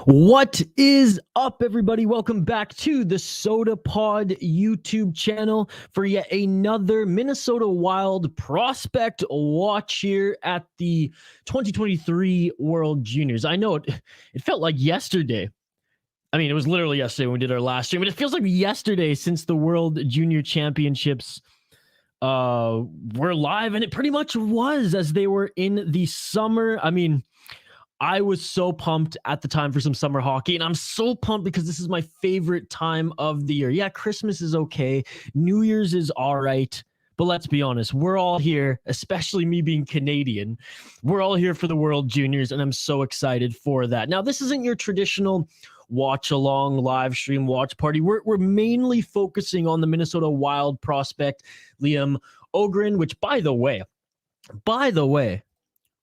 What is up, everybody? Welcome back to the Soda Pod YouTube channel for yet another Minnesota Wild prospect watch here at the 2023 World Juniors. I know it felt like yesterday. I mean, it was literally yesterday when we did our last stream, but it feels like yesterday since the World Junior Championships were live, and it pretty much was, as they were in the summer. I mean, I was so pumped at the time for some summer hockey, and I'm so pumped because this is my favorite time of the year. Yeah, Christmas is okay. New Year's is all right. But let's be honest, we're all here, especially me being Canadian. We're all here for the World Juniors, and I'm so excited for that. Now, this isn't your traditional watch-along live stream watch party. We're mainly focusing on the Minnesota Wild prospect, Liam OHGREN, which, by the way,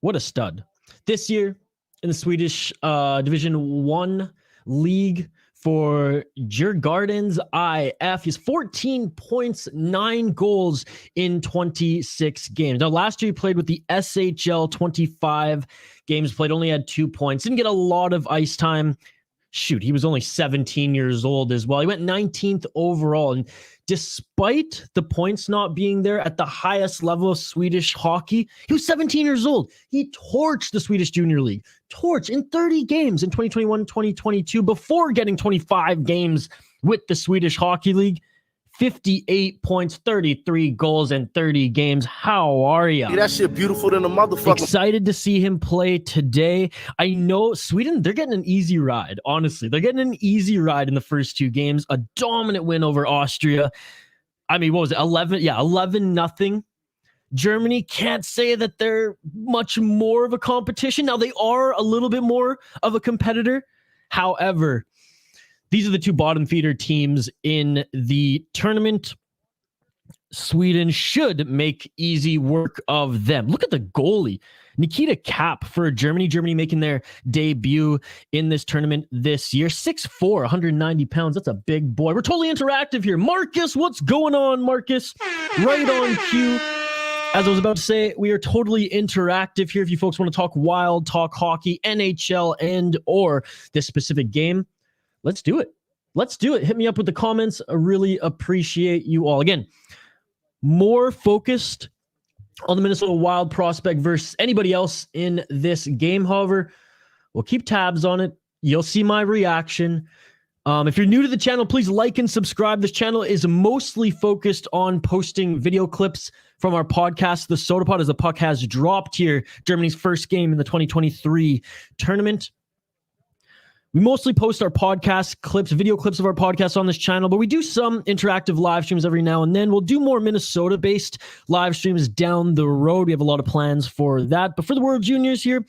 what a stud. This year, in the Swedish Division 1 League for Djurgardens IF. He's 14 points, 9 goals in 26 games. Now, last year he played with the SHL, 25 games played, only had 2 points. Didn't get a lot of ice time. Shoot, he was only 17 years old as well. He went 19th overall, and despite the points not being there at the highest level of Swedish hockey, he was 17 years old. He torched the Swedish Junior League, in 30 games in 2021-2022 before getting 25 games with the Swedish Hockey League. 58 points, 33 goals in 30 games. How are you? Yeah, that shit beautiful than a motherfucker. Excited to see him play today. I know Sweden, they're getting an easy ride, honestly. They're getting an easy ride in the first 2 games. A dominant win over Austria. I mean, what was it? 11? Yeah, 11-0. Germany, can't say that they're much more of a competition. Now, they are a little bit more of a competitor. However, these are the 2 bottom feeder teams in the tournament. Sweden should make easy work of them. Look at the goalie, Nikita Kapp for Germany. Germany making their debut in this tournament this year. 6'4", 190 pounds. That's a big boy. We're totally interactive here. Marcus, what's going on, Marcus? Right on cue. As I was about to say, we are totally interactive here. If you folks want to talk Wild, talk hockey, NHL, and or this specific game, let's do it. Let's do it. Hit me up with the comments. I really appreciate you all. Again, more focused on the Minnesota Wild prospect versus anybody else in this game. However, we'll keep tabs on it. You'll see my reaction. If you're new to the channel, please like and subscribe. This channel is mostly focused on posting video clips from our podcast, The Soda Pod, as the puck has dropped here. Germany's first game in the 2023 tournament. We mostly post our podcast clips, video clips of our podcast on this channel, but we do some interactive live streams every now and then. We'll do more Minnesota-based live streams down the road. We have a lot of plans for that. But for the World Juniors here,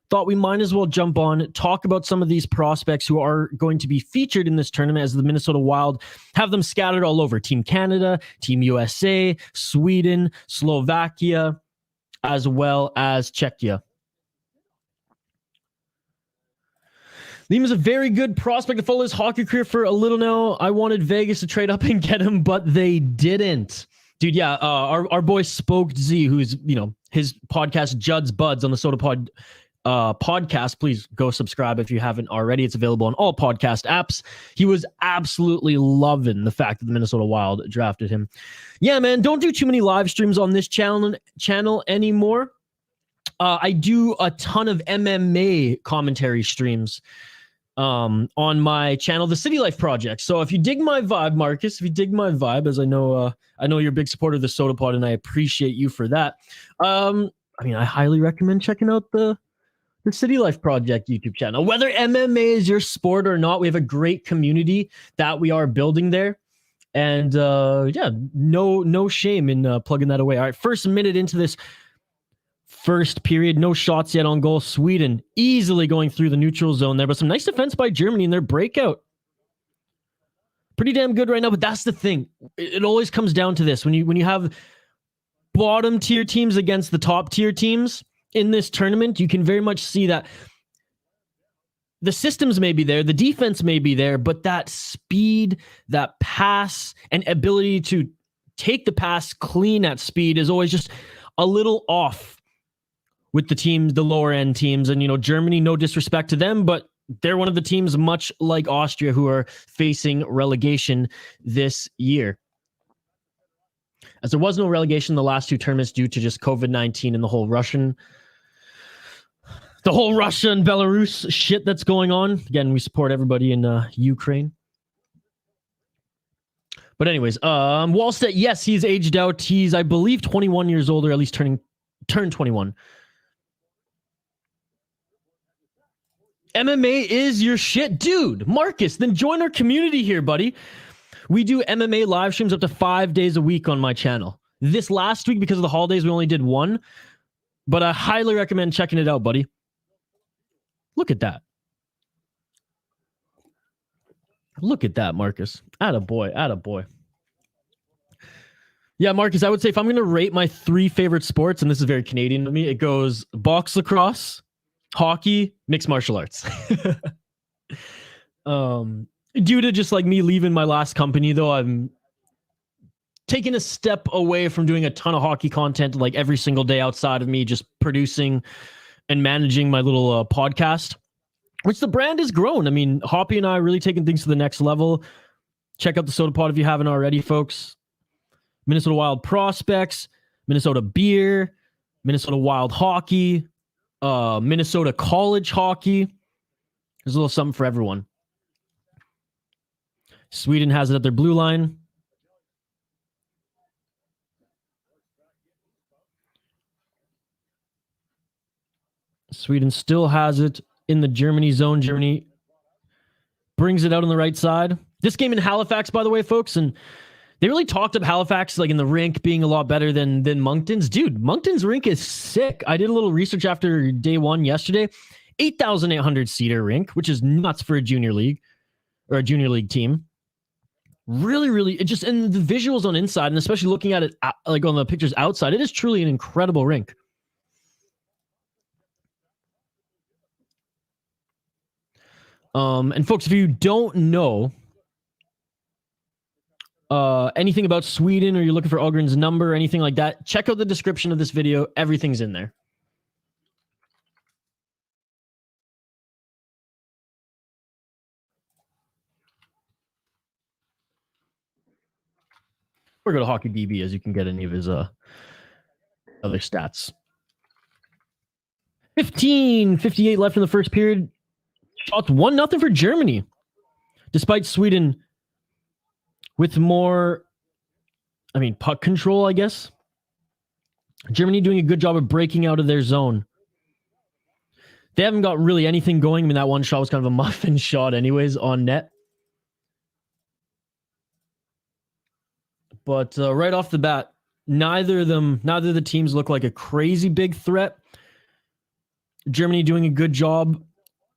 thought we might as well jump on, talk about some of these prospects who are going to be featured in this tournament as the Minnesota Wild have them scattered all over. Team Canada, Team USA, Sweden, Slovakia, as well as Czechia. Liam is a very good prospect to follow his hockey career for a little now. I wanted Vegas to trade up and get him, but they didn't. Dude, yeah, our boy Spoke Z, who's, his podcast, Judd's Buds on the Soda Pod podcast. Please go subscribe if you haven't already. It's available on all podcast apps. He was absolutely loving the fact that the Minnesota Wild drafted him. Yeah, man, don't do too many live streams on this channel anymore. I do a ton of MMA commentary streams on my channel, the City Life Project. So if you dig my vibe, Marcus, if you dig my vibe, as I know you're a big supporter of the Soda Pod, and I appreciate you for that. I highly recommend checking out the City Life Project YouTube channel. Whether MMA is your sport or not, we have a great community that we are building there. And no shame in plugging that away. All right, first minute into this first period. No shots yet on goal. Sweden easily going through the neutral zone there, but some nice defense by Germany in their breakout. Pretty damn good right now, but that's the thing. It always comes down to this. When you have bottom tier teams against the top tier teams in this tournament, you can very much see that the systems may be there, the defense may be there, but that speed, that pass, and ability to take the pass clean at speed is always just a little off with the teams, the lower end teams. And, you know, Germany, no disrespect to them, but they're one of the teams much like Austria who are facing relegation this year. As there was no relegation in the last two tournaments due to just COVID-19 and the whole Russia and Belarus shit that's going on. Again, we support everybody in Ukraine. But anyways, Wallstedt, yes, he's aged out. He's, I believe, 21 years old, or at least turned 21. MMA is your shit, dude. Marcus, then join our community here, buddy. We do MMA live streams up to 5 days a week on my channel. This last week, because of the holidays, we only did one, but I highly recommend checking it out, buddy. Look at that. Look at that, Marcus. Attaboy, attaboy. Yeah, Marcus, I would say if I'm going to rate my 3 favorite sports, and this is very Canadian to me, it goes box, lacrosse, hockey, mixed martial arts. Due to just like me leaving my last company, though, I'm taking a step away from doing a ton of hockey content like every single day outside of me just producing and managing my little podcast, which the brand has grown. I mean, Hoppy and I are really taking things to the next level. Check out the Soda Pod if you haven't already, folks. Minnesota Wild Prospects, Minnesota Beer, Minnesota Wild Hockey, Minnesota College Hockey. There's a little something for everyone. Sweden has it at their blue line. Sweden still has it in the Germany zone. Germany brings it out on the right side. This game in Halifax, by the way, folks, and they really talked up Halifax like in the rink being a lot better than Moncton's. Dude, Moncton's rink is sick. I did a little research after day one yesterday. 8,800 seater rink, which is nuts for a junior league or a junior league team. Really, really, it just, and the visuals on inside, and especially looking at it like on the pictures outside, it is truly an incredible rink. And folks, if you don't know anything about Sweden, or you're looking for Ogren's number or anything like that, check out the description of this video. Everything's in there. Or go to Hockey DB as you can get any of his other stats. 15:58 left in the first period. Shots 1-0 for Germany. Despite Sweden with more, puck control, I guess. Germany doing a good job of breaking out of their zone. They haven't got really anything going. That one shot was kind of a muffin shot anyways on net. But right off the bat, neither of the teams look like a crazy big threat. Germany doing a good job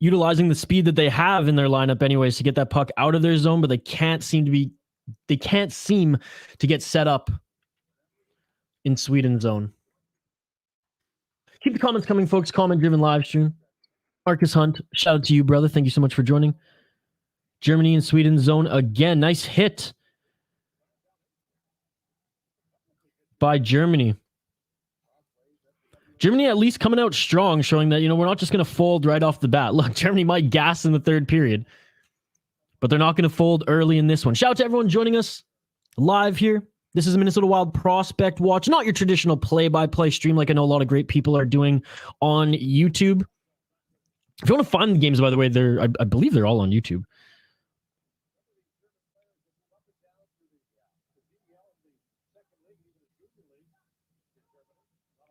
utilizing the speed that they have in their lineup anyways to get that puck out of their zone, but they can't seem to get set up in Sweden's zone. Keep the comments coming, folks. Comment-driven live stream. Marcus Hunt, shout out to you, brother. Thank you so much for joining. Germany and Sweden zone again. Nice hit by Germany. Germany at least coming out strong, showing that, we're not just going to fold right off the bat. Look, Germany might gas in the third period, but they're not going to fold early in this one. Shout out to everyone joining us live here. This is a Minnesota Wild Prospect Watch, not your traditional play-by-play stream like I know a lot of great people are doing on YouTube. If you want to find the games, by the way, I believe they're all on YouTube.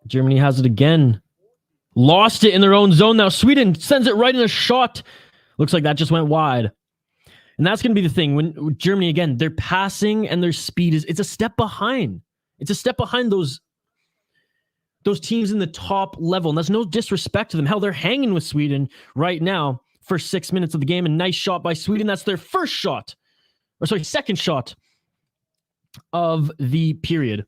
Germany has it again. Lost it in their own zone. Now Sweden sends it right in a shot. Looks like that just went wide. And that's going to be the thing. When Germany, again, their passing and their speed it's a step behind. It's a step behind those those teams in the top level. And that's no disrespect to them. Hell, they're hanging with Sweden right now. First 6 minutes of the game. A nice shot by Sweden. That's their second shot of the period.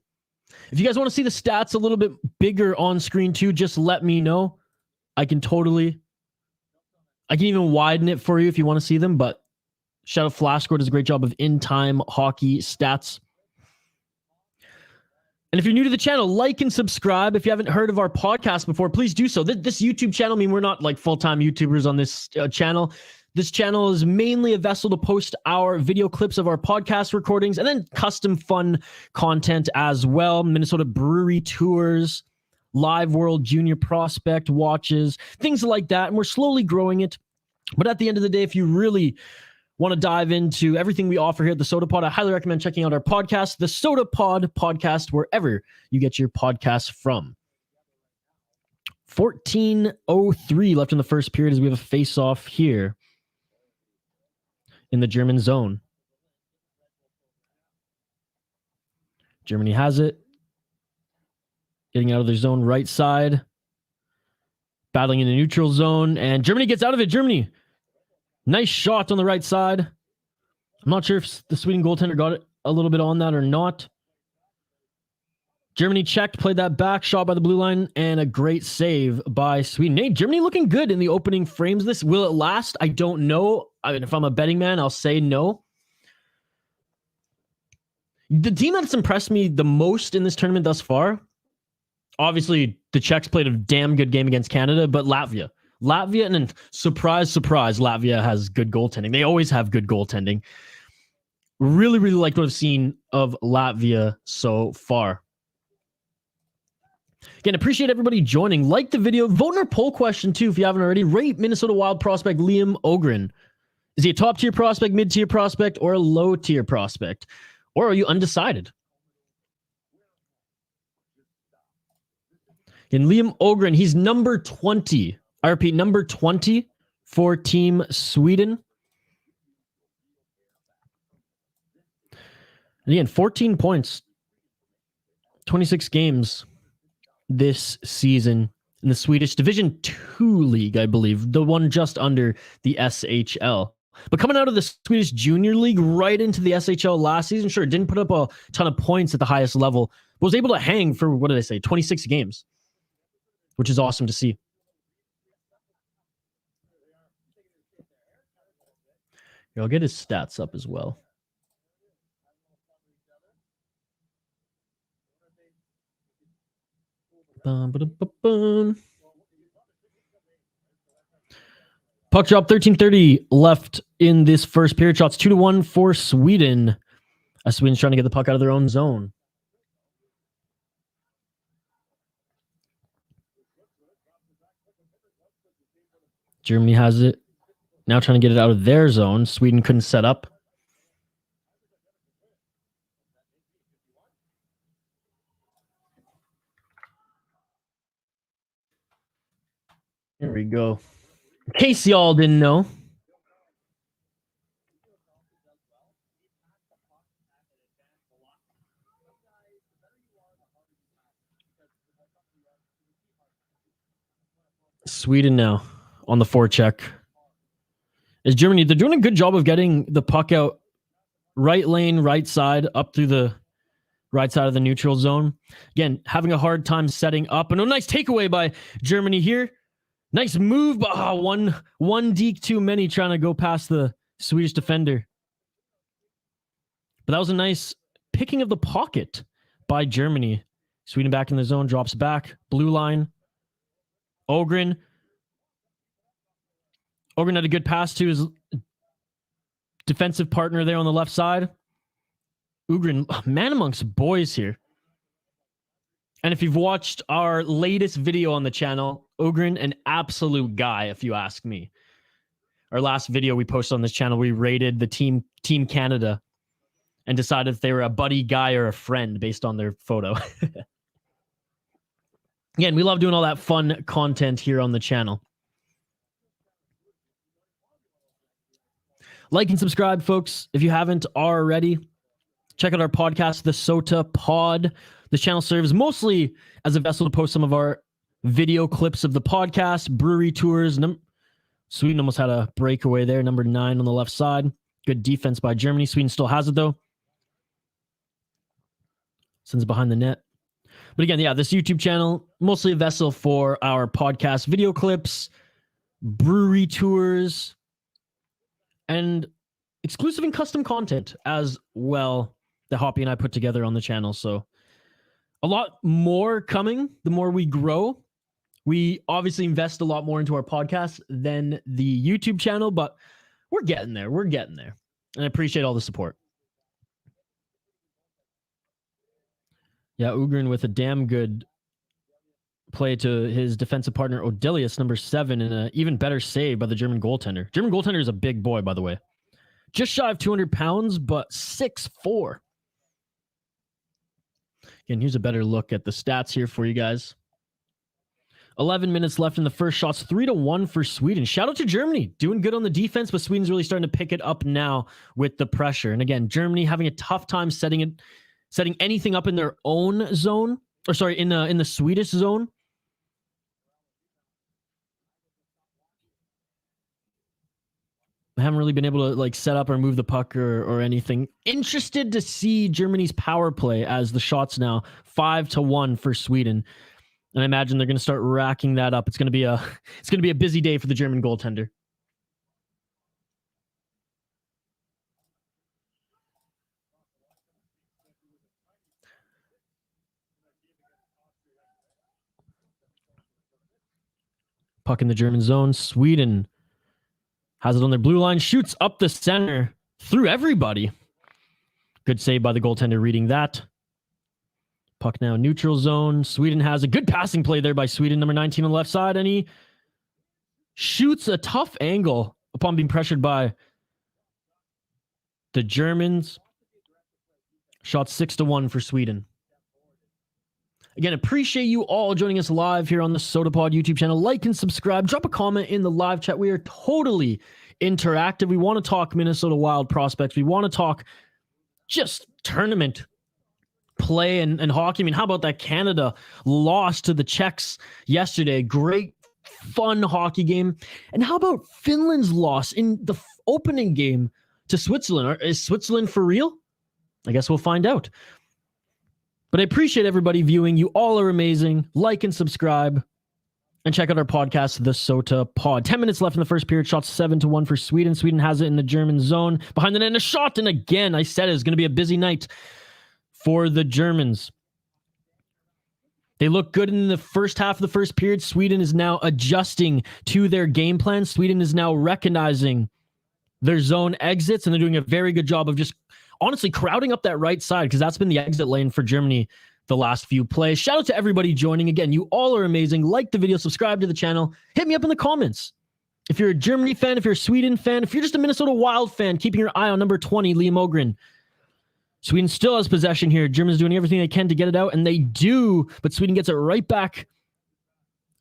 If you guys want to see the stats a little bit bigger on screen too, just let me know. I can even widen it for you if you want to see them, but shout out Flashscore does a great job of in-time hockey stats. And if you're new to the channel, like and subscribe. If you haven't heard of our podcast before, please do so. This YouTube channel, I mean, we're not like full-time YouTubers on this channel. This channel is mainly a vessel to post our video clips of our podcast recordings and then custom fun content as well. Minnesota brewery tours, live World Junior prospect watches, things like that. And we're slowly growing it. But at the end of the day, if you really want to dive into everything we offer here at the Soda Pod, I highly recommend checking out our podcast, the Soda Pod podcast, wherever you get your podcasts from. 14:03 left in the first period as we have a face-off here in the German zone. Germany has it. Getting out of their zone right side. Battling in the neutral zone. And Germany gets out of it. Germany. Nice shot on the right side. I'm not sure if the Sweden goaltender got it a little bit on that or not. Germany checked, played that back, shot by the blue line, and a great save by Sweden. Hey, Germany looking good in the opening frames of this. Will it last? I don't know. I mean, if I'm a betting man, I'll say no. The team that's impressed me the most in this tournament thus far, obviously, the Czechs played a damn good game against Canada, but Latvia, and then surprise, Latvia has good goaltending. They always have good goaltending. Really, really liked what I've seen of Latvia so far. Again, appreciate everybody joining. Like the video. Vote in our poll question, too, if you haven't already. Rate Minnesota Wild prospect Liam OHGREN. Is he a top-tier prospect, mid-tier prospect, or a low-tier prospect? Or are you undecided? In Liam OHGREN, he's number 20. I repeat, number 20 for Team Sweden. And again, 14 points. 26 games this season in the Swedish Division 2 league, I believe. The one just under the SHL. But coming out of the Swedish Junior League right into the SHL last season, sure, didn't put up a ton of points at the highest level, but was able to hang for, what did I say, 26 games, which is awesome to see. Here, I'll get his stats up as well. Puck drop, 13:30 left in this first period. Shots 2-1 for Sweden. Sweden's trying to get the puck out of their own zone. Germany has it. Now trying to get it out of their zone. Sweden couldn't set up. There we go. In case y'all didn't know. Sweden now on the forecheck. Is Germany, they're doing a good job of getting the puck out right lane, right side, up through the right side of the neutral zone. Again, having a hard time setting up. And a nice takeaway by Germany here. Nice move, but one deke too many trying to go past the Swedish defender. But that was a nice picking of the pocket by Germany. Sweden back in the zone, drops back. Blue line. OHGREN. OHGREN had a good pass to his defensive partner there on the left side. OHGREN, man amongst boys here. And if you've watched our latest video on the channel, OHGREN, an absolute guy, if you ask me. Our last video we posted on this channel, we rated the Team Canada and decided if they were a buddy guy or a friend based on their photo. Again, we love doing all that fun content here on the channel. Like and subscribe, folks, if you haven't already. Check out our podcast, The Sota Pod. This channel serves mostly as a vessel to post some of our video clips of the podcast, brewery tours. Sweden almost had a breakaway there, number 9 on the left side. Good defense by Germany. Sweden still has it, though. Sends it behind the net. But again, yeah, this YouTube channel, mostly a vessel for our podcast video clips, brewery tours, and exclusive and custom content as well that Hoppy and I put together on the channel. So a lot more coming the more we grow. We obviously invest a lot more into our podcast than the YouTube channel, but we're getting there. We're getting there. And I appreciate all the support. Yeah, OHGREN with a damn good play to his defensive partner, ODELIUS, number 7, and an even better save by the German goaltender. German goaltender is a big boy, by the way. Just shy of 200 pounds, but 6'4". Again, here's a better look at the stats here for you guys. 11 minutes left in the first. Shots 3-1 for Sweden. Shout out to Germany. Doing good on the defense, but Sweden's really starting to pick it up now with the pressure. And again, Germany having a tough time setting anything up in their own zone. Or sorry, in the Swedish zone. I haven't really been able to set up or move the puck or anything. Interested to see Germany's power play as the shots now 5-1 for Sweden. And I imagine they're going to start racking that up. It's going to be a busy day for the German goaltender. Puck in the German zone. Sweden has it on their blue line. Shoots up the center through everybody. Good save by the goaltender reading that. Puck now neutral zone. Sweden has a good passing play there by Sweden, number 19 on the left side, and he shoots a tough angle upon being pressured by the Germans. Shot 6-1 for Sweden. Again, appreciate you all joining us live here on the SodaPod YouTube channel. Like and subscribe. Drop a comment in the live chat. We are totally interactive. We want to talk Minnesota Wild prospects. We want to talk just tournament play and hockey. I mean, how about that Canada loss to the Czechs yesterday? Great, fun hockey game. And how about Finland's loss in the opening game to Switzerland? Is Switzerland for real? I guess we'll find out. But I appreciate everybody viewing. You all are amazing. Like and subscribe. And check out our podcast, The Sota Pod. 10 minutes left in the first period. Shots 7-1 for Sweden. Sweden has it in the German zone. Behind the net and a shot. And again, I said it's going to be a busy night for the Germans. They look good in the first half of the first period. Sweden is now adjusting to their game plan. Sweden is now recognizing their zone exits, and they're doing a very good job of just honestly crowding up that right side, because that's been the exit lane for Germany the last few plays. Shout out to everybody joining. Again, you all are amazing. Like the video, subscribe to the channel. Hit me up in the comments. If you're a Germany fan, if you're a Sweden fan, if you're just a Minnesota Wild fan, keeping your eye on number 20, Liam OHGREN. Sweden still has possession here. Germans doing everything they can to get it out, and they do, but Sweden gets it right back.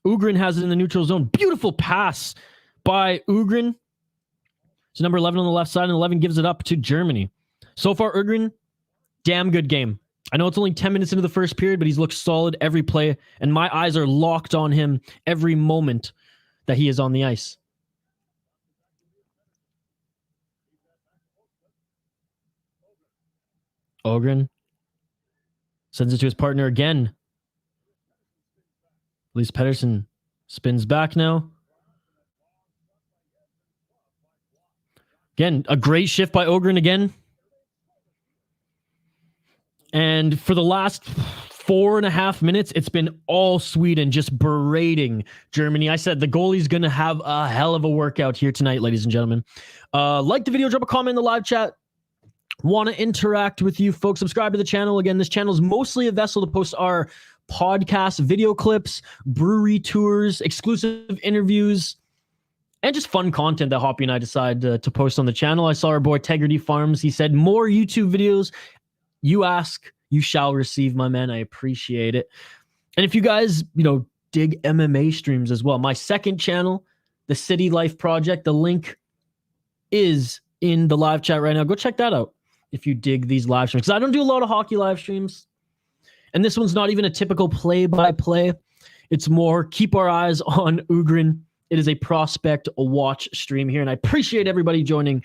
OHGREN has it in the neutral zone. Beautiful pass by OHGREN. It's number 11 on the left side, and 11 gives it up to Germany. So far, OHGREN, damn good game. I know it's only 10 minutes into the first period, but he's looked solid every play, and my eyes are locked on him every moment that he is on the ice. OHGREN sends it to his partner again. At least Pettersson spins back now. Again, a great shift by OHGREN again. And for the last 4.5 minutes, it's been all Sweden just berating Germany. I said the goalie's going to have a hell of a workout here tonight, ladies and gentlemen. Like the video, drop a comment in the live chat. Want to interact with you folks. Subscribe to the channel. Again, this channel is mostly a vessel to post our podcast, video clips, brewery tours, exclusive interviews, and just fun content that Hoppy and I decide to post on the channel. I saw our boy Tegrity Farms. He said, more YouTube videos. You ask, you shall receive, my man. I appreciate it. And if you guys, dig MMA streams as well, my second channel, the City Life Project, the link is in the live chat right now. Go check that out if you dig these live streams. Because I don't do a lot of hockey live streams. And this one's not even a typical play-by-play. It's more keep our eyes on OHGREN. It is a prospect watch stream here, and I appreciate everybody joining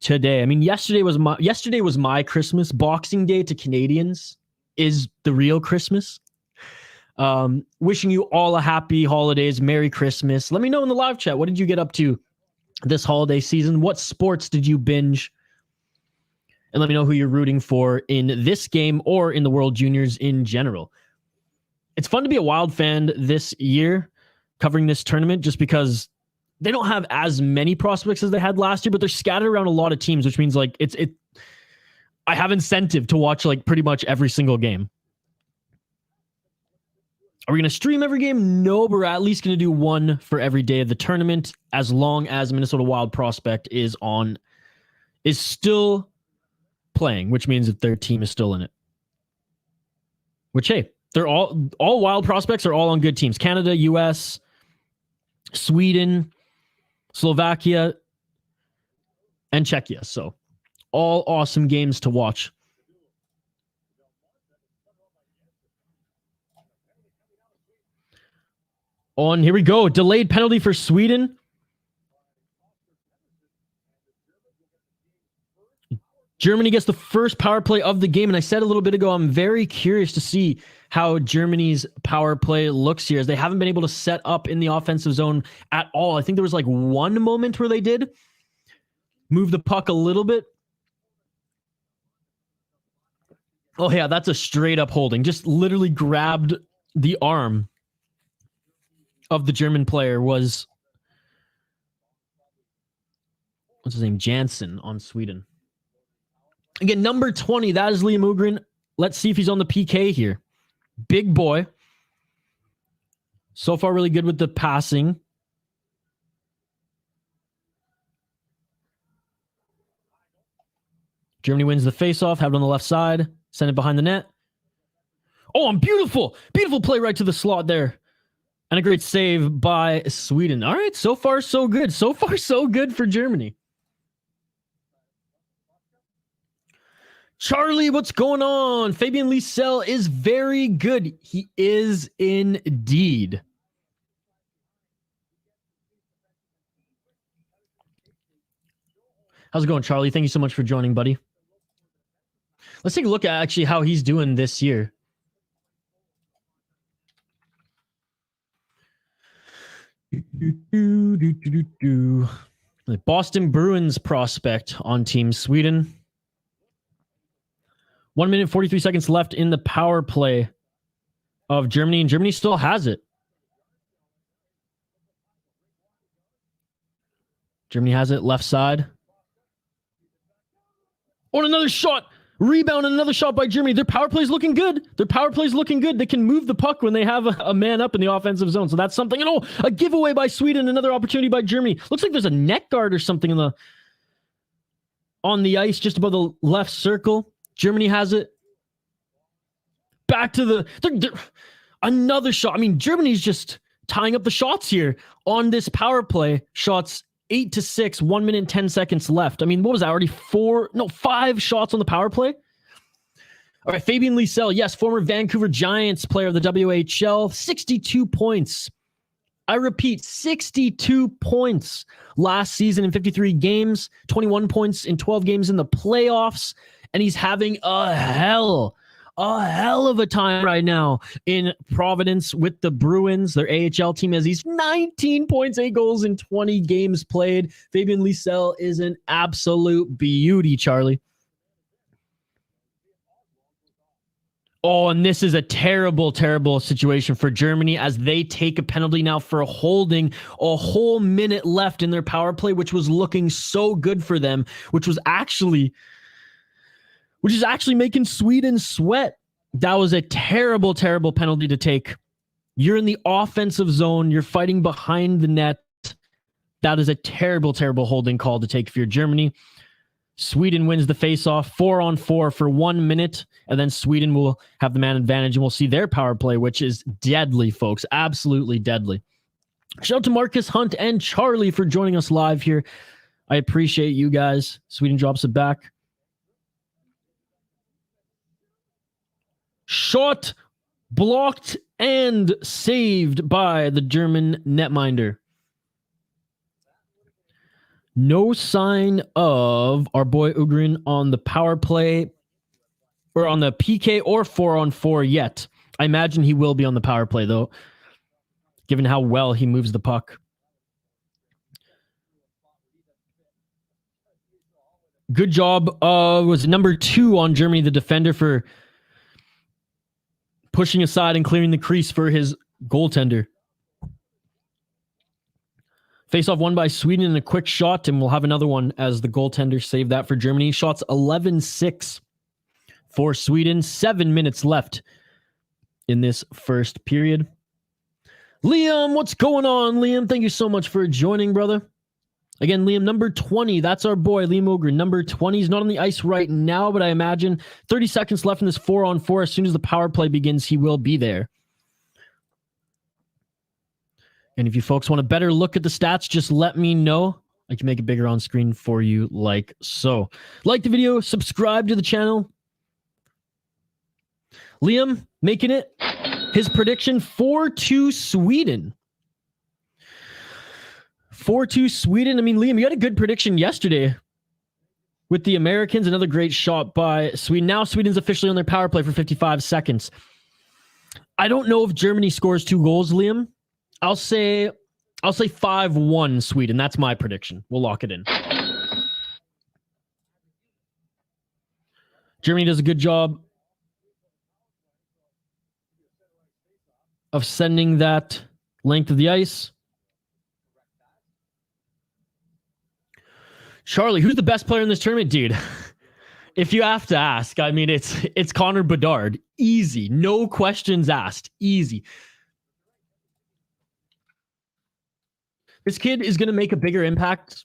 today. I mean, yesterday was my Christmas. Boxing Day to Canadians is the real Christmas. Wishing you all a happy holidays, Merry Christmas. Let me know in the live chat, what did you get up to this holiday season? What sports did you binge? And let me know who you're rooting for in this game or in the World Juniors in general. It's fun to be a Wild fan this year, covering this tournament, just because they don't have as many prospects as they had last year, but they're scattered around a lot of teams, which means like I have incentive to watch like pretty much every single game. Are we going to stream every game? No, but we're at least going to do one for every day of the tournament, as long as Minnesota Wild prospect is still playing, which means that their team is still in it. Which, hey, they're all Wild prospects are all on good teams. Canada, US, Sweden, Slovakia, and Czechia. So all awesome games to watch. On, here we go. Delayed penalty for Sweden. Germany gets the first power play of the game. And I said a little bit ago, I'm very curious to see how Germany's power play looks here, as they haven't been able to set up in the offensive zone at all. I think there was like one moment where they did move the puck a little bit. Oh yeah, that's a straight up holding. Just literally grabbed the arm of the German player. What's his name? JANSSON on Sweden. Again, number 20, that is Liam OHGREN. Let's see if he's on the PK here. Big boy. So far, really good with the passing. Germany wins the faceoff. Have it on the left side. Send it behind the net. Oh, and beautiful. Beautiful play right to the slot there. And a great save by Sweden. All right, so far, so good. So far, so good for Germany. Charlie, what's going on? Fabian LYSELL is very good. He is indeed. How's it going, Charlie? Thank you so much for joining, buddy. Let's take a look at actually how he's doing this year. The Boston Bruins prospect on Team Sweden. 1 minute, 43 seconds left in the power play of Germany, and Germany still has it. Germany has it left side. Oh, another shot. Rebound and another shot by Germany. Their power play is looking good. Their power play is looking good. They can move the puck when they have a man up in the offensive zone. So that's something. And oh, a giveaway by Sweden. Another opportunity by Germany. Looks like there's a net guard or something on the ice just above the left circle. Germany has it. Back to another shot. I mean, Germany's just tying up the shots here on this power play. Shots 8-6, 1 minute and 10 seconds left. I mean, what was that? Already 5 shots on the power play? All right, Fabian LYSELL, yes, former Vancouver Giants player of the WHL, 62 points. I repeat, 62 points last season in 53 games, 21 points in 12 games in the playoffs, and he's having a hell of a time right now in Providence with the Bruins. Their AHL team has these 19 points, 8 goals in 20 games played. Fabian LYSELL is an absolute beauty, Charlie. Oh, and this is a terrible, terrible situation for Germany as they take a penalty now for a holding. A whole minute left in their power play, which was looking so good for them, which is actually making Sweden sweat. That was a terrible, terrible penalty to take. You're in the offensive zone. You're fighting behind the net. That is a terrible, terrible holding call to take if you're Germany. Sweden wins the faceoff 4-on-4 for 1 minute, and then Sweden will have the man advantage, and we'll see their power play, which is deadly, folks. Absolutely deadly. Shout out to Marcus Hunt and Charlie for joining us live here. I appreciate you guys. Sweden drops it back. Shot blocked and saved by the German netminder. No sign of our boy OHGREN on the power play or on the PK or 4-on-4 yet. I imagine he will be on the power play, though, given how well he moves the puck. Good job. Was number 2 on Germany, the defender, for pushing aside and clearing the crease for his goaltender. Face-off won by Sweden in a quick shot, and we'll have another one as the goaltender saved that for Germany. Shots 11-6 for Sweden. 7 minutes left in this first period. Liam, what's going on, Liam? Thank you so much for joining, brother. Again, Liam, number 20. That's our boy, Liam OHGREN. Number 20. He's not on the ice right now, but I imagine 30 seconds left in this 4-on-4. As soon as the power play begins, he will be there. And if you folks want a better look at the stats, just let me know. I can make it bigger on screen for you like so. Like the video, subscribe to the channel. Liam making it. His prediction, 4-2 Sweden. 4-2 Sweden. I mean, Liam, you had a good prediction yesterday with the Americans. Another great shot by Sweden. Now Sweden's officially on their power play for 55 seconds. I don't know if Germany scores 2 goals, Liam. I'll say 5-1 Sweden. That's my prediction. We'll lock it in. Germany does a good job of sending that length of the ice. Charlie, who's the best player in this tournament, dude? If you have to ask, I mean, it's Conor Bedard. Easy. No questions asked. Easy. This kid is going to make a bigger impact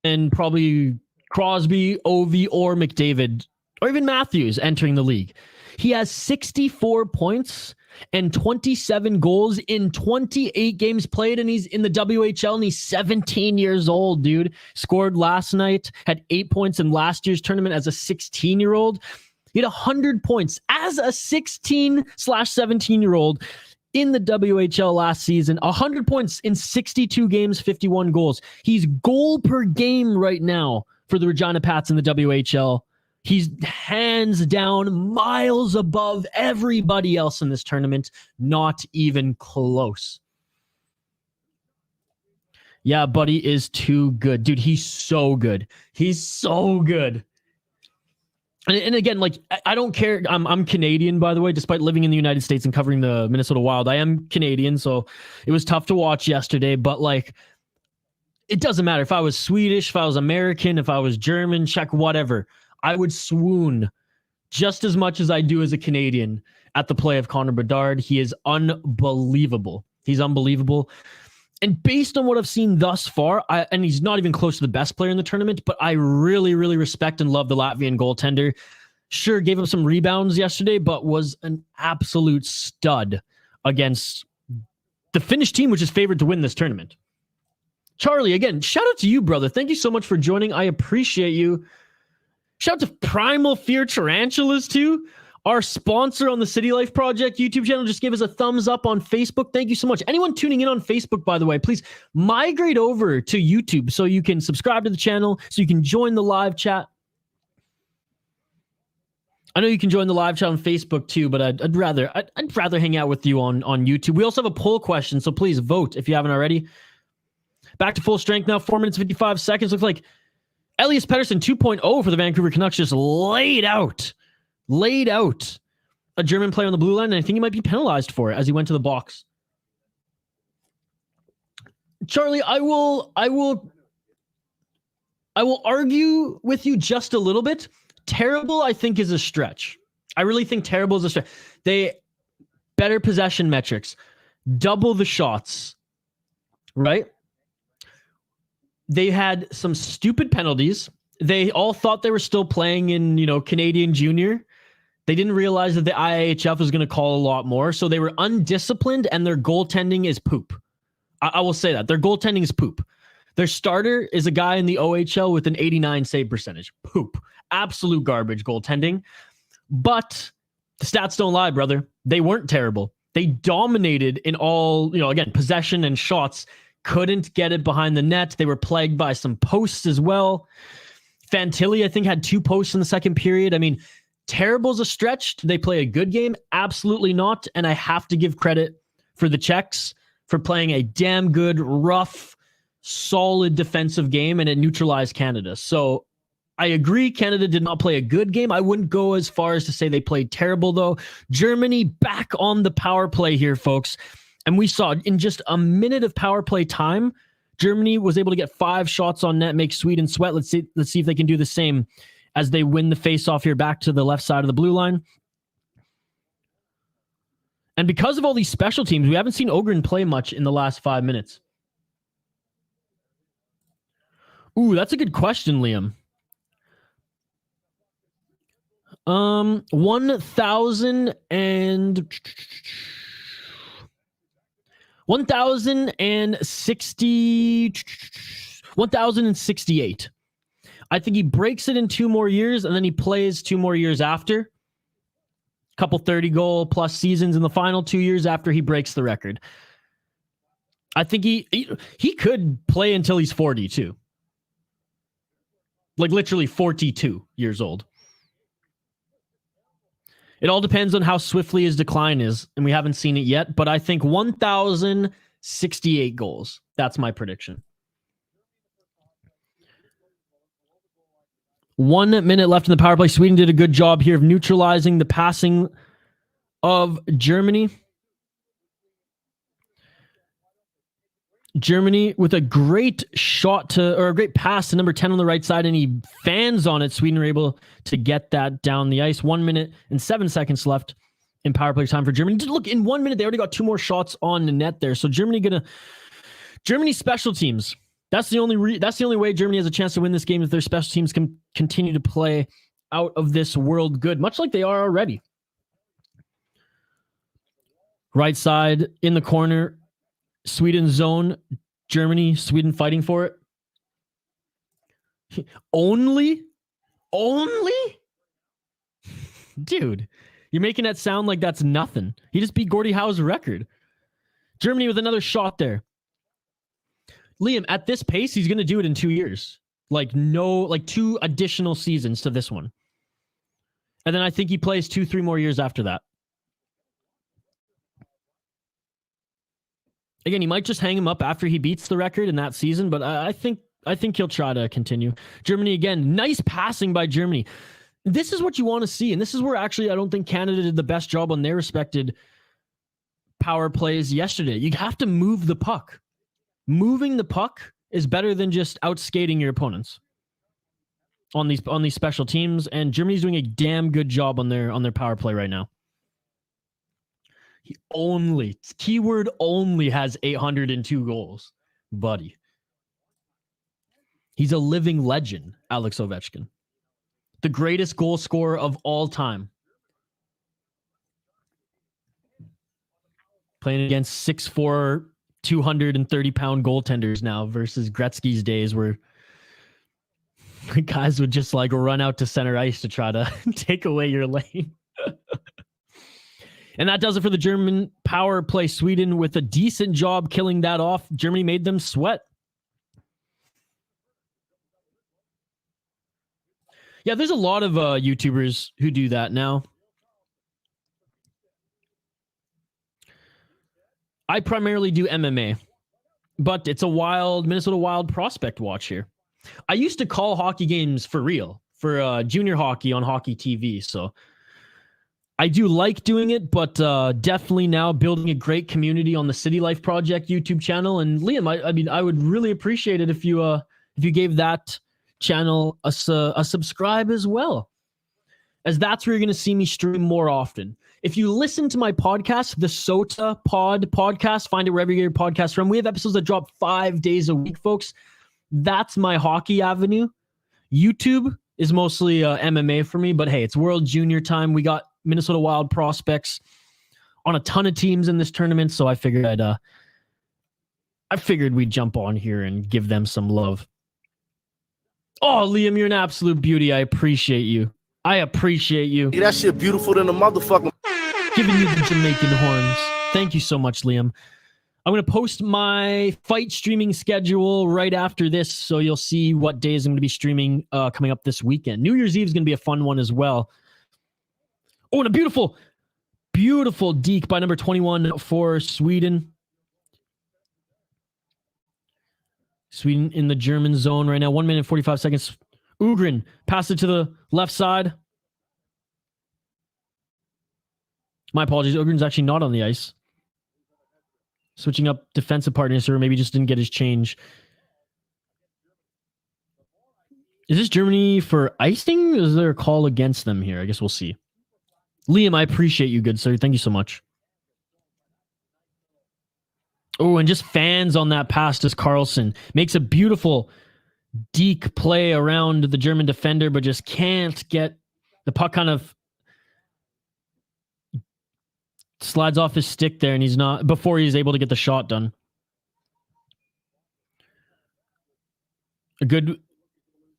than probably Crosby, Ovi, or McDavid, or even Matthews entering the league. He has 64 points and 27 goals in 28 games played, and he's in the WHL, and he's 17 years old, dude. Scored last night, had 8 points in last year's tournament as a 16-year-old. He had 100 points as a 16/17-year-old in the WHL last season. 100 points in 62 games, 51 goals. He's goal per game right now for the Regina Pats in the WHL. He's hands down miles above everybody else in this tournament. Not even close. Yeah, buddy is too good. Dude, he's so good. He's so good. And again, like, I don't care. I'm Canadian, by the way, despite living in the United States and covering the Minnesota Wild. I am Canadian, so it was tough to watch yesterday. But, like, it doesn't matter. If I was Swedish, if I was American, if I was German, Czech, whatever, I would swoon just as much as I do as a Canadian at the play of Conor Bedard. He is unbelievable. He's unbelievable. And based on what I've seen thus far, and he's not even close to the best player in the tournament, but I really, really respect and love the Latvian goaltender. Sure, gave him some rebounds yesterday, but was an absolute stud against the Finnish team, which is favored to win this tournament. Charlie, again, shout out to you, brother. Thank you so much for joining. I appreciate you. Shout out to Primal Fear Tarantulas, too. Our sponsor on the City Life Project YouTube channel just gave us a thumbs up on Facebook. Thank you so much. Anyone tuning in on Facebook, by the way, please migrate over to YouTube so you can subscribe to the channel, so you can join the live chat. I know you can join the live chat on Facebook too, but I'd rather hang out with you on YouTube. We also have a poll question, so please vote if you haven't already. Back to full strength now, 4 minutes, 55 seconds. Looks like Elias Pettersson 2.0 for the Vancouver Canucks just laid out a German player on the blue line, and I think he might be penalized for it as he went to the box. Charlie, I will argue with you just a little bit. Terrible, I think, is a stretch. I really think terrible is a stretch. They better possession metrics, double the shots, right? They had some stupid penalties. They all thought they were still playing in, Canadian Junior. They didn't realize that the IIHF was going to call a lot more. So they were undisciplined, and their goaltending is poop. I will say that. Their goaltending is poop. Their starter is a guy in the OHL with an 89 save percentage. Poop. Absolute garbage goaltending. But The stats don't lie, brother. They weren't terrible. They dominated in all, again, possession and shots. Couldn't get it behind the net. They were plagued by some posts as well. Fantilli, I think, had 2 posts in the second period. I mean, terrible's a stretch. Did they play a good game? Absolutely not. And I have to give credit for the Czechs for playing a damn good, rough, solid defensive game, and it neutralized Canada. So I agree, Canada did not play a good game. I wouldn't go as far as to say they played terrible, though. Germany back on the power play here, folks. And we saw in just a minute of power play time, Germany was able to get 5 shots on net, make Sweden sweat. Let's see if they can do the same as they win the face-off here back to the left side of the blue line. And because of all these special teams, we haven't seen OHGREN play much in the last 5 minutes. Ooh, that's a good question, Liam. 1,068. I think he breaks it in 2 more years, and then he plays 2 more years after. Couple 30-goal plus seasons in the final 2 years after he breaks the record. I think he could play until he's 42. Like literally 42 years old. It all depends on how swiftly his decline is, and we haven't seen it yet, but I think 1,068 goals. That's my prediction. 1 minute left in the power play. Sweden did a good job here of neutralizing the passing of Germany. Germany with a great shot or a great pass to number 10 on the right side, and he fans on it. Sweden were able to get that down the ice. 1 minute and 7 seconds left in power play time for Germany. Look, in 1 minute, they already got 2 more shots on the net there. So Germany special teams. That's the only way Germany has a chance to win this game, if their special teams can continue to play out of this world good, much like they are already. Right side in the corner. Sweden zone, Germany, Sweden fighting for it. Only? Dude, you're making that sound like that's nothing. He just beat Gordie Howe's record. Germany with another shot there. Liam, at this pace, he's going to do it in 2 years. Like 2 additional seasons to this one. And then I think he plays 2-3 more years after that. Again, he might just hang him up after he beats the record in that season, but I think he'll try to continue. Germany again, nice passing by Germany. This is what you want to see, and this is where actually I don't think Canada did the best job on their respected power plays yesterday. You have to move the puck. Moving the puck is better than just outskating your opponents on these special teams, and Germany's doing a damn good job on their power play right now. He keyword only has 802 goals, buddy. He's a living legend, Alex Ovechkin. The greatest goal scorer of all time. Playing against 6'4", 230-pound goaltenders now versus Gretzky's days where guys would just like run out to center ice to try to take away your lane. And that does it for the German power play. Sweden with a decent job killing that off. Germany made them sweat. Yeah, there's a lot of YouTubers who do that now. I primarily do MMA, but it's a Minnesota Wild prospect watch here. I used to call hockey games for real, for junior hockey on Hockey TV, so I do like doing it, but definitely now building a great community on the City Life Project YouTube channel. And Liam, I mean, I would really appreciate it if you gave that channel a subscribe as well, as that's where you're going to see me stream more often. If you listen to my podcast, the SOTA podcast, find it wherever you get your podcast from. We have episodes that drop 5 days a week, folks. That's my hockey avenue. YouTube is mostly MMA for me, but hey, it's World Junior time. We got Minnesota Wild prospects on a ton of teams in this tournament, so I figured we'd jump on here and give them some love. Oh, Liam, you're an absolute beauty. I appreciate you. Yeah, that shit beautiful than a motherfucker. Giving you the Jamaican horns. Thank you so much, Liam. I'm going to post my fight streaming schedule right after this, so you'll see what days I'm going to be streaming coming up this weekend. New Year's Eve is going to be a fun one as well. Oh, and a beautiful, beautiful deke by number 21 for Sweden. Sweden in the German zone right now. 1 minute and 45 seconds. OHGREN passed it to the left side. My apologies. OHGREN's actually not on the ice. Switching up defensive partners, or maybe just didn't get his change. Is this Germany for icing? Is there a call against them here? I guess we'll see. Liam, I appreciate you, good sir. Thank you so much. Oh, and just fans on that pass as CARLSSON makes a beautiful deke play around the German defender, but just can't get the puck. Kind of slides off his stick there, and he's not before he's able to get the shot done. A good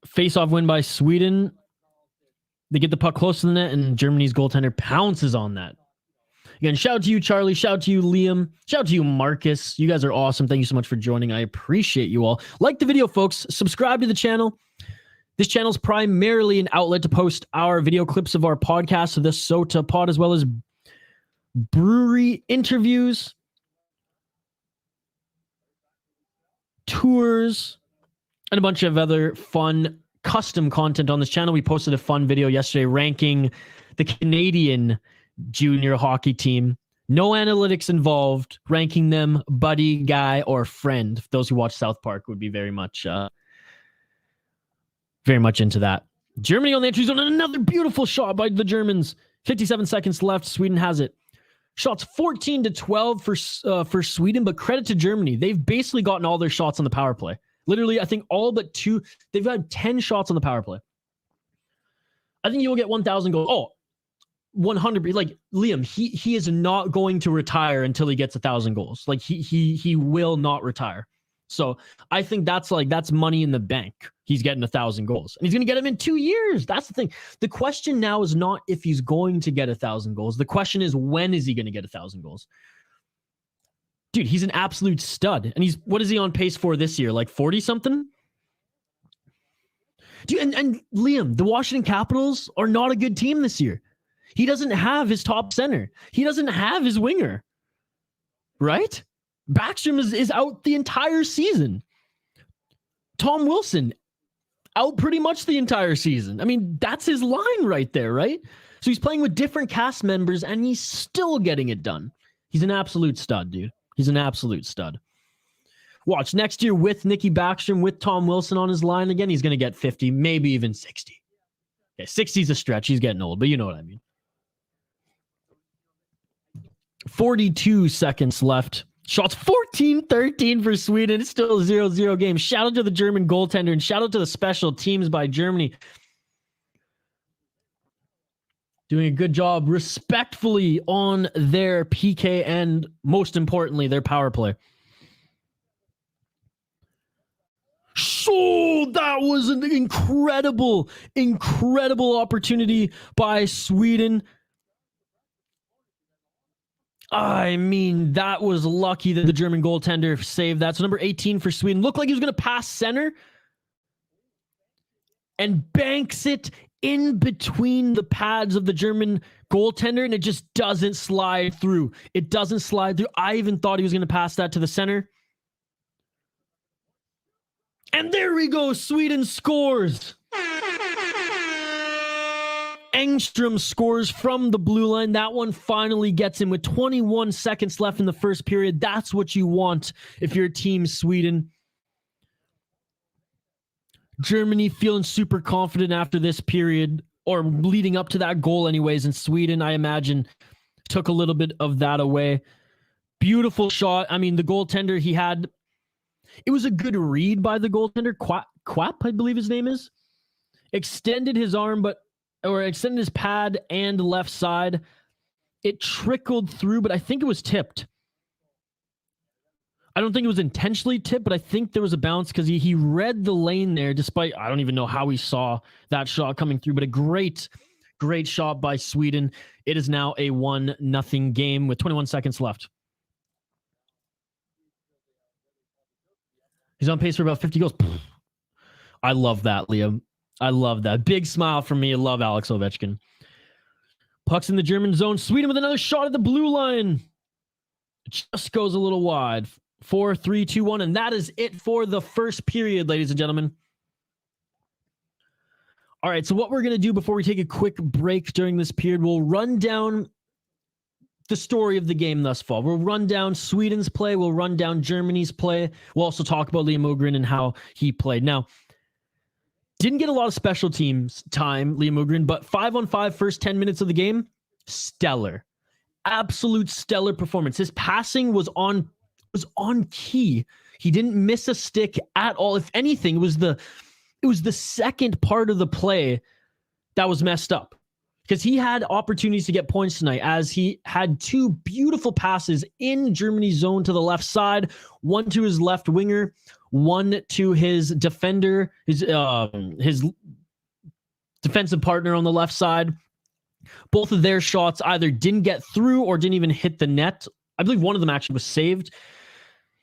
face-off win by Sweden. They get the puck close to the net, and Germany's goaltender pounces on that. Again, shout out to you, Charlie. Shout out to you, Liam. Shout out to you, Marcus. You guys are awesome. Thank you so much for joining. I appreciate you all. Like the video, folks. Subscribe to the channel. This channel is primarily an outlet to post our video clips of our podcast, of the SOTA pod, as well as brewery interviews, tours, and a bunch of other fun custom content on this channel. We posted a fun video yesterday ranking the Canadian junior hockey team. No analytics involved, ranking them buddy, guy, or friend. Those who watch South Park would be very much into that. Germany on the entry zone, and another beautiful shot by the Germans. 57 seconds left. Sweden has it. Shots 14-12 for Sweden, but credit to Germany. They've basically gotten all their shots on the power play. Literally, I think all but 2. They've had 10 shots on the power play. I think you will get 1,000 goals. Oh, 100. Like Liam, he is not going to retire until he gets 1,000 goals. Like he will not retire. So I think that's money in the bank. He's getting 1,000 goals, and he's going to get them in 2 years. That's the thing. The question now is not if he's going to get 1,000 goals. The question is, when is he going to get 1,000 goals? Dude, he's an absolute stud. And what is he on pace for this year? Like 40 something? Dude, and Liam, the Washington Capitals are not a good team this year. He doesn't have his top center. He doesn't have his winger. Right? Backstrom is out the entire season. Tom Wilson out pretty much the entire season. I mean, that's his line right there, right? So he's playing with different cast members, and he's still getting it done. He's an absolute stud, dude. He's an absolute stud. Watch, next year with Nicky Backstrom, with Tom Wilson on his line again, he's going to get 50, maybe even 60. Okay, 60 is a stretch. He's getting old, but you know what I mean. 42 seconds left. Shots 14-13 for Sweden. It's still a 0-0 game. Shout out to the German goaltender, and shout out to the special teams by Germany. Doing a good job respectfully on their PK and, most importantly, their power play. So that was an incredible opportunity by Sweden. I mean, that was lucky that the German goaltender saved that. So number 18 for Sweden. Looked like he was going to pass center and banks it in between the pads of the German goaltender, and it just doesn't slide through. It doesn't slide through. I even thought he was going to pass that to the center. And there we go. Sweden scores. Engstrom scores from the blue line. That one finally gets him with 21 seconds left in the first period. That's what you want if you're Team Sweden. Germany feeling super confident after this period, or leading up to that goal anyways, and Sweden, I imagine, took a little bit of that away. Beautiful shot. I mean, the goaltender, it was a good read by the goaltender. Quap, I believe his name is. Extended his arm, extended his pad and left side. It trickled through, but I think it was tipped. I don't think it was intentionally tipped, but I think there was a bounce because he read the lane there, despite, I don't even know how he saw that shot coming through, but a great Great shot by Sweden. It is now a 1-0 game with 21 seconds left. He's on pace for about 50 goals. I love that, Liam. I love that. Big smile from me. I love Alex Ovechkin. Puck's in the German zone. Sweden with another shot at the blue line. It just goes a little wide. 4, 3, 2, 1. And that is it for the first period, ladies and gentlemen. All right, so what we're going to do before we take a quick break during this period, we'll run down the story of the game thus far. We'll run down Sweden's play. We'll run down Germany's play. We'll also talk about Liam Ogren and how he played. Now, didn't get a lot of special teams time, Liam Ogren, but 5-on-5 first 10 minutes of the game, stellar. Absolute stellar performance. His passing was on key. He didn't miss a stick at all. If anything, it was the second part of the play that was messed up, because he had opportunities to get points tonight, as he had 2 beautiful passes in Germany's zone to the left side, one to his left winger, one to his defender, his defensive partner on the left side. Both of their shots either didn't get through or didn't even hit the net. I believe one of them actually was saved.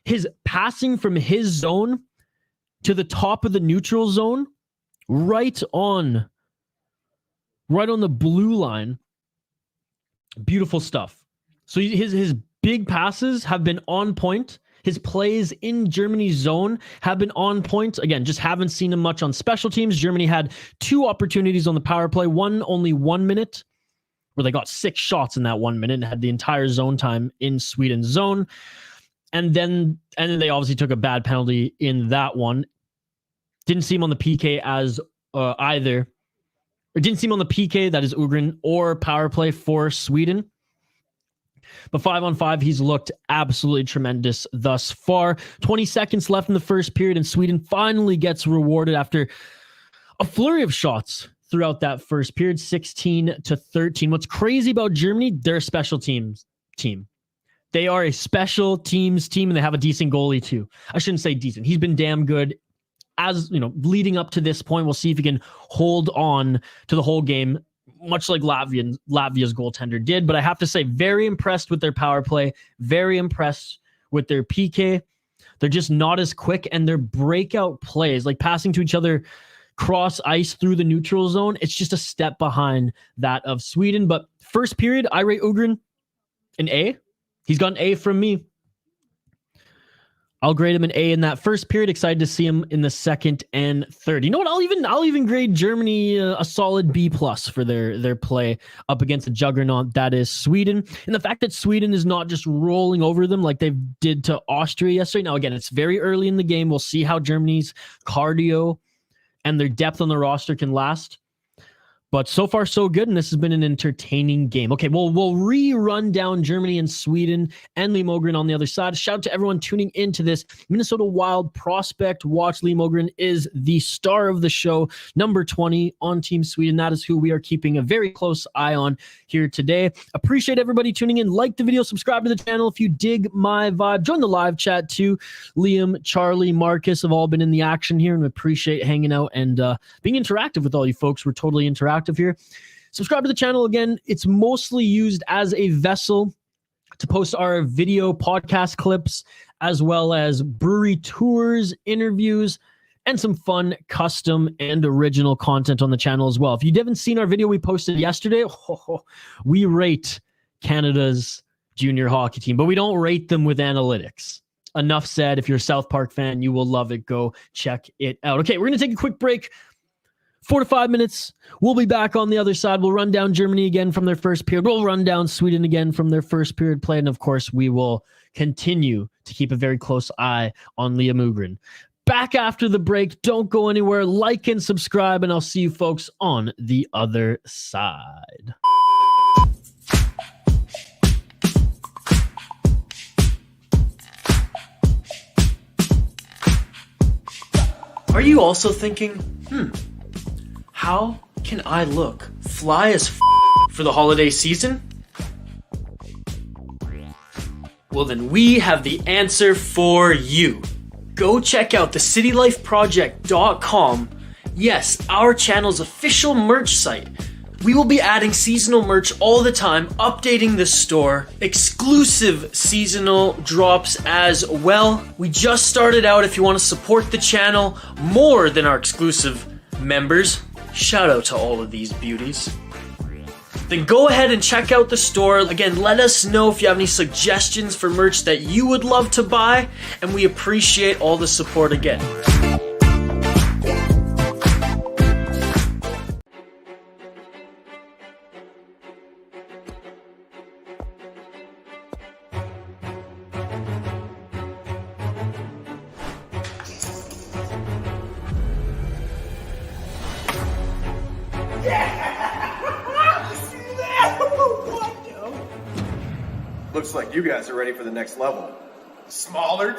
His passing from his zone to the top of the neutral zone, right on the blue line. Beautiful stuff. So his big passes have been on point. His plays in Germany's zone have been on point. Again, just haven't seen him much on special teams. Germany had 2 opportunities on the power play, one only 1 minute, where they got 6 shots in that 1 minute and had the entire zone time in Sweden's zone. And then they obviously took a bad penalty in that one. Didn't see him on the PK as either. Or didn't see him on the PK, that is Ogren, or power play for Sweden. But 5-on-5, he's looked absolutely tremendous thus far. 20 seconds left in the first period, and Sweden finally gets rewarded after a flurry of shots throughout that first period, 16-13. What's crazy about Germany, they're a special teams team. They are a special teams team, and they have a decent goalie too. I shouldn't say decent. He's been damn good. As you know, leading up to this point, we'll see if he can hold on to the whole game, much like Latvia's goaltender did. But I have to say, very impressed with their power play, very impressed with their PK. They're just not as quick, and their breakout plays, like passing to each other cross ice through the neutral zone, it's just a step behind that of Sweden. But first period, I rate Ogren an A. He's got an A from me. I'll grade him an A in that first period. Excited to see him in the second and third. You know what? I'll even grade Germany a solid B+ for their play up against the juggernaut that is Sweden. And the fact that Sweden is not just rolling over them like they did to Austria yesterday. Now, again, it's very early in the game. We'll see how Germany's cardio and their depth on the roster can last. But so far, so good, and this has been an entertaining game. Okay, we'll rerun down Germany and Sweden and Liam Ogren on the other side. Shout out to everyone tuning into this Minnesota Wild prospect watch. Liam Ogren is the star of the show, number 20 on Team Sweden. That is who we are keeping a very close eye on here today. Appreciate everybody tuning in. Like the video, subscribe to the channel if you dig my vibe. Join the live chat too. Liam, Charlie, Marcus have all been in the action here, and we appreciate hanging out and being interactive with all you folks. We're totally interactive here. Subscribe to the channel. Again, it's mostly used as a vessel to post our video podcast clips, as well as brewery tours, interviews, and some fun custom and original content on the channel as well. If you haven't seen our video we posted yesterday, we rate Canada's junior hockey team, but we don't rate them with analytics. Enough said. If you're a South Park fan, you will love it. Go check it out. Okay, we're going to take a quick break. 4 to 5 minutes. We'll be back on the other side. We'll run down Germany again from their first period. We'll run down Sweden again from their first period play. And of course, we will continue to keep a very close eye on Liam Ogren. Back after the break. Don't go anywhere. Like and subscribe, and I'll see you folks on the other side. Are you also thinking, how can I look fly as for the holiday season? Well, then we have the answer for you. Go check out the citylifeproject.com. Yes, our channel's official merch site. We will be adding seasonal merch all the time, updating the store, exclusive seasonal drops as well. We just started out. If you want to support the channel more than our exclusive members, shout out to all of these beauties. Then go ahead and check out the store. Again, let us know if you have any suggestions for merch that you would love to buy, and we appreciate all the support again. Looks like you guys are ready for the next level. Smaller.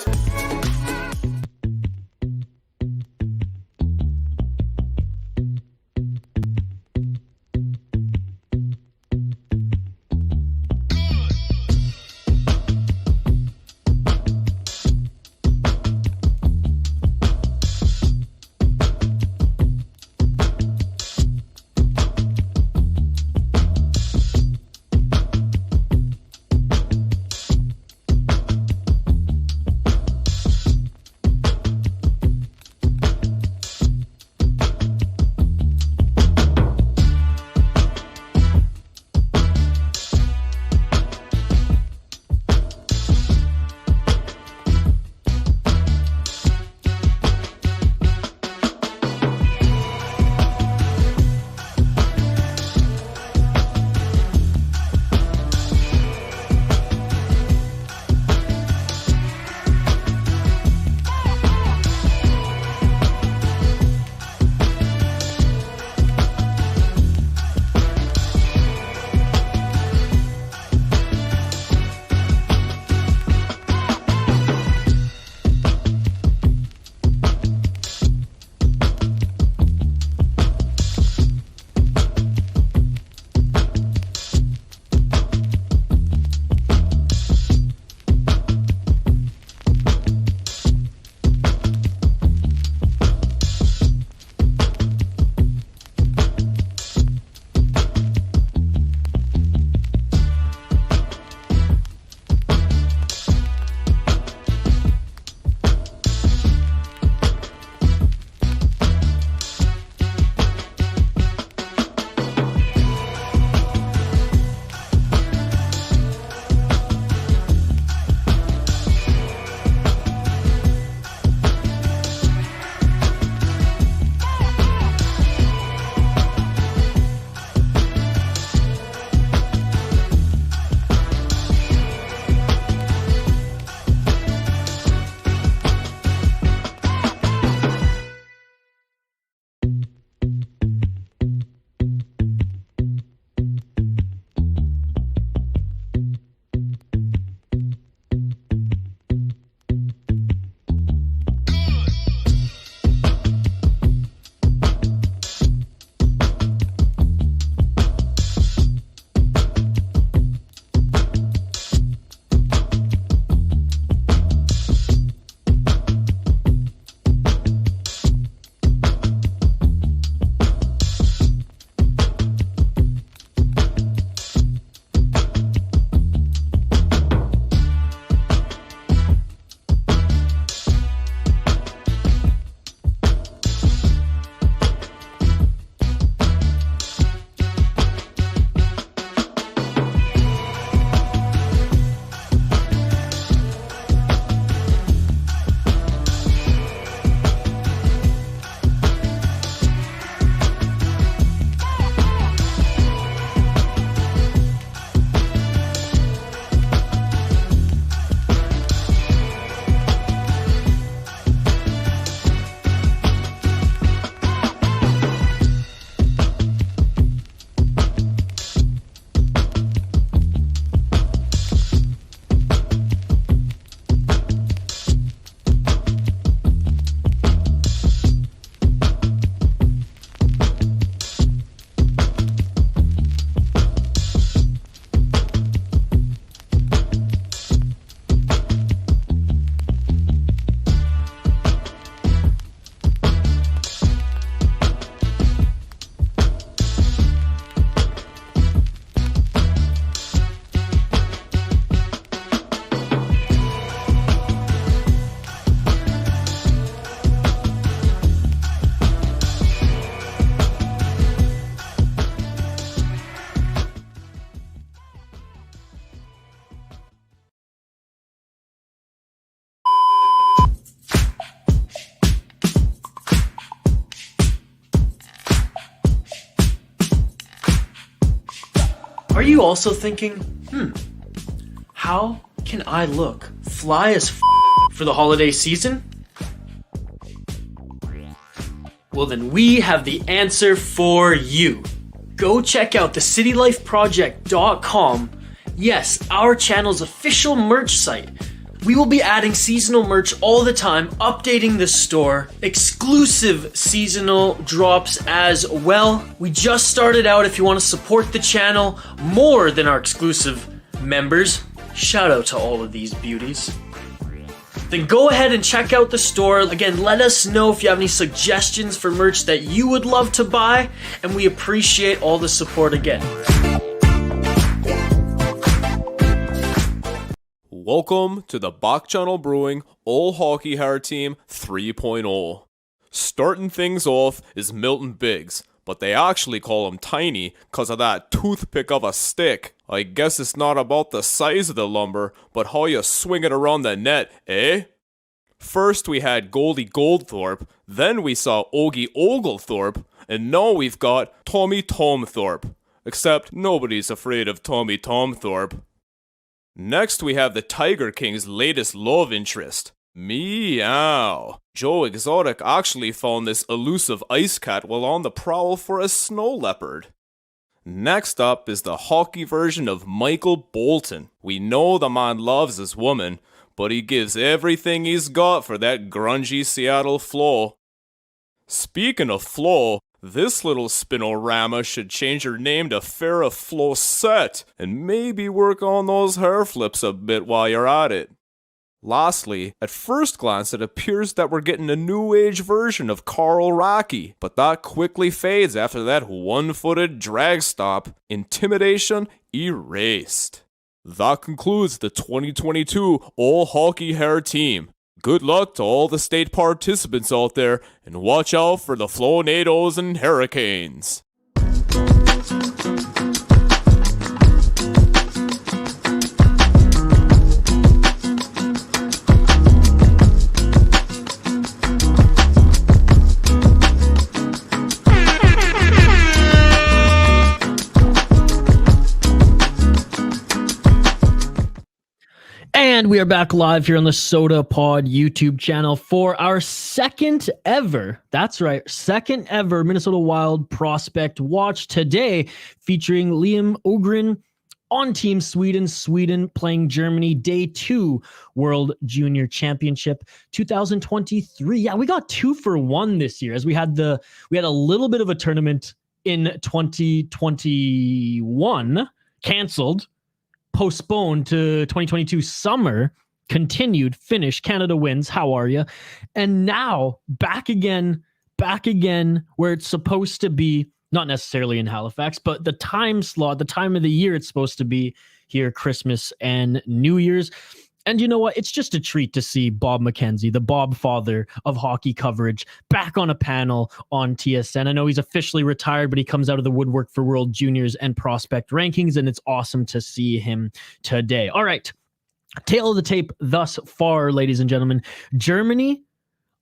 you also thinking, how can I look fly as for the holiday season? Well, then we have the answer for you. Go check out the CityLifeProject.com. Yes, our channel's official merch site. We will be adding seasonal merch all the time, updating the store, exclusive seasonal drops as well. We just started out. If you want to support the channel more than our exclusive members, shout out to all of these beauties. Then go ahead and check out the store. Again, let us know if you have any suggestions for merch that you would love to buy, and we appreciate all the support again. Welcome to the Bach Channel Brewing All Hockey Hard Team 3.0. Starting things off is Milton Biggs, but they actually call him Tiny because of that toothpick of a stick. I guess it's not about the size of the lumber, but how you swing it around the net, eh? First we had Goldie Goldthorpe, then we saw Ogie Oglethorpe, and now we've got Tommy Tomthorpe. Except nobody's afraid of Tommy Tomthorpe. Next we have the Tiger King's latest love interest, Meow. Joe Exotic actually found this elusive ice cat while on the prowl for a snow leopard. Next up is the hockey version of Michael Bolton. We know the man loves his woman, but he gives everything he's got for that grungy Seattle flow. Speaking of flow, this little spinorama should change her name to Farrah Flowset and maybe work on those hair flips a bit while you're at it. Lastly, at first glance it appears that we're getting a new age version of Carl Rocky, but that quickly fades after that one-footed drag stop. Intimidation erased. That concludes the 2022 All Hockey Hair Team. Good luck to all the state participants out there, and watch out for the Flownados and Hurricanes. And we are back live here on the Soda Pod YouTube channel for our second ever, that's right, second ever Minnesota Wild Prospect Watch today, featuring Liam Ogren on Team Sweden, Sweden playing Germany, Day 2 World Junior Championship 2023. Yeah, we got 2 for 1 this year, as we had a little bit of a tournament in 2021 canceled, postponed to 2022 summer, continued, finished, Canada wins, how are you? And now back again where it's supposed to be, not necessarily in Halifax, but the time slot, the time of the year it's supposed to be here, Christmas and New Year's. And you know what? It's just a treat to see Bob McKenzie, the Bob father of hockey coverage, back on a panel on TSN. I know he's officially retired, but he comes out of the woodwork for World Juniors and prospect rankings, and it's awesome to see him today. All right. Tail of the tape thus far, ladies and gentlemen. Germany,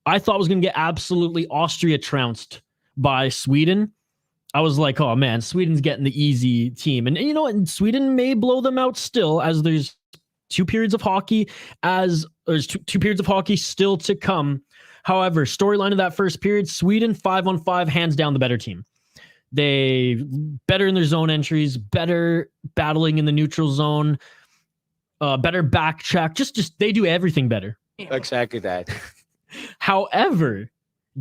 I thought was going to get absolutely Austria trounced by Sweden. I was like, oh man, Sweden's getting the easy team. And you know what? Sweden may blow them out still, as there's two periods of hockey still to come. However, storyline of that first period, Sweden 5-on-5, hands down the better team. They better in their zone entries, better battling in the neutral zone, better back check. Just they do everything better. Exactly that. However,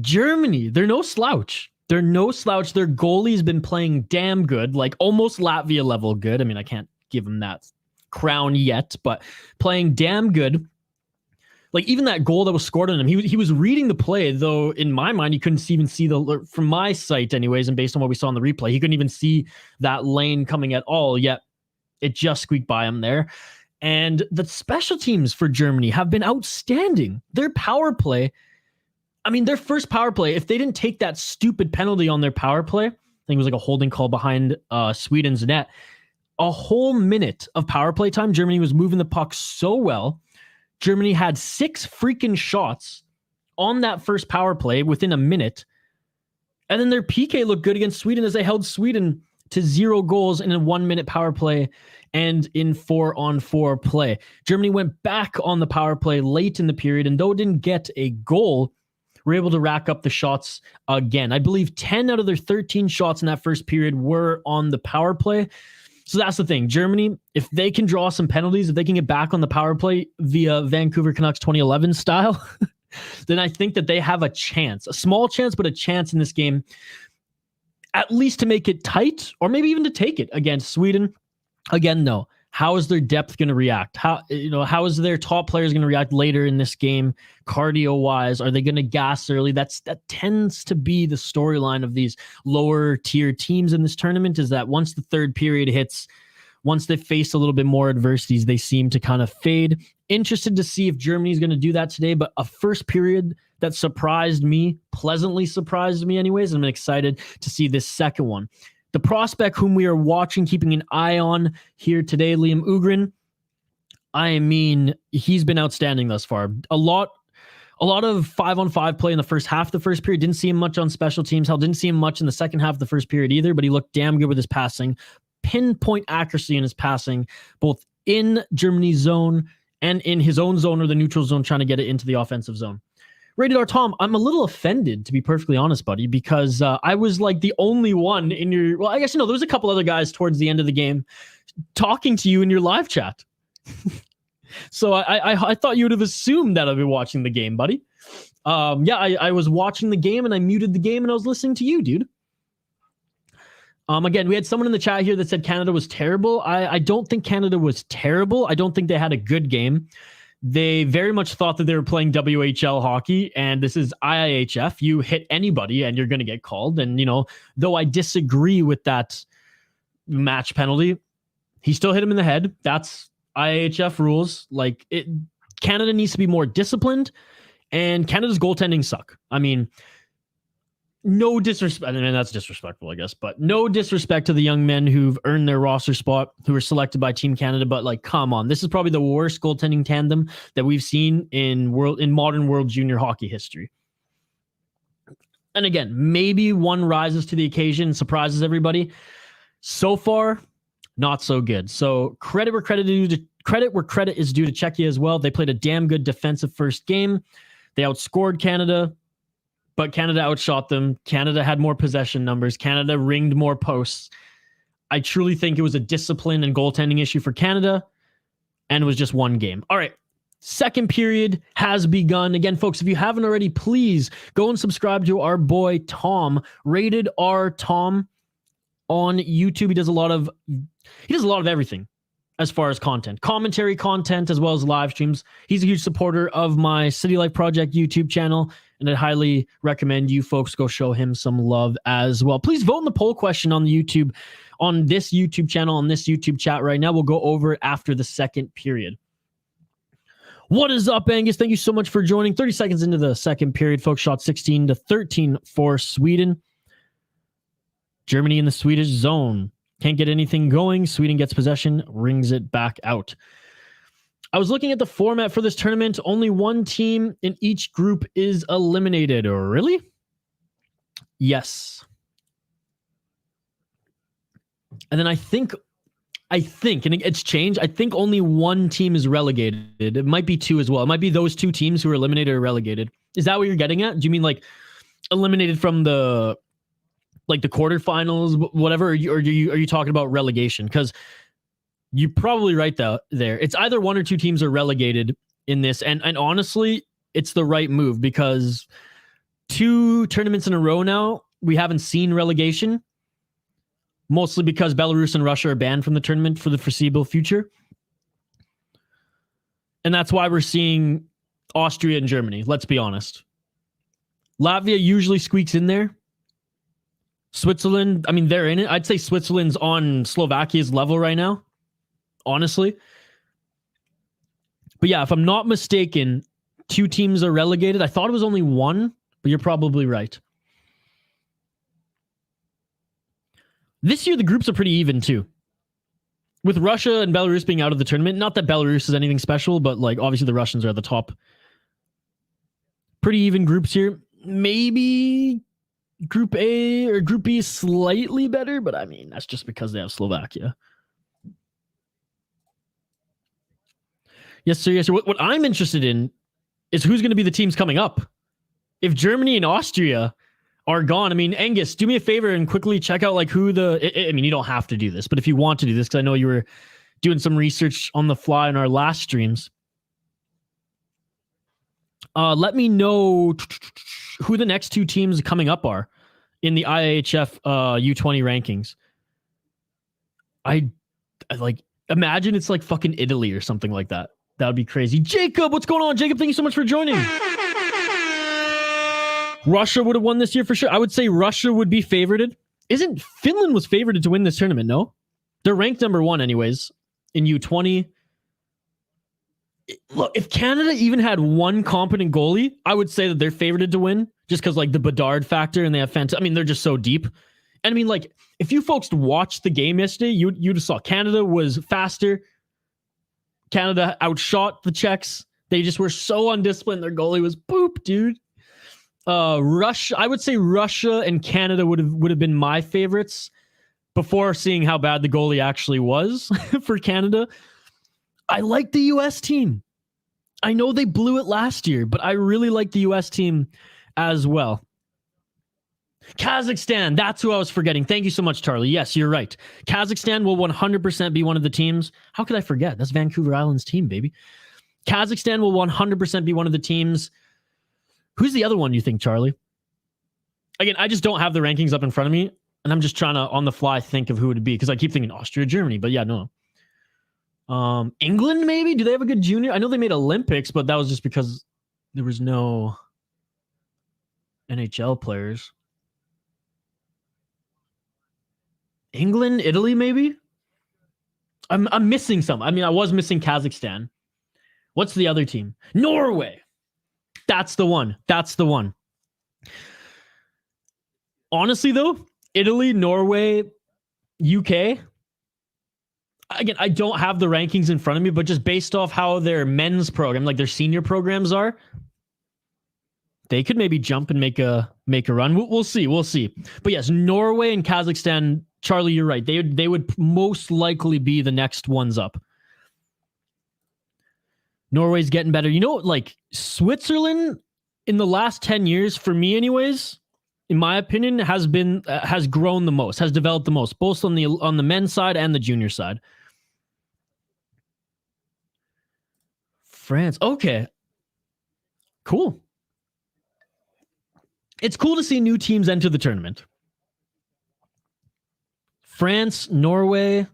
Germany, they're no slouch. Their goalie's been playing damn good, like almost Latvia level good. I mean, I can't give them that crown yet, but playing damn good. Like even that goal that was scored on him, he was reading the play, though in my mind he couldn't even see from my sight anyways, and based on what we saw in the replay, he couldn't even see that lane coming at all, yet it just squeaked by him there. And the special teams for Germany have been outstanding. Their power play, I mean, their first power play, if they didn't take that stupid penalty on their power play, I think it was like a holding call behind Sweden's net, a whole minute of power play time, Germany was moving the puck so well. Germany had 6 freaking shots on that first power play within a minute. And then their PK looked good against Sweden as they held Sweden to 0 goals in a 1-minute power play and in 4-on-4 play. Germany went back on the power play late in the period, and though it didn't get a goal, were able to rack up the shots again. I believe 10 out of their 13 shots in that first period were on the power play. So that's the thing. Germany, if they can draw some penalties, if they can get back on the power play via Vancouver Canucks 2011 style, then I think that they have a chance, a small chance, but a chance in this game, at least to make it tight or maybe even to take it against Sweden. Again, no. How is their depth going to react? How is their top players going to react later in this game, cardio-wise? Are they going to gas early? That tends to be the storyline of these lower-tier teams in this tournament, is that once the third period hits, once they face a little bit more adversities, they seem to kind of fade. Interested to see if Germany's going to do that today, but a first period that surprised me, pleasantly surprised me anyways, and I'm excited to see this second one. The prospect whom we are watching, keeping an eye on here today, Liam OHGREN, I mean, he's been outstanding thus far. A lot of 5-on-5 play in the first half of the first period. Didn't see him much on special teams. Hell, didn't see him much in the second half of the first period either, but he looked damn good with his passing. Pinpoint accuracy in his passing, both in Germany's zone and in his own zone or the neutral zone, trying to get it into the offensive zone. Rated R Tom, I'm a little offended, to be perfectly honest, buddy, because I was like the only one in your, well, I guess, there was a couple other guys towards the end of the game talking to you in your live chat. So I thought you would have assumed that I'd be watching the game, buddy. I was watching the game and I muted the game and I was listening to you, dude. Again, we had someone in the chat here that said Canada was terrible. I don't think Canada was terrible. I don't think they had a good game. They very much thought that they were playing WHL hockey, and this is IIHF. You hit anybody and you're going to get called. And, though I disagree with that match penalty, he still hit him in the head. That's IIHF rules. Canada needs to be more disciplined, and Canada's goaltending suck. I mean, no disrespect. I mean, that's disrespectful, I guess, but no disrespect to the young men who've earned their roster spot, who were selected by Team Canada. But come on, this is probably the worst goaltending tandem that we've seen in modern world junior hockey history. And again, maybe one rises to the occasion and surprises everybody. So far, not so good. So credit where credit is due to Czechia as well. They played a damn good defensive first game. They outscored Canada, but Canada outshot them. Canada had more possession numbers. Canada ringed more posts. I truly think it was a discipline and goaltending issue for Canada, and it was just one game. All right, second period has begun. Again, folks, if you haven't already, please go and subscribe to our boy Tom, Rated R Tom, on YouTube. He does a lot of everything as far as content, commentary content, as well as live streams. He's a huge supporter of my City Life Project YouTube channel, and I highly recommend you folks go show him some love as well. Please vote in the poll question on the YouTube, on this YouTube channel, on this YouTube chat right now. We'll go over it after the second period. What is up, Angus? Thank you so much for joining. 30 seconds into the second period, folks. Shot 16-13 for Sweden. Germany in the Swedish zone. Can't get anything going. Sweden gets possession, rings it back out. I was looking at the format for this tournament. Only one team in each group is eliminated. Really? Yes. And then I think, and it's changed. I think only one team is relegated. It might be two as well. It might be those two teams who are eliminated or relegated. Is that what you're getting at? Do you mean eliminated from the quarterfinals, whatever? Or are you talking about relegation? Because you're probably right there. It's either one or two teams are relegated in this. And honestly, it's the right move, because 2 tournaments in a row now, we haven't seen relegation, mostly because Belarus and Russia are banned from the tournament for the foreseeable future. And that's why we're seeing Austria and Germany, let's be honest. Latvia usually squeaks in there. Switzerland, I mean, they're in it. I'd say Switzerland's on Slovakia's level right now, honestly. But yeah, if I'm not mistaken, 2 teams are relegated. I thought it was only 1, but you're probably right. This year, the groups are pretty even too, with Russia and Belarus being out of the tournament. Not that Belarus is anything special, but obviously the Russians are at the top. Pretty even groups here. Maybe Group A or Group B is slightly better, but I mean, that's just because they have Slovakia. Yes, sir. Yes, sir. What I'm interested in is who's going to be the teams coming up. If Germany and Austria are gone, I mean, Angus, do me a favor and quickly check out like who I mean, you don't have to do this, but if you want to do this, because I know you were doing some research on the fly in our last streams. Let me know who the next 2 teams coming up are in the IIHF U20 rankings. I like imagine it's like fucking Italy or something like that. That would be crazy. Jacob, what's going on? Jacob, thank you so much for joining. Russia would have won this year for sure. I would say Russia would be favorited. Isn't Finland was favorited to win this tournament? No, they're ranked number 1 anyways in U20. Look, if Canada even had one competent goalie, I would say that they're favorited to win just because like the Bedard factor and they have fantastic. I mean, they're just so deep. And I mean, like if you folks watched the game yesterday, you just saw Canada was faster. Canada outshot the Czechs. They just were so undisciplined. Their goalie was boop, dude. Russia, I would say Russia and Canada would have been my favorites before seeing how bad the goalie actually was for Canada. I like the US team. I know they blew it last year, but I really like the US team as well. Kazakhstan, that's who I was forgetting. Thank you so much, Charlie. Yes, you're right. Kazakhstan will 100% be one of the teams. How could I forget? That's Vancouver Island's team, baby. Kazakhstan will 100% be one of the teams. Who's the other one you think, Charlie? Again, I just don't have the rankings up in front of me, and I'm just trying to, on the fly, think of who it would be, because I keep thinking Austria, Germany, but yeah, no. England, maybe? Do they have a good junior? I know they made Olympics, but that was just because there was no NHL players. England, Italy, maybe? I'm missing some. I mean, I was missing Kazakhstan. What's the other team? Norway. That's the one. That's the one. Honestly, though, Italy, Norway, UK. Again, I don't have the rankings in front of me, but just based off how their men's program, like their senior programs are, they could maybe jump and make a run. We'll see. We'll see. But yes, Norway and Kazakhstan, Charlie, you're right. They would most likely be the next ones up. Norway's getting better. You know, like Switzerland in the last 10 years, for me anyways, in my opinion, has grown the most, has developed the most, both on the men's side and the junior side. France. Okay. Cool. It's cool to see new teams enter the tournament. France, Norway,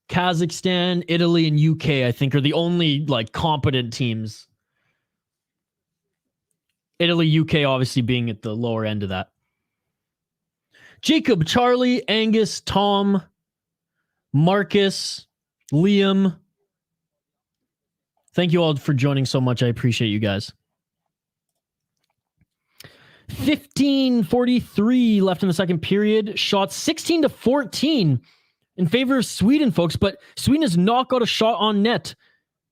Kazakhstan, Italy, and UK, I think, are the only like competent teams. Italy, UK, obviously being at the lower end of that. Jacob, Charlie, Angus, Tom, Marcus, Liam. Thank you all for joining so much. I appreciate you guys. 15:43 left in the second period. Shots 16-14 in favor of Sweden, folks. But Sweden has not got a shot on net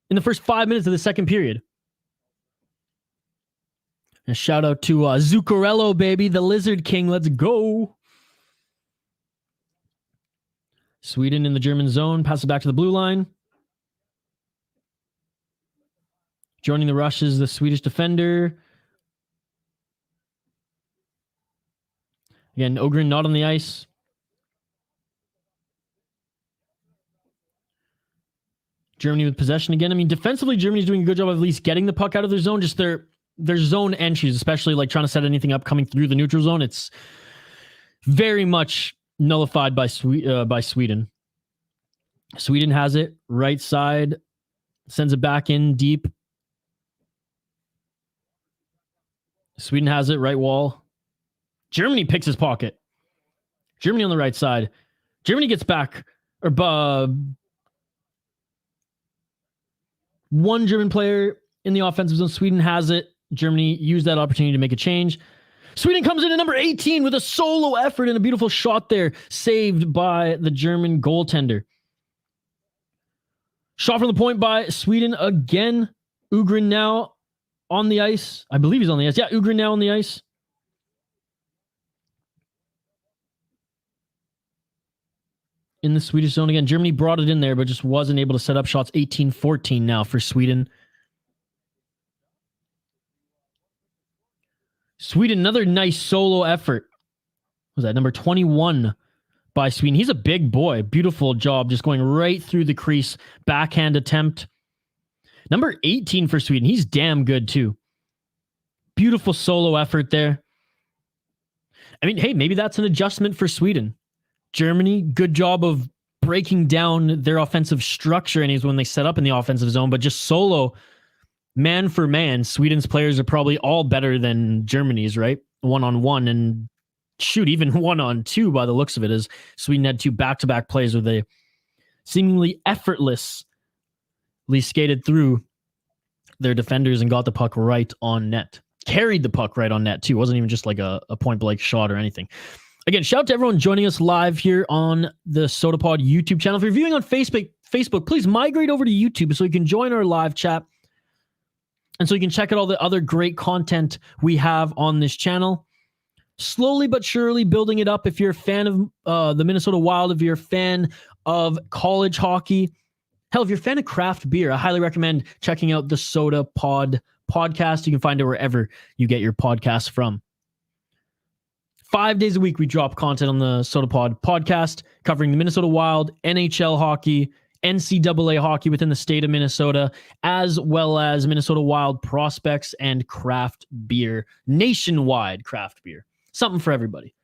in the first 5 minutes of the second period. A shout out to Zuccarello, baby, the Lizard King. Let's go. Sweden in the German zone. Pass it back to the blue line. Joining the rush is the Swedish defender. Again, Ogren not on the ice. Germany with possession again. I mean, defensively, Germany's doing a good job of at least getting the puck out of their zone. Just their zone entries, especially like trying to set anything up coming through the neutral zone. It's very much nullified by Sweden. Sweden has it. Right side. Sends it back in deep. Sweden has it. Right wall. Germany picks his pocket. Germany on the right side. Germany gets back. One German player in the offensive zone. Sweden has it. Germany used that opportunity to make a change. Sweden comes in at number 18 with a solo effort and a beautiful shot there, saved by the German goaltender. Shot from the point by Sweden again. Ugrin now on the ice. I believe he's on the ice. Yeah, Ugrin now on the ice. in the Swedish zone again. Germany brought it in there, but just wasn't able to set up shots. 18-14 now for Sweden. Sweden, another nice solo effort. Was that number 21 by Sweden? He's a big boy. Beautiful job, just going right through the crease. Backhand attempt. Number 18 for Sweden. He's damn good too. Beautiful solo effort there. I mean, hey, maybe that's an adjustment for Sweden. Germany, good job of breaking down their offensive structure and when they set up in the offensive zone, but just solo, man for man, Sweden's players are probably all better than Germany's, right? One-on-one, and shoot, even one-on-two by the looks of it, as Sweden had 2 back-to-back plays where they seemingly effortlessly skated through their defenders and got the puck right on net. Carried the puck right on net too. It wasn't even just like a point-blank shot or anything. Again, shout out to everyone joining us live here on the SodaPod YouTube channel. If you're viewing on Facebook, please migrate over to YouTube so you can join our live chat and so you can check out all the other great content we have on this channel. Slowly but surely building it up. If you're a fan of the Minnesota Wild, if you're a fan of college hockey, hell, if you're a fan of craft beer, I highly recommend checking out the SodaPod podcast. You can find it wherever you get your podcasts from. 5 days a week, we drop content on the SodaPod podcast covering the Minnesota Wild, NHL hockey, NCAA hockey within the state of Minnesota, as well as Minnesota Wild prospects and craft beer, nationwide craft beer. Something for everybody.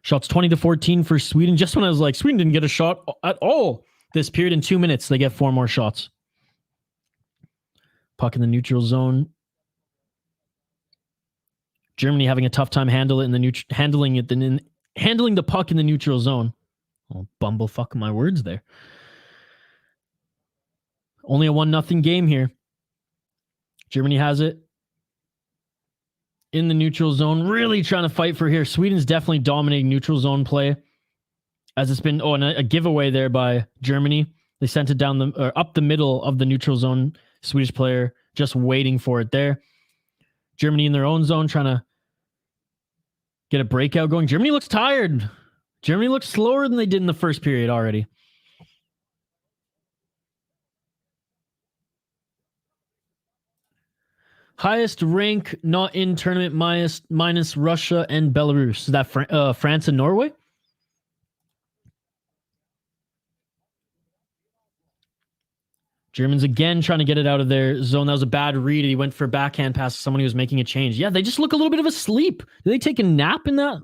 Shots 20-14 for Sweden. Just when I was like, Sweden didn't get a shot at all this period. In 2 minutes, they get 4 more shots. Puck in the neutral zone. Germany having a tough time handling the puck in the neutral zone. Oh, bumblefuck my words there. Only a 1-0 game here. Germany has it in the neutral zone, really trying to fight for here. Sweden's definitely dominating neutral zone play, as it's been and a giveaway there by Germany. They sent it down up the middle of the neutral zone. Swedish player just waiting for it there. Germany in their own zone trying to get a breakout going. Germany looks tired. Germany looks slower than they did in the first period already. Highest rank not in tournament minus Russia and Belarus. Is that France and Norway? Germans again trying to get it out of their zone. That was a bad read. He went for a backhand pass to someone who was making a change. Yeah, they just look a little bit of asleep. Did they take a nap in that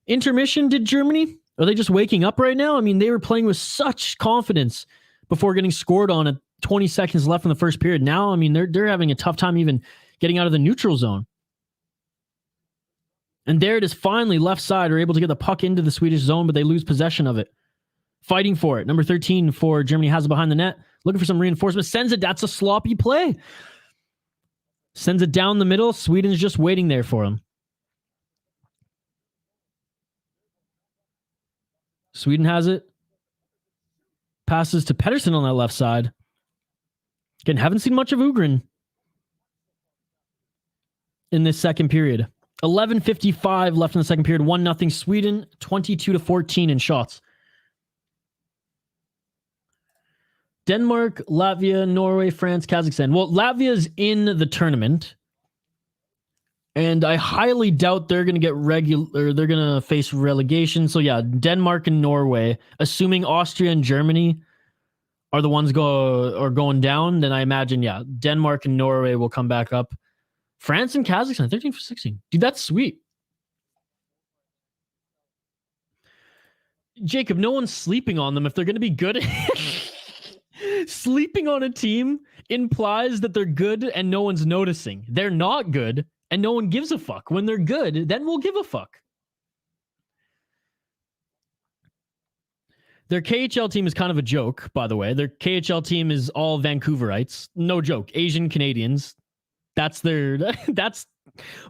intermission, did Germany? Are they just waking up right now? I mean, they were playing with such confidence before getting scored on at 20 seconds left in the first period. Now, I mean, they're having a tough time even getting out of the neutral zone. And there it is, finally, left side are able to get the puck into the Swedish zone, but they lose possession of it. Fighting for it. Number 13 for Germany has it behind the net. Looking for some reinforcement. Sends it. That's a sloppy play. Sends it down the middle. Sweden's just waiting there for him. Sweden has it. Passes to Pettersson on that left side. Again, haven't seen much of OHGREN in this second period. 11:55 left in the second period. 1-0 Sweden. 22-14 in shots. Denmark, Latvia, Norway, France, Kazakhstan. Well, Latvia's in the tournament, and I highly doubt they're going to get they're going to face relegation. So yeah, Denmark and Norway, assuming Austria and Germany are the ones going down, then I imagine, yeah, Denmark and Norway will come back up. France and Kazakhstan, 13-16. Dude, that's sweet. Jacob, no one's sleeping on them if they're going to be good. Sleeping on a team implies that they're good and no one's noticing. They're not good and no one gives a fuck. When they're good, then we'll give a fuck. Their KHL team is kind of a joke, by the way. Their KHL team is all Vancouverites. No joke. Asian Canadians. That's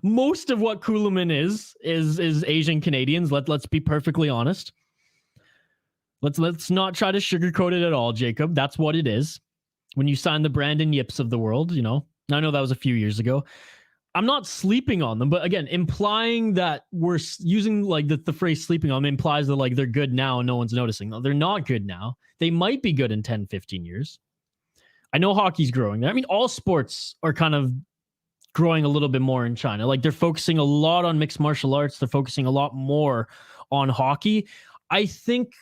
most of what Kuhlman is Asian Canadians. Let's be perfectly honest. Let's not try to sugarcoat it at all, Jacob. That's what it is. When you sign the Brandon Yips of the world, you know. I know that was a few years ago. I'm not sleeping on them, but again, implying that we're using like the phrase sleeping on them implies that like they're good now and no one's noticing. No, they're not good now. They might be good in 10, 15 years. I know hockey's growing there. I mean, all sports are kind of growing a little bit more in China. Like they're focusing a lot on mixed martial arts. They're focusing a lot more on hockey. I think,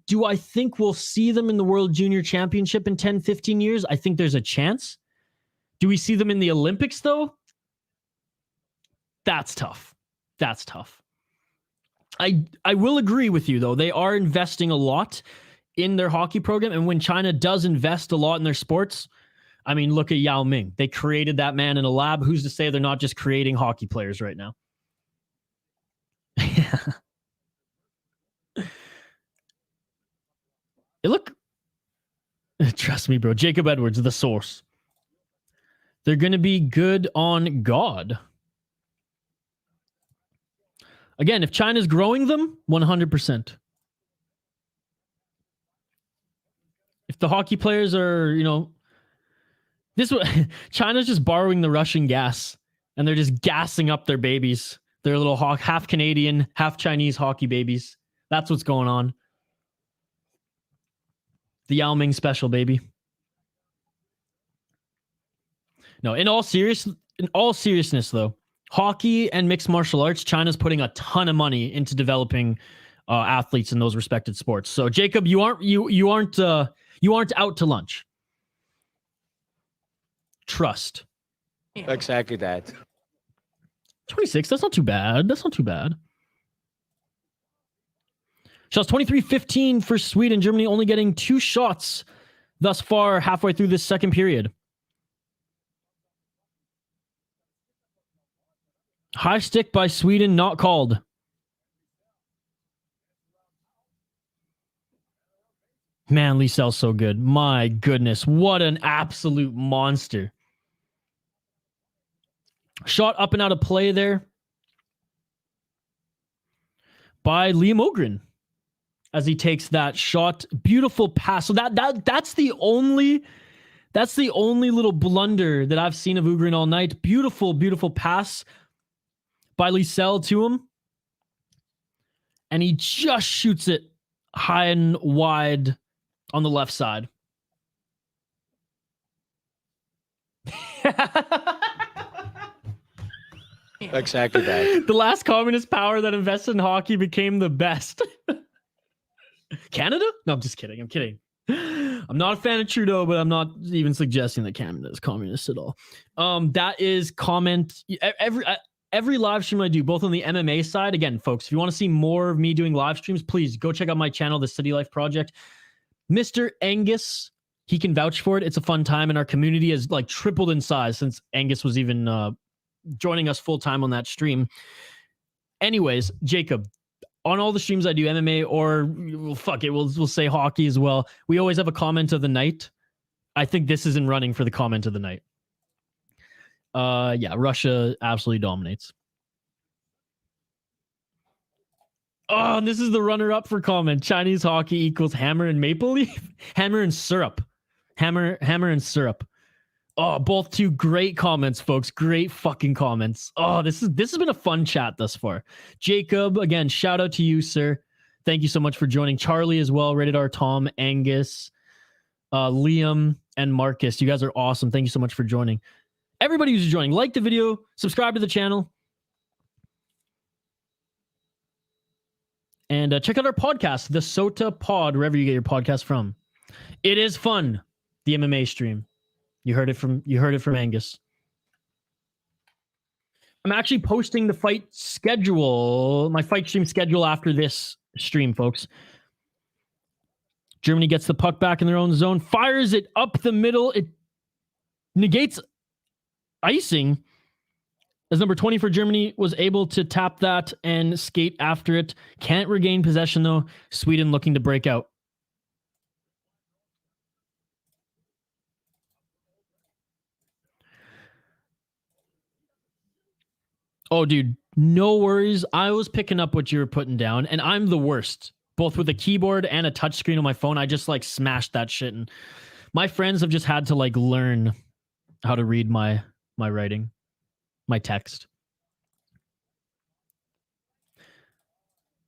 do I think we'll see them in the World Junior Championship in 10, 15 years? I think there's a chance. Do we see them in the Olympics though? That's tough. That's tough. I will agree with you though. They are investing a lot in their hockey program. And when China does invest a lot in their sports, I mean, look at Yao Ming. They created that man in a lab. Who's to say they're not just creating hockey players right now? Trust me, bro. Jacob Edwards, the source. They're going to be good on God. Again, if China's growing them, 100%. If the hockey players are, China's just borrowing the Russian gas, and they're just gassing up their babies. Their little half Canadian, half Chinese hockey babies. That's what's going on. The Yao Ming special, baby. No, in all seriousness, though, hockey and mixed martial arts, China's putting a ton of money into developing athletes in those respected sports. So, Jacob, you aren't out to lunch. Trust. Exactly that. 26. That's not too bad. That's not too bad. Shots 23-15 for Sweden. Germany only getting 2 shots thus far halfway through this second period. High stick by Sweden, not called. Man, LYSELL's so good. My goodness, what an absolute monster. Shot up and out of play there by Liam OHGREN as he takes that shot. Beautiful pass. So that's the only little blunder that I've seen of OHGREN all night. Beautiful, beautiful pass by LYSELL to him. And he just shoots it high and wide on the left side. Exactly that. The last communist power that invested in hockey became the best. Canada? No, I'm just kidding. I'm kidding. I'm not a fan of Trudeau, but I'm not even suggesting that Canada is communist at all. That is comment. Every live stream I do, both on the MMA side, again, folks, if you want to see more of me doing live streams, please go check out my channel, The City Life Project. Mr. Angus, he can vouch for it. It's a fun time, and our community has like tripled in size since Angus was even joining us full time on that stream. Anyways, Jacob, on all the streams I do, MMA or we'll say hockey as well. We always have a comment of the night. I think this is in running for the comment of the night. Yeah, Russia absolutely dominates. Oh, and this is the runner-up for comment. Chinese hockey equals hammer and maple leaf. Hammer and syrup. Hammer and syrup. Oh, both two great comments, folks. Great fucking comments. Oh, this has been a fun chat thus far. Jacob, again, shout out to you, sir. Thank you so much for joining. Charlie as well. Rated R Tom, Angus, Liam, and Marcus. You guys are awesome. Thank you so much for joining. Everybody who's joining, like the video, subscribe to the channel, and check out our podcast, the Sota Pod, wherever you get your podcast from. It is fun, the MMA stream. You heard it from Angus. I'm actually posting the fight schedule, my fight stream schedule after this stream, folks. Germany gets the puck back in their own zone, fires it up the middle. It negates icing as number 20 for Germany was able to tap that and skate after it. Can't regain possession though. Sweden looking to break out. Oh, dude, no worries. I was picking up what you were putting down, and I'm the worst, both with a keyboard and a touchscreen on my phone. I just like smashed that shit, and my friends have just had to like learn how to read my writing. my text.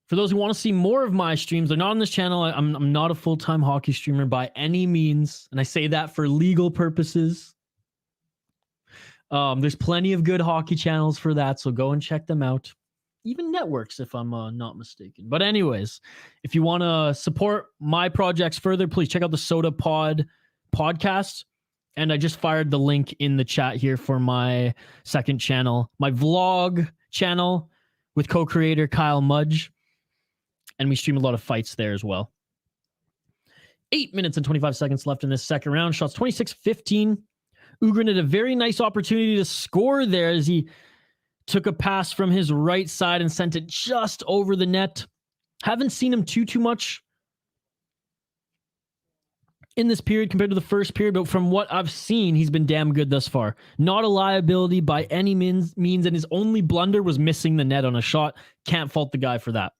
For those who want to see more of my streams, they're not on this channel. I'm not a full-time hockey streamer by any means, and I say that for legal purposes. There's plenty of good hockey channels for that, so go and check them out. Even networks, if I'm not mistaken. But anyways, if you want to support my projects further, please check out the Soda Pod podcast. And I just fired the link in the chat here for my second channel, my vlog channel with co-creator Kyle Mudge. And we stream a lot of fights there as well. 8 minutes and 25 seconds left in this second round. Shots 26-15. OHGREN had a very nice opportunity to score there as he took a pass from his right side and sent it just over the net. Haven't seen him too much in this period compared to the first period, but from what I've seen, he's been damn good thus far. Not a liability by any means, and his only blunder was missing the net on a shot. Can't fault the guy for that.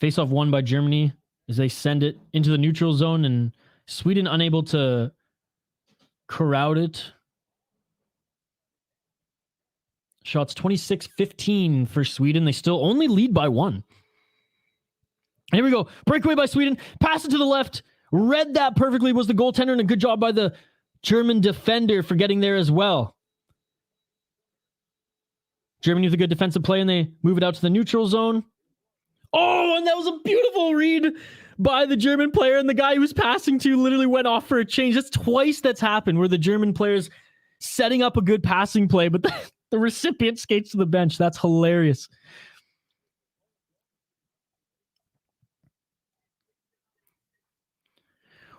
Face-off won by Germany as they send it into the neutral zone, and Sweden unable to corral it. Shots 26-15 for Sweden. They still only lead by 1. Here we go. Breakaway by Sweden. Pass it to the left. Read that perfectly. Was the goaltender, and a good job by the German defender for getting there as well. Germany with a good defensive play, and they move it out to the neutral zone. Oh, and that was a beautiful read by the German player, and the guy he was passing to literally went off for a change. That's twice that's happened where the German player's setting up a good passing play, but the recipient skates to the bench. That's hilarious.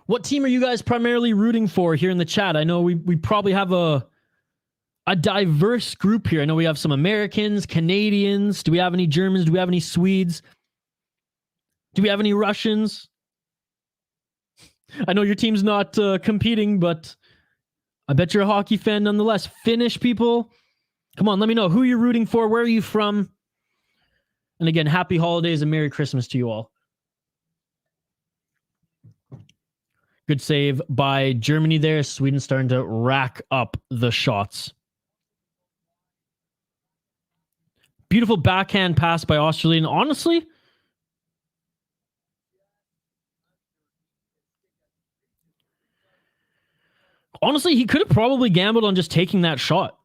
What team are you guys primarily rooting for here in the chat? I know we probably have a diverse group here. I know we have some Americans, Canadians. Do we have any Germans? Do we have any Swedes? Do we have any Russians? I know your team's not competing, but I bet you're a hockey fan nonetheless. Finnish people, come on, let me know who you're rooting for. Where are you from? And again, happy holidays and Merry Christmas to you all. Good save by Germany there. Sweden starting to rack up the shots. Beautiful backhand pass by Australia. And honestly, he could have probably gambled on just taking that shot,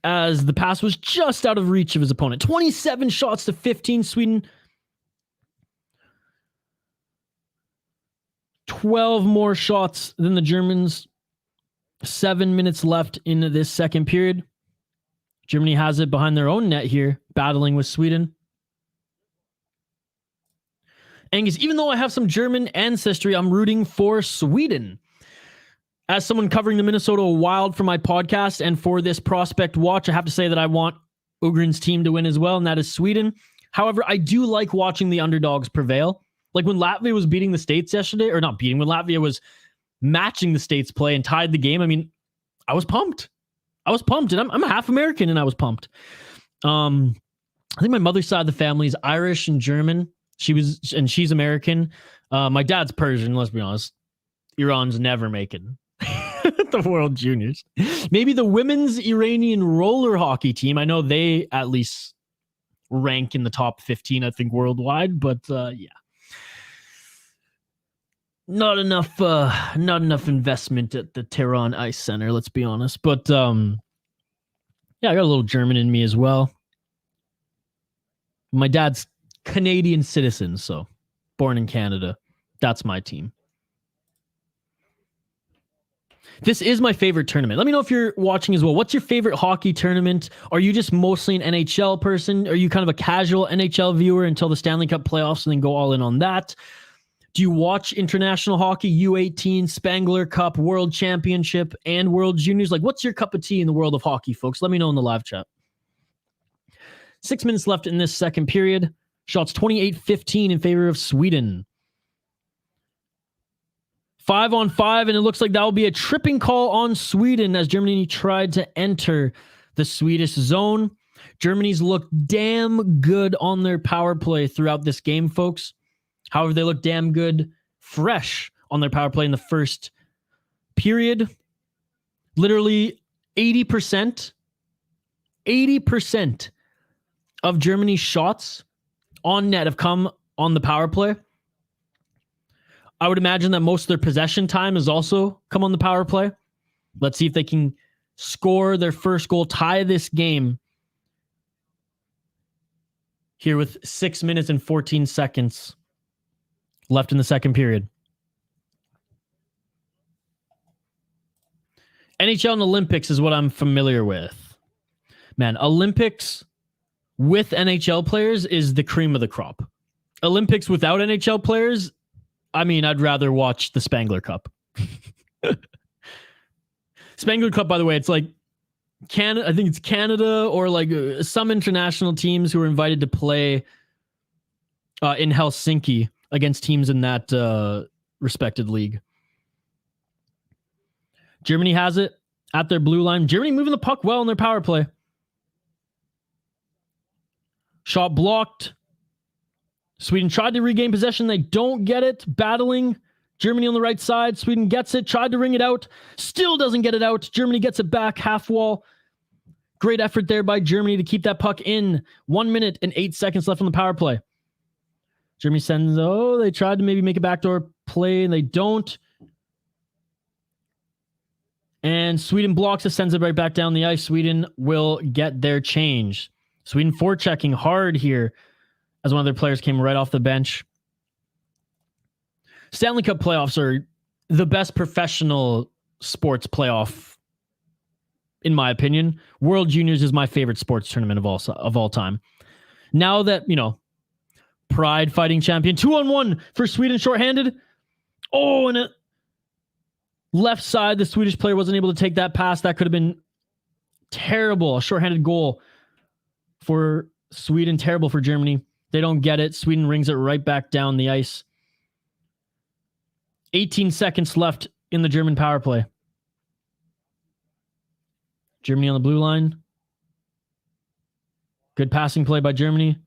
as the pass was just out of reach of his opponent. 27 shots to 15, Sweden. 12 more shots than the Germans. 7 minutes left in this second period. Germany has it behind their own net here, battling with Sweden. Angus, even though I have some German ancestry, I'm rooting for Sweden. As someone covering the Minnesota Wild for my podcast and for this prospect watch, I have to say that I want OHGREN's team to win as well, and that is Sweden. However, I do like watching the underdogs prevail. Like when Latvia was beating the States yesterday, or not beating, when Latvia was matching the States play and tied the game, I mean, I was pumped. And I'm half American, and I was pumped. I think my mother's side of the family is Irish and German. She's American. My dad's Persian, let's be honest. Iran's never making the World Juniors. Maybe the women's Iranian roller hockey team. I know they at least rank in the top 15, I think, worldwide, but yeah. Not enough investment at the Tehran Ice Center, let's be honest. But yeah, I got a little German in me as well. My dad's Canadian citizen, so born in Canada. That's my team. This is my favorite tournament. Let me know if you're watching as well. What's your favorite hockey tournament? Are you just mostly an NHL person? Are you kind of a casual NHL viewer until the Stanley Cup playoffs and then go all in on that? Do you watch international hockey, U18, Spangler Cup, World Championship, and World Juniors? Like, what's your cup of tea in the world of hockey, folks? Let me know in the live chat. 6 minutes left in this second period. Shots 28-15 in favor of Sweden. 5-on-5, and it looks like that will be a tripping call on Sweden as Germany tried to enter the Swedish zone. Germany's looked damn good on their power play throughout this game, folks. However, they look damn good fresh on their power play in the first period. Literally 80% of Germany's shots on net have come on the power play. I would imagine that most of their possession time has also come on the power play. Let's see if they can score their first goal, tie this game here with 6 minutes and 14 seconds left in the second period. NHL and Olympics is what I'm familiar with. Man, Olympics with NHL players is the cream of the crop. Olympics without NHL players, I mean, I'd rather watch the Spangler Cup. Spangler Cup, by the way, it's like Canada. I think it's Canada or like some international teams who are invited to play in Helsinki against teams in that respected league. Germany has it at their blue line. Germany moving the puck well in their power play. Shot blocked. Sweden tried to regain possession. They don't get it. Battling. Germany on the right side. Sweden gets it. Tried to ring it out. Still doesn't get it out. Germany gets it back. Half wall. Great effort there by Germany to keep that puck in. 1 minute and 8 seconds left on the power play. Germany sends, they tried to maybe make a backdoor play and they don't. And Sweden blocks it, sends it right back down the ice. Sweden will get their change. Sweden forechecking hard here as one of their players came right off the bench. Stanley Cup playoffs are the best professional sports playoff, in my opinion. World Juniors is my favorite sports tournament of all time. Now that, Pride fighting champion, 2-on-1 for Sweden shorthanded. Oh, and left side, the Swedish player wasn't able to take that pass. That could have been terrible. A shorthanded goal for Sweden, terrible for Germany. They don't get it. Sweden rings it right back down the ice. 18 seconds left in the German power play. Germany on the blue line. Good passing play by Germany.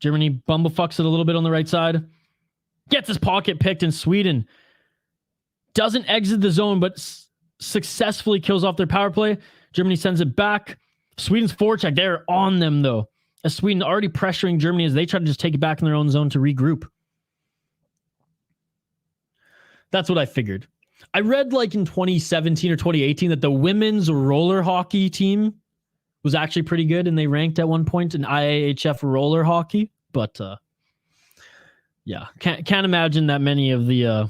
Germany bumblefucks it a little bit on the right side. Gets his pocket picked, and Sweden doesn't exit the zone, but successfully kills off their power play. Germany sends it back. Sweden's forecheck, they're on them, though. As Sweden already pressuring Germany as they try to just take it back in their own zone to regroup. That's what I figured. I read like in 2017 or 2018 that the women's roller hockey team was actually pretty good, and they ranked at one point in IIHF roller hockey. But yeah, can't imagine that many of the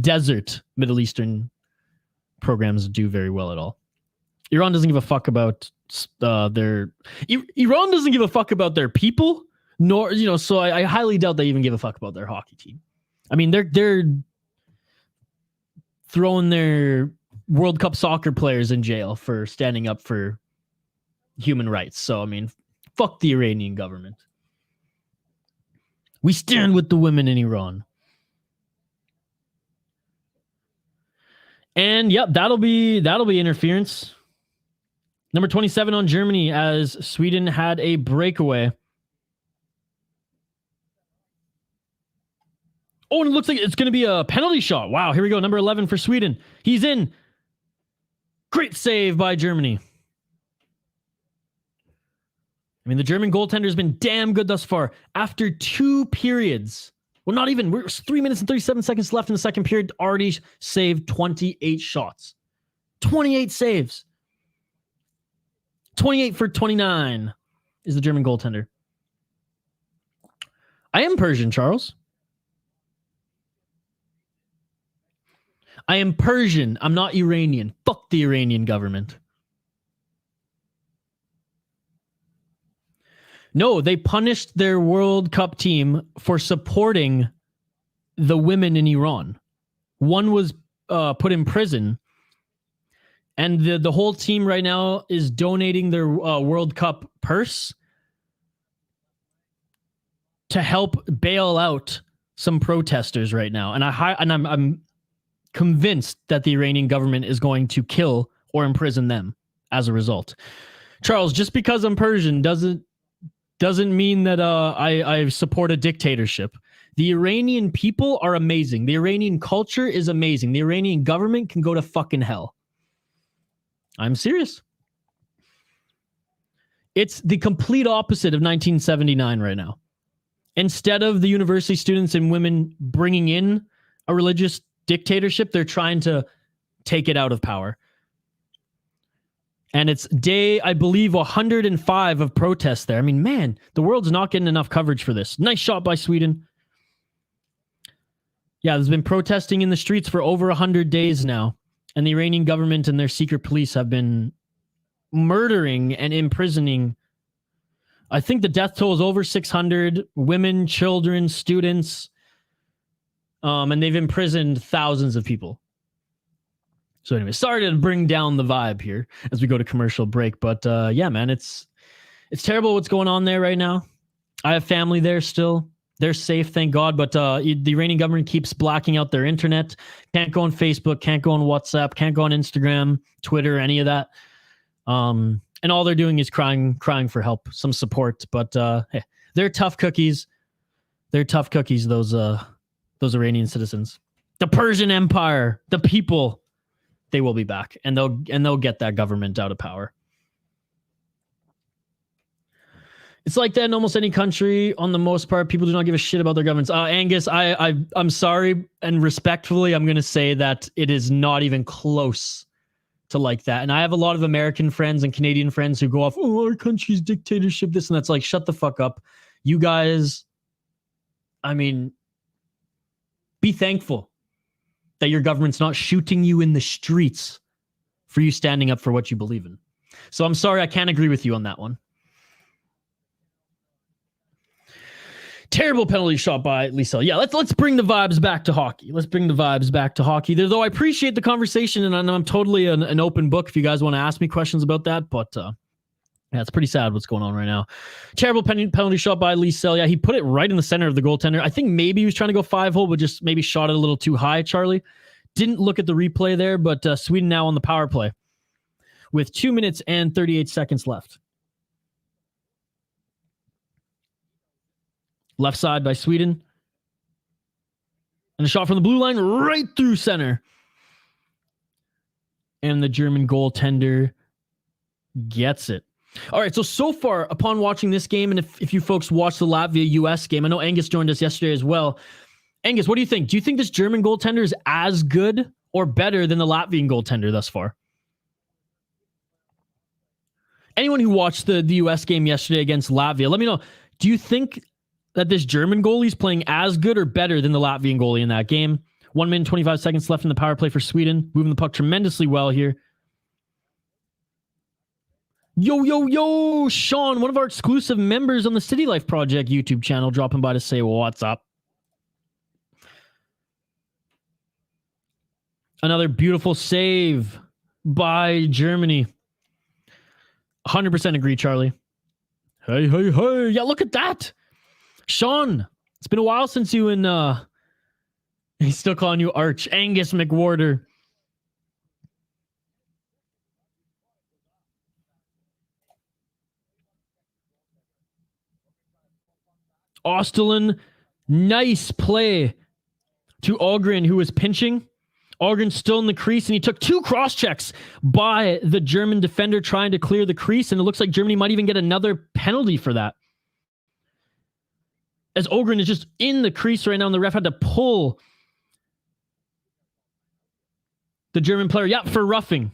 desert Middle Eastern programs do very well at all. Iran doesn't give a fuck about Iran doesn't give a fuck about their people, nor so I highly doubt they even give a fuck about their hockey team. I mean, they're throwing their World Cup soccer players in jail for standing up for human rights. So I mean, fuck the Iranian government. We stand with the women in Iran. And yep, that'll be interference. Number 27 on Germany as Sweden had a breakaway. Oh, and it looks like it's going to be a penalty shot. Wow, here we go. Number 11 for Sweden. He's in. Great save by Germany. I mean, the German goaltender has been damn good thus far. After 2 periods, well, not even, we're 3 minutes and 37 seconds left in the second period, already saved 28 shots. 28 saves. 28 for 29 is the German goaltender. I am Persian, Charles. I am Persian. I'm not Iranian. Fuck the Iranian government. No, they punished their World Cup team for supporting the women in Iran. One was put in prison, and the whole team right now is donating their World Cup purse to help bail out some protesters right now. And I'm convinced that the Iranian government is going to kill or imprison them as a result. Charles, just because I'm Persian doesn't mean that I support a dictatorship. The Iranian people are amazing. The Iranian culture is amazing. The Iranian government can go to fucking hell. I'm serious. It's the complete opposite of 1979 right now. Instead of the university students and women bringing in a religious dictatorship, they're trying to take it out of power. And it's day, I believe, 105 of protests there. I mean, man, the world's not getting enough coverage for this. Nice shot by Sweden. Yeah, there's been protesting in the streets for over 100 days now. And the Iranian government and their secret police have been murdering and imprisoning. I think the death toll is over 600 women, children, students. And they've imprisoned thousands of people. So anyway, sorry to bring down the vibe here as we go to commercial break. But yeah, man, it's terrible what's going on there right now. I have family there still. They're safe, thank God. But the Iranian government keeps blacking out their internet. Can't go on Facebook, can't go on WhatsApp, can't go on Instagram, Twitter, any of that. And all they're doing is crying for help, some support. But hey, they're tough cookies. They're tough cookies, those Iranian citizens. The Persian Empire, the people, they will be back, and they'll get that government out of power. It's like that in almost any country. On the most part, people do not give a shit about their governments. Angus, I'm sorry, and respectfully, I'm going to say that it is not even close to like that. And I have a lot of American friends and Canadian friends who go off, oh, our country's dictatorship, this and that's. Like, shut the fuck up. You guys, I mean, be thankful that your government's not shooting you in the streets for you standing up for what you believe in. So I'm sorry, I can't agree with you on that one. Terrible penalty shot by LYSELL. Yeah, let's bring the vibes back to hockey. Let's bring the vibes back to hockey. Though I appreciate the conversation, and I'm totally an open book if you guys want to ask me questions about that. But yeah, it's pretty sad what's going on right now. Terrible penalty shot by LYSELL. Yeah, he put it right in the center of the goaltender. I think maybe he was trying to go 5-hole, but just maybe shot it a little too high, Charlie. Didn't look at the replay there, but Sweden now on the power play with 2 minutes and 38 seconds left. Left side by Sweden. And a shot from the blue line right through center. And the German goaltender gets it. All right, so far, upon watching this game, and if you folks watched the Latvia-US game, I know Angus joined us yesterday as well. Angus, what do you think? Do you think this German goaltender is as good or better than the Latvian goaltender thus far? Anyone who watched the US game yesterday against Latvia, let me know. Do you think that this German goalie is playing as good or better than the Latvian goalie in that game? 1 minute, 25 seconds left in the power play for Sweden. Moving the puck tremendously well here. Yo, Sean, one of our exclusive members on the City Life Project YouTube channel, dropping by to say what's up. Another beautiful save by Germany. 100% agree, Charlie. Hey. Yeah, look at that. Sean, it's been a while since you and he's still calling you Arch. Angus McWhorter. OSTLUND, nice play to OHGREN, who was pinching. OHGREN still in the crease, and he took 2 cross checks by the German defender trying to clear the crease, and it looks like Germany might even get another penalty for that. As OHGREN is just in the crease right now, and the ref had to pull the German player. Yeah, for roughing.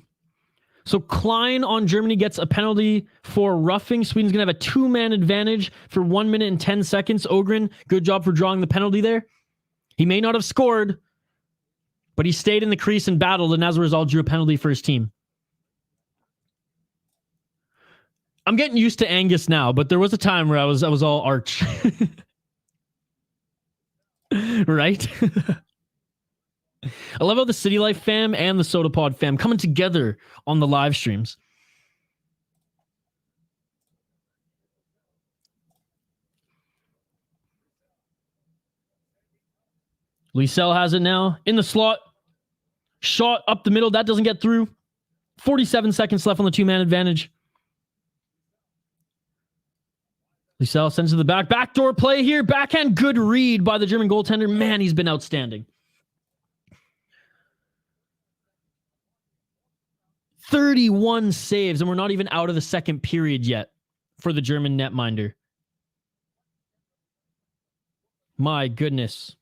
So Klein on Germany gets a penalty for roughing. Sweden's going to have a 2-man advantage for 1 minute and 10 seconds. OHGREN, good job for drawing the penalty there. He may not have scored, but he stayed in the crease and battled, and as a result, drew a penalty for his team. I'm getting used to Angus now, but there was a time where I was all Arch. Right? I love how the City Life fam and the Soda Pod fam coming together on the live streams. LYSELL has it now in the slot. Shot up the middle. That doesn't get through. 47 seconds left on the 2-man advantage. LYSELL sends to the back. Backdoor play here. Backhand. Good read by the German goaltender. Man, he's been outstanding. 31 saves, and we're not even out of the second period yet for the German netminder. My goodness.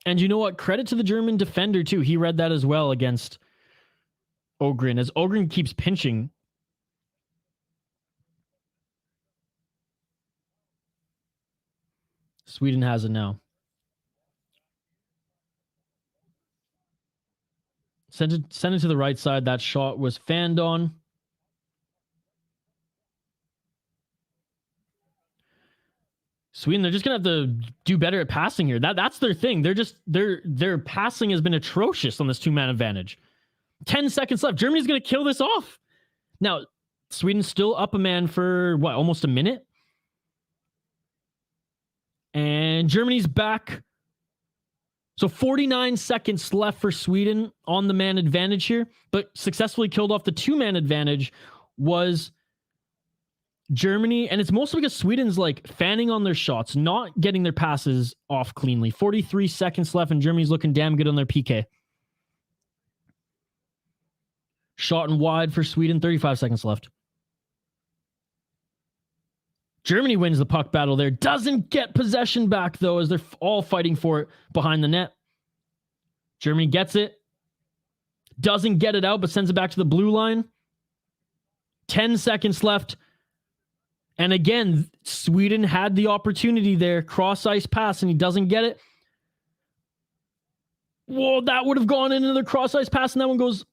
And you know what? Credit to the German defender, too. He read that as well against OHGREN, as OHGREN keeps pinching. Sweden has it now. Send it to the right side. That shot was fanned on. Sweden, they're just gonna have to do better at passing here. That's their thing. Their passing has been atrocious on this 2-man advantage. 10 seconds left. Germany's gonna kill this off. Now, Sweden's still up a man for what, almost a minute? And Germany's back. So 49 seconds left for Sweden on the man advantage here, but successfully killed off the 2-man advantage was Germany. And it's mostly because Sweden's like fanning on their shots, not getting their passes off cleanly. 43 seconds left and Germany's looking damn good on their PK. Shot and wide for Sweden, 35 seconds left. Germany wins the puck battle there. Doesn't get possession back, though, as they're all fighting for it behind the net. Germany gets it. Doesn't get it out, but sends it back to the blue line. 10 seconds left. And again, Sweden had the opportunity there. Cross-ice pass, and he doesn't get it. Whoa, that would have gone in another cross-ice pass, and that one goes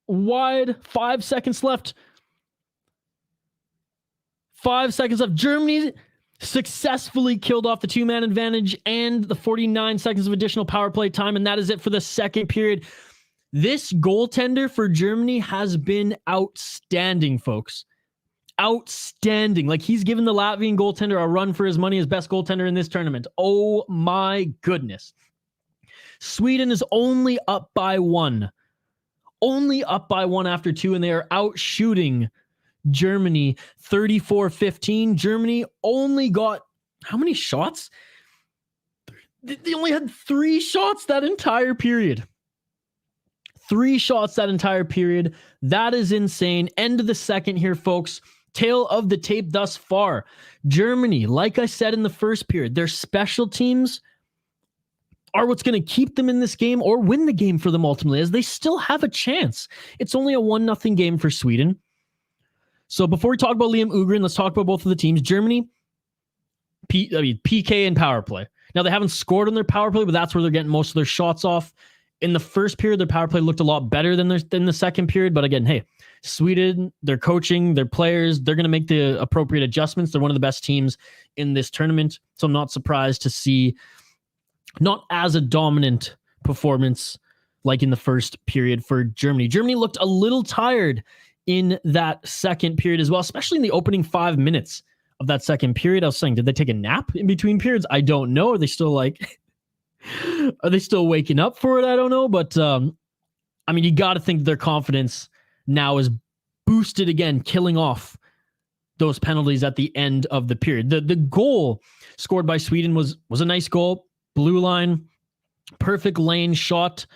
wide. 5 seconds left. 5 seconds left. Germany successfully killed off the 2-man advantage and the 49 seconds of additional power play time, and that is it for the second period. This goaltender for Germany has been outstanding, folks. Outstanding. Like, he's given the Latvian goaltender a run for his money as best goaltender in this tournament. Oh my goodness. Sweden is only up by 1. Only up by 1 after 2, and they are out shooting Germany 34-15. Germany only got how many shots? They only had 3 shots that entire period. 3 shots that entire period. That is insane. End of the second here, folks. Tail of the tape thus far. Germany, like I said in the first period, their special teams are what's going to keep them in this game or win the game for them ultimately, as they still have a chance. It's only a 1-0 game for Sweden. So before we talk about Liam OHGREN, let's talk about both of the teams. Germany, PK and power play. Now, they haven't scored on their power play, but that's where they're getting most of their shots off. In the first period, their power play looked a lot better than the second period. But again, hey, Sweden, their coaching, their players, they're going to make the appropriate adjustments. They're one of the best teams in this tournament. So I'm not surprised to see not as a dominant performance like in the first period for Germany. Germany looked a little tired in that second period as well, especially in the opening 5 minutes of that second period. I was saying, did they take a nap in between periods? I don't know. Are they still are they still waking up for it? I don't know. But I mean, you got to think their confidence now is boosted again, killing off those penalties at the end of the period. The goal scored by Sweden was a nice goal. Blue line, perfect lane shot.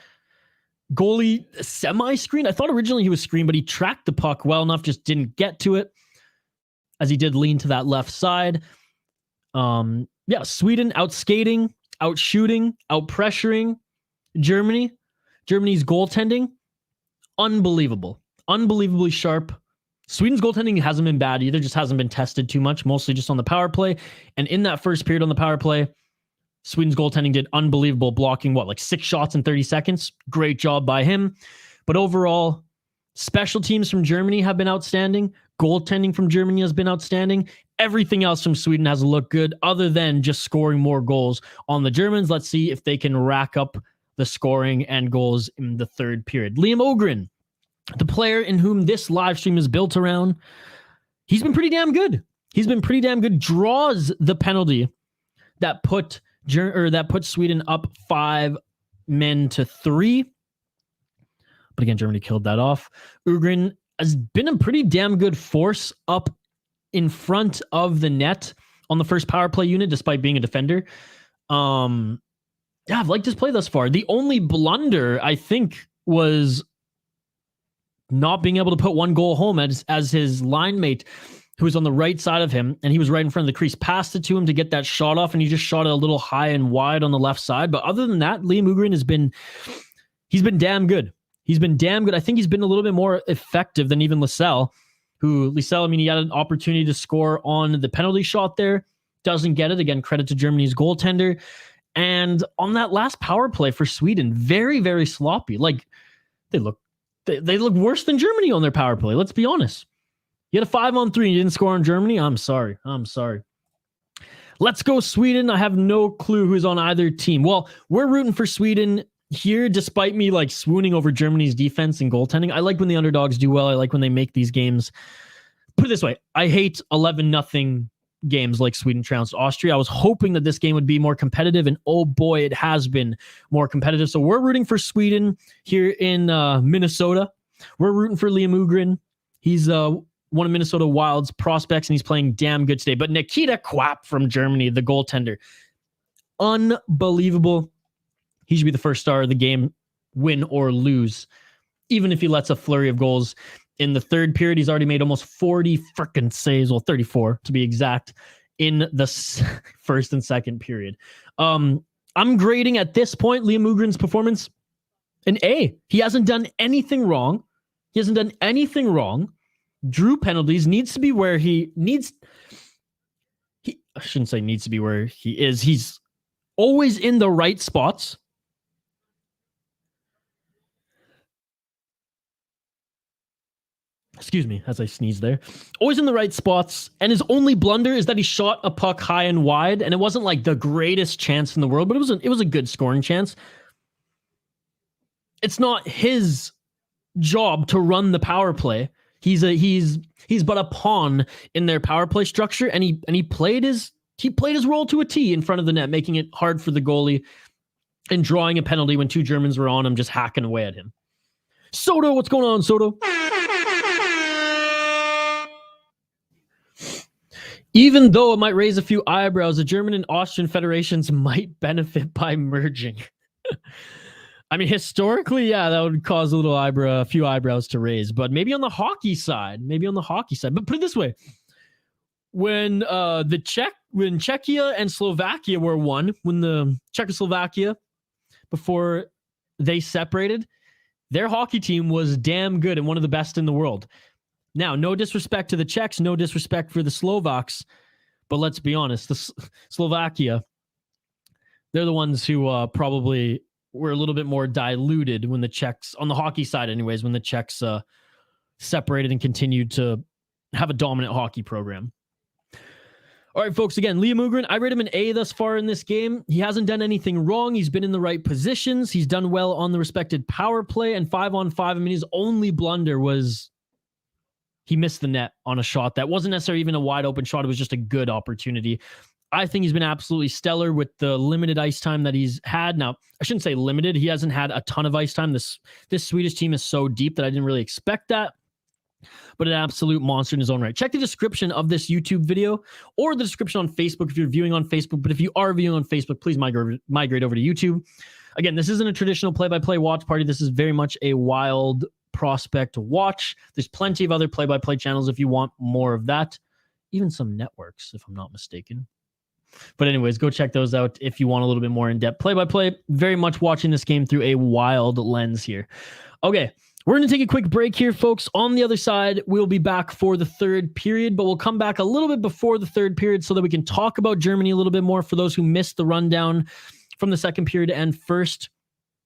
Goalie semi-screen. I thought originally he was screened, but he tracked the puck well enough, just didn't get to it, as he did lean to that left side. Yeah, Sweden out skating, out shooting, out pressuring Germany. Germany's goaltending, unbelievable. Unbelievably sharp. Sweden's goaltending hasn't been bad either, just hasn't been tested too much, mostly just on the power play. And in that first period on the power play, Sweden's goaltending did unbelievable, blocking, 6 shots in 30 seconds. Great job by him. But overall, special teams from Germany have been outstanding. Goaltending from Germany has been outstanding. Everything else from Sweden has looked good, other than just scoring more goals on the Germans. Let's see if they can rack up the scoring and goals in the third period. Liam OHGREN, the player in whom this live stream is built around, he's been pretty damn good. He's been pretty damn good. Draws the penalty that put Sweden up 5-3. But again, Germany killed that off. OHGREN has been a pretty damn good force up in front of the net on the first power play unit, despite being a defender. Yeah, I've liked his play thus far. The only blunder, I think, was not being able to put one goal home as his line mate, who was on the right side of him, and he was right in front of the crease, passed it to him to get that shot off, and he just shot it a little high and wide on the left side. But other than that, Liam OHGREN he's been damn good. He's been damn good. I think he's been a little bit more effective than even LYSELL, I mean, he had an opportunity to score on the penalty shot there. Doesn't get it. Again, credit to Germany's goaltender. And on that last power play for Sweden, very, very sloppy. Like, they look worse than Germany on their power play. Let's be honest. You had a 5-on-3 and you didn't score on Germany. I'm sorry. Let's go Sweden. I have no clue who's on either team. Well, we're rooting for Sweden here, despite me like swooning over Germany's defense and goaltending. I like when the underdogs do well. I like when they make these games. Put it this way, I hate 11-0 games like Sweden trounced Austria. I was hoping that this game would be more competitive, and oh boy, it has been more competitive. So we're rooting for Sweden here in Minnesota. We're rooting for Liam OHGREN. He's one of Minnesota Wild's prospects, and he's playing damn good today. But Nikita Quapp from Germany, the goaltender, unbelievable. He should be the first star of the game, win or lose, even if he lets a flurry of goals in the third period. He's already made almost 40 freaking saves, well, 34 to be exact, in the first and second period. I'm grading at this point Liam OHGREN's performance an A. He hasn't done anything wrong. Drew penalties, needs to be where I shouldn't say needs to be where he is. He's always in the right spots. Excuse me, as I sneeze there. Always in the right spots, and his only blunder is that he shot a puck high and wide, and it wasn't like the greatest chance in the world, but it was a good scoring chance. It's not his job to run the power play. He's but a pawn in their power play structure, and he played his role to a T in front of the net, making it hard for the goalie and drawing a penalty when two Germans were on him, just hacking away at him. Soto, what's going on, Soto? Even though it might raise a few eyebrows, the German and Austrian federations might benefit by merging. I mean, historically, yeah, that would cause a few eyebrows to raise, but maybe on the hockey side. But put it this way. When Czechia and Slovakia were one, when the Czechoslovakia, before they separated, their hockey team was damn good and one of the best in the world. Now, no disrespect to the Czechs, no disrespect for the Slovaks, but let's be honest, the Slovakia, they're the ones who probably were a little bit more diluted when the Czechs, on the hockey side anyways, when the Czechs separated and continued to have a dominant hockey program. All right, folks, again, Liam OHGREN, I rate him an A thus far in this game. He hasn't done anything wrong. He's been in the right positions. He's done well on the respected power play, and 5-on-5, I mean, his only blunder was he missed the net on a shot that wasn't necessarily even a wide open shot. It was just a good opportunity. I think he's been absolutely stellar with the limited ice time that he's had. Now, I shouldn't say limited. He hasn't had a ton of ice time. This Swedish team is so deep that I didn't really expect that. But an absolute monster in his own right. Check the description of this YouTube video or the description on Facebook if you're viewing on Facebook. But if you are viewing on Facebook, please migrate over to YouTube. Again, this isn't a traditional play-by-play watch party. This is very much a wild prospect watch. There's plenty of other play-by-play channels if you want more of that. Even some networks, if I'm not mistaken. But anyways, go check those out if you want a little bit more in-depth play-by-play. Very much watching this game through a wild lens here. Okay, we're going to take a quick break here, folks. On the other side, we'll be back for the third period, but we'll come back a little bit before the third period so that we can talk about Germany a little bit more for those who missed the rundown from the second period and first.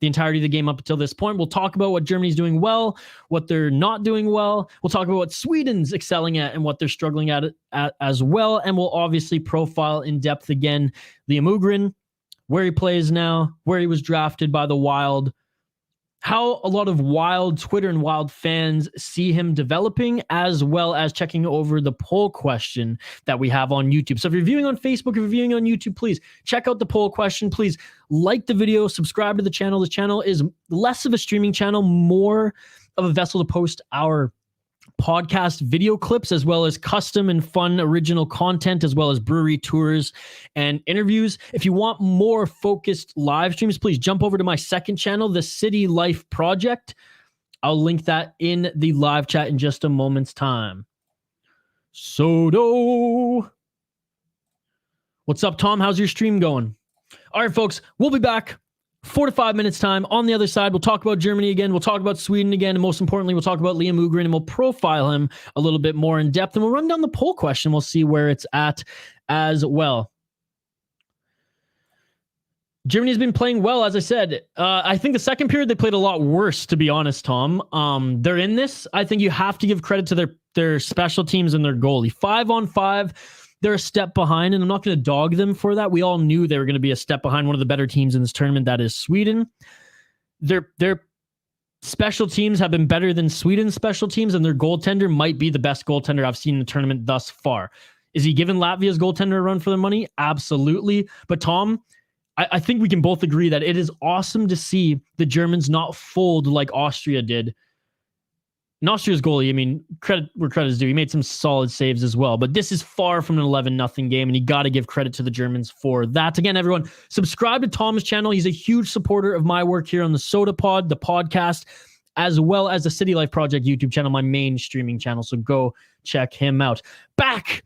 The entirety of the game up until this point. We'll talk about what Germany's doing well, what they're not doing well. We'll talk about what Sweden's excelling at and what they're struggling at as well. And we'll obviously profile in depth again Liam OHGREN, where he plays now, where he was drafted by the Wild, how a lot of Wild Twitter and Wild fans see him developing, as well as checking over the poll question that we have on YouTube. So if you're viewing on Facebook, if you're viewing on YouTube, please check out the poll question. Please like the video, subscribe to the channel. The channel is less of a streaming channel, more of a vessel to post our podcast video clips, as well as custom and fun original content, as well as brewery tours and interviews. If you want more focused live streams, please jump over to my second channel, the City Life Project. I'll link that in the live chat in just a moment's time. Sodo. What's up, Tom? How's your stream going? All right, folks, we'll be back 4 to 5 minutes time. On the other side, we'll talk about Germany again. We'll talk about Sweden again. And most importantly, we'll talk about Liam OHGREN, and we'll profile him a little bit more in depth. And we'll run down the poll question. We'll see where it's at as well. Germany has been playing well, as I said. I think the second period, they played a lot worse, to be honest, Tom. They're in this. I think you have to give credit to their special teams and their goalie. 5-on-5, they're a step behind, and I'm not going to dog them for that. We all knew they were going to be a step behind one of the better teams in this tournament, that is Sweden. Their special teams have been better than Sweden's special teams, and their goaltender might be the best goaltender I've seen in the tournament thus far. Is he giving Latvia's goaltender a run for their money? Absolutely. But Tom, I think we can both agree that it is awesome to see the Germans not fold like Austria did. And Austria's goalie, I mean, credit where credit is due. He made some solid saves as well. But this is far from an 11-0 game, and you got to give credit to the Germans for that. Again, everyone, subscribe to Tom's channel. He's a huge supporter of my work here on the Soda Pod, the podcast, as well as the City Life Project YouTube channel, my main streaming channel. So go check him out. Back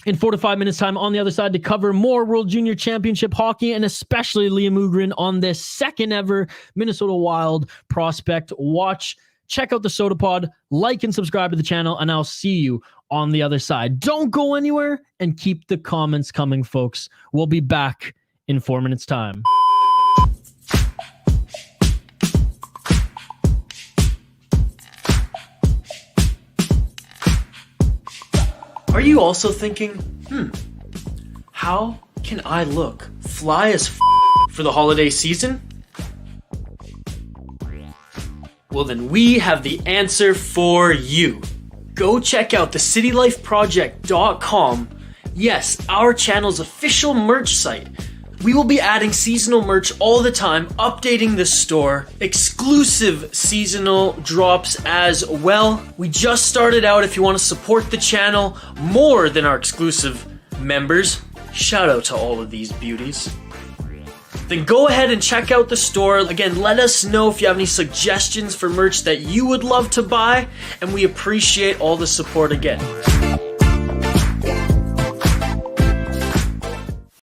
in 4 to 5 minutes time on the other side to cover more World Junior Championship hockey, and especially Liam OHGREN on this second ever Minnesota Wild prospect watch. Check out the Soda Pod, like and subscribe to the channel, and I'll see you on the other side. Don't go anywhere and keep the comments coming, folks. We'll be back in 4 minutes time. Are you also thinking, how can I look fly as for the holiday season? Well, then we have the answer for you. Go check out the CityLifeProject.com. Yes, our channel's official merch site. We will be adding seasonal merch all the time, updating the store, exclusive seasonal drops as well. We just started out. If you want to support the channel more than our exclusive members, shout out to all of these beauties. Then go ahead and check out the store. Again, let us know if you have any suggestions for merch that you would love to buy, and we appreciate all the support again.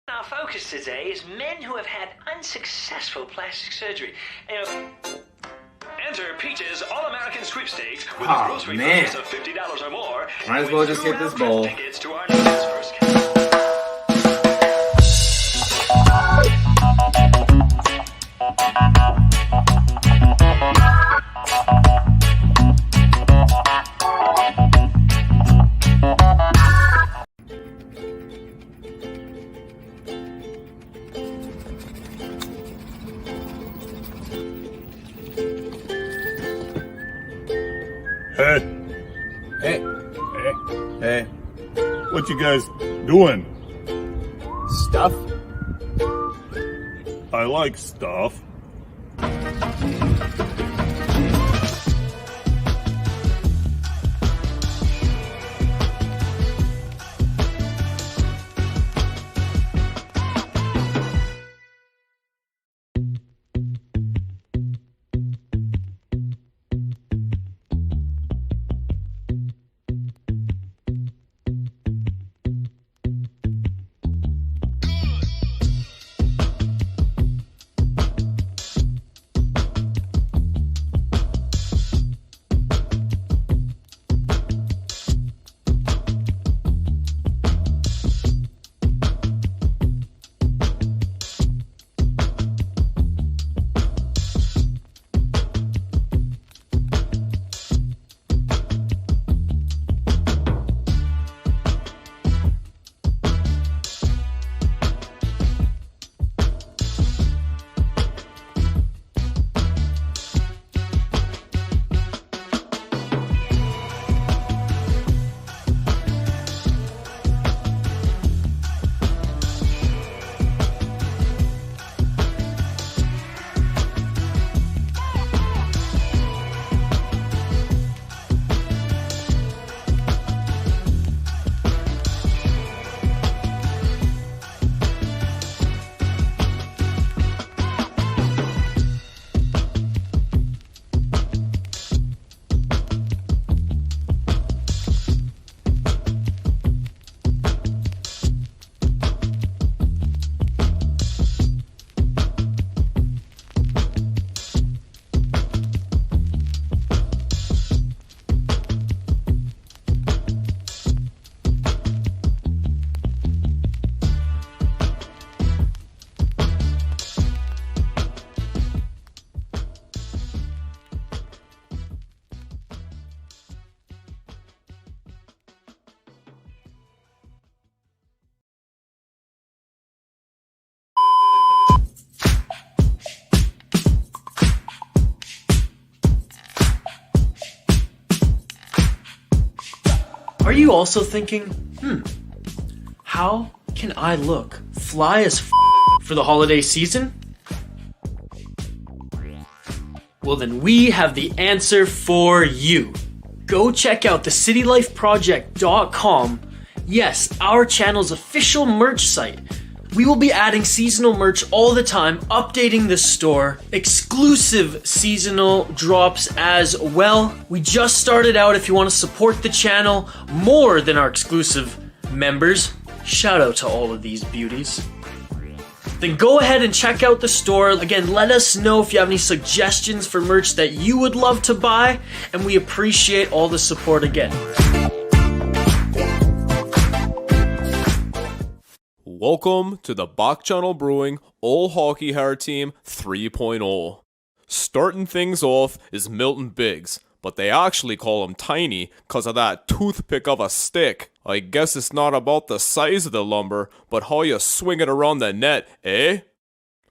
Our focus today is men who have had unsuccessful plastic surgery. Enter Peach's All-American Sweepstakes with a grocery purchase of $50 or more. Might as well just hit this bowl. Tickets to our nation's first Hey, what you guys doing? Stuff? I like stuff. you also thinking, how can I look fly as for the holiday season? Well, then we have the answer for you. Go check out the CityLifeProject.com. Yes, our channel's official merch site. We will be adding seasonal merch all the time, updating the store, exclusive seasonal drops as well. We just started out if you want to support the channel more than our exclusive members. Shout out to all of these beauties. Then go ahead and check out the store. Again, let us know if you have any suggestions for merch that you would love to buy, and we appreciate all the support again. Welcome to the Bach Brewing All Hockey Hair Team 3.0. Starting things off is Milton Biggs, but they actually call him Tiny cause of that toothpick of a stick. I guess it's not about the size of the lumber, but how you swing it around the net, eh?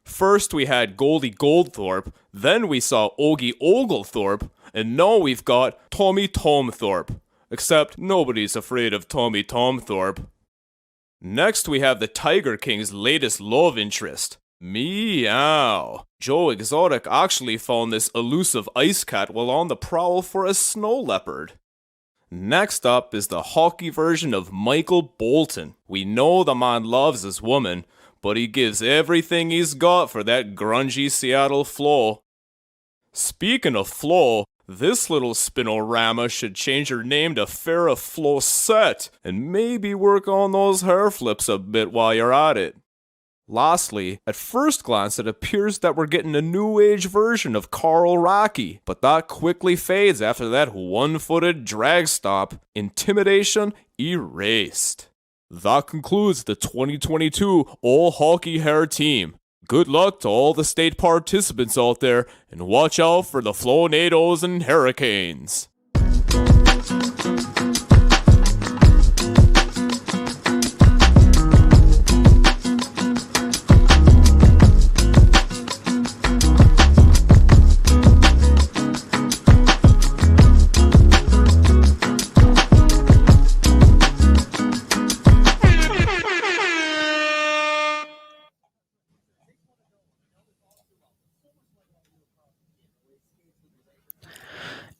First we had Goalie Goldthorpe, then we saw Ogie Oglethorpe, and now we've got Tommy Tomthorpe. Except nobody's afraid of Tommy Tomthorpe. Next we have the Tiger King's latest love interest, Meow. Joe Exotic actually found this elusive ice cat while on the prowl for a snow leopard. Next up is the hockey version of Michael Bolton. We know the man loves his woman, but he gives everything he's got for that grungy Seattle flow. Speaking of flow, this little spinorama should change her name to Farrah Flowset and maybe work on those hair flips a bit while you're at it. Lastly, at first glance it appears that we're getting a new age version of Carl Rocky, but that quickly fades after that one-footed drag stop. Intimidation erased. That concludes the 2022 All Hockey Hair Team. Good luck to all the state participants out there, and watch out for the Flownados and Hurricanes.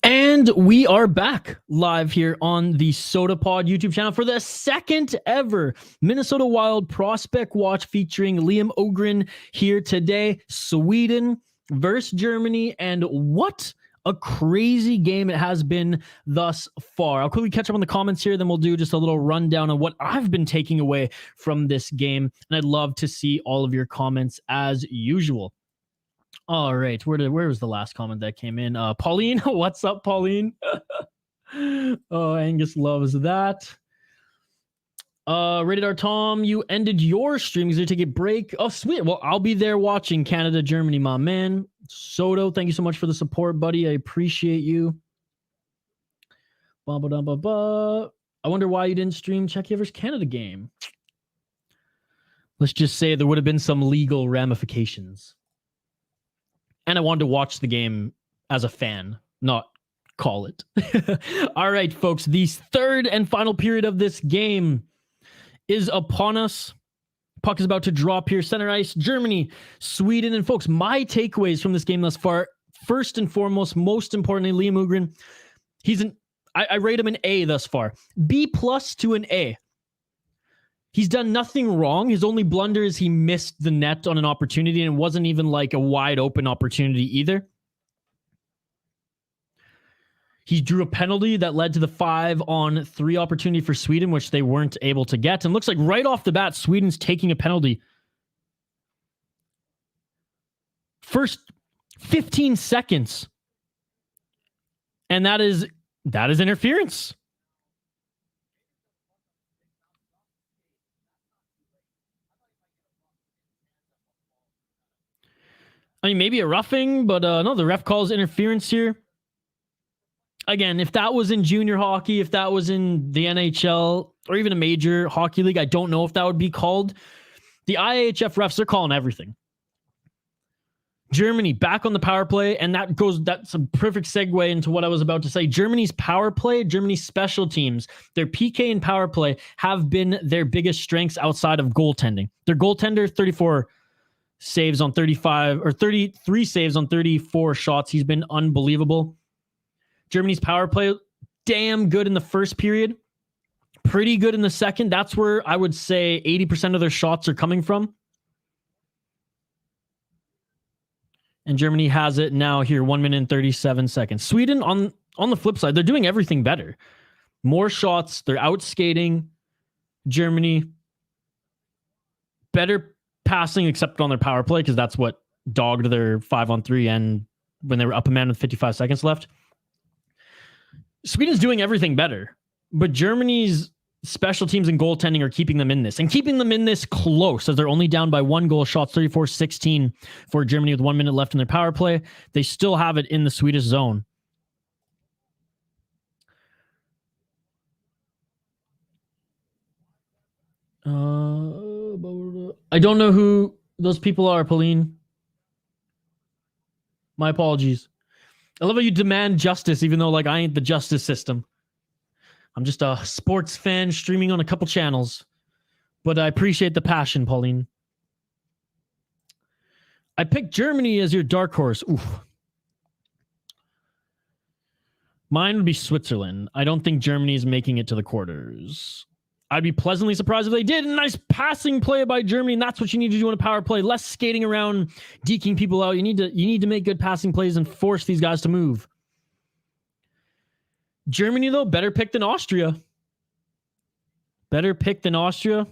And we are back live here on the SodaPod YouTube channel for the second ever Minnesota Wild Prospect Watch featuring Liam Ogren here today. Sweden versus Germany, and what a crazy game it has been thus far. I'll quickly catch up on the comments here, then we'll do just a little rundown on what I've been taking away from this game, and I'd love to see all of your comments as usual. All right, where was the last comment that came in? Pauline, what's up, Pauline? Oh, Angus loves that. Rated R Tom, you ended your stream because you take a break. Oh, sweet. Well, I'll be there watching Canada, Germany, my man. Soto, thank you so much for the support, buddy. I appreciate you. I wonder why you didn't stream Czechia versus Canada game. Let's just say there would have been some legal ramifications. And I wanted to watch the game as a fan, not call it. All right, folks, the third and final period of this game is upon us. Puck is about to drop here. Center ice, Germany, Sweden. And folks, my takeaways from this game thus far, first and foremost, most importantly, Liam Ogren, I rate him an A thus far. B+ to an A. He's done nothing wrong. His only blunder is he missed the net on an opportunity, and it wasn't even like a wide open opportunity either. He drew a penalty that led to the 5-on-3 opportunity for Sweden, which they weren't able to get. And looks like right off the bat, Sweden's taking a penalty. First 15 seconds. And that is interference. I mean, maybe a roughing, but no, the ref calls interference here. Again, if that was in junior hockey, if that was in the NHL, or even a major hockey league, I don't know if that would be called. The IIHF refs, they're calling everything. Germany back on the power play, and that's a perfect segue into what I was about to say. Germany's power play, Germany's special teams, their PK and power play have been their biggest strengths outside of goaltending. Their goaltender, 34 saves on 35, or 33 saves on 34 shots. He's been unbelievable. Germany's power play, damn good in the first period, pretty good in the second. That's where I would say 80% of their shots are coming from. And Germany has it now here, 1 minute and 37 seconds. Sweden, on the flip side, they're doing everything better. More shots. They're outskating Germany. Better passing, except on their power play, because that's what dogged their 5-on-3 and when they were up a man with 55 seconds left. Sweden's doing everything better. But Germany's special teams and goaltending are keeping them in this, and keeping them in this close, as they're only down by 1 goal. Shots 34-16 for Germany with 1 minute left in their power play. They still have it in the Swedish zone. I don't know who those people are, Pauline. My apologies. I love how you demand justice, even though I ain't the justice system. I'm just a sports fan streaming on a couple channels, but I appreciate the passion, Pauline. I picked Germany as your dark horse. Oof. Mine would be Switzerland. I don't think Germany is making it to the quarters. I'd be pleasantly surprised if they did. A nice passing play by Germany, and that's what you need to do in a power play. Less skating around, deking people out. You need to make good passing plays and force these guys to move. Germany, though, better pick than Austria. Better pick than Austria.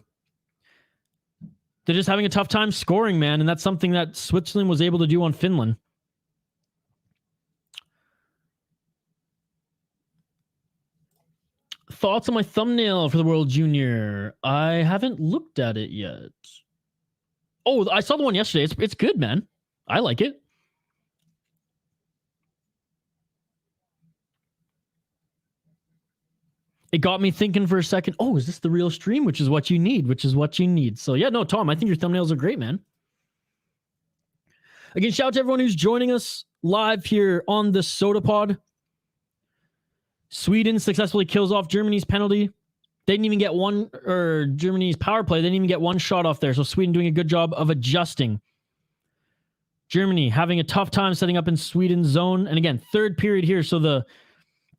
They're just having a tough time scoring, man, and that's something that Switzerland was able to do on Finland. Thoughts on my thumbnail for the World Junior? I haven't looked at it yet. Oh, I saw the one yesterday. It's good, man. I like it. It got me thinking for a second. Oh, is this the real stream? Which is what you need. So yeah, no, Tom, I think your thumbnails are great, man. Again, shout out to everyone who's joining us live here on the Soda Pod. Sweden successfully kills off Germany's penalty. They didn't even get one, or Germany's power play. They didn't even get one shot off there. So Sweden doing a good job of adjusting. Germany having a tough time setting up in Sweden's zone. And again, third period here. So the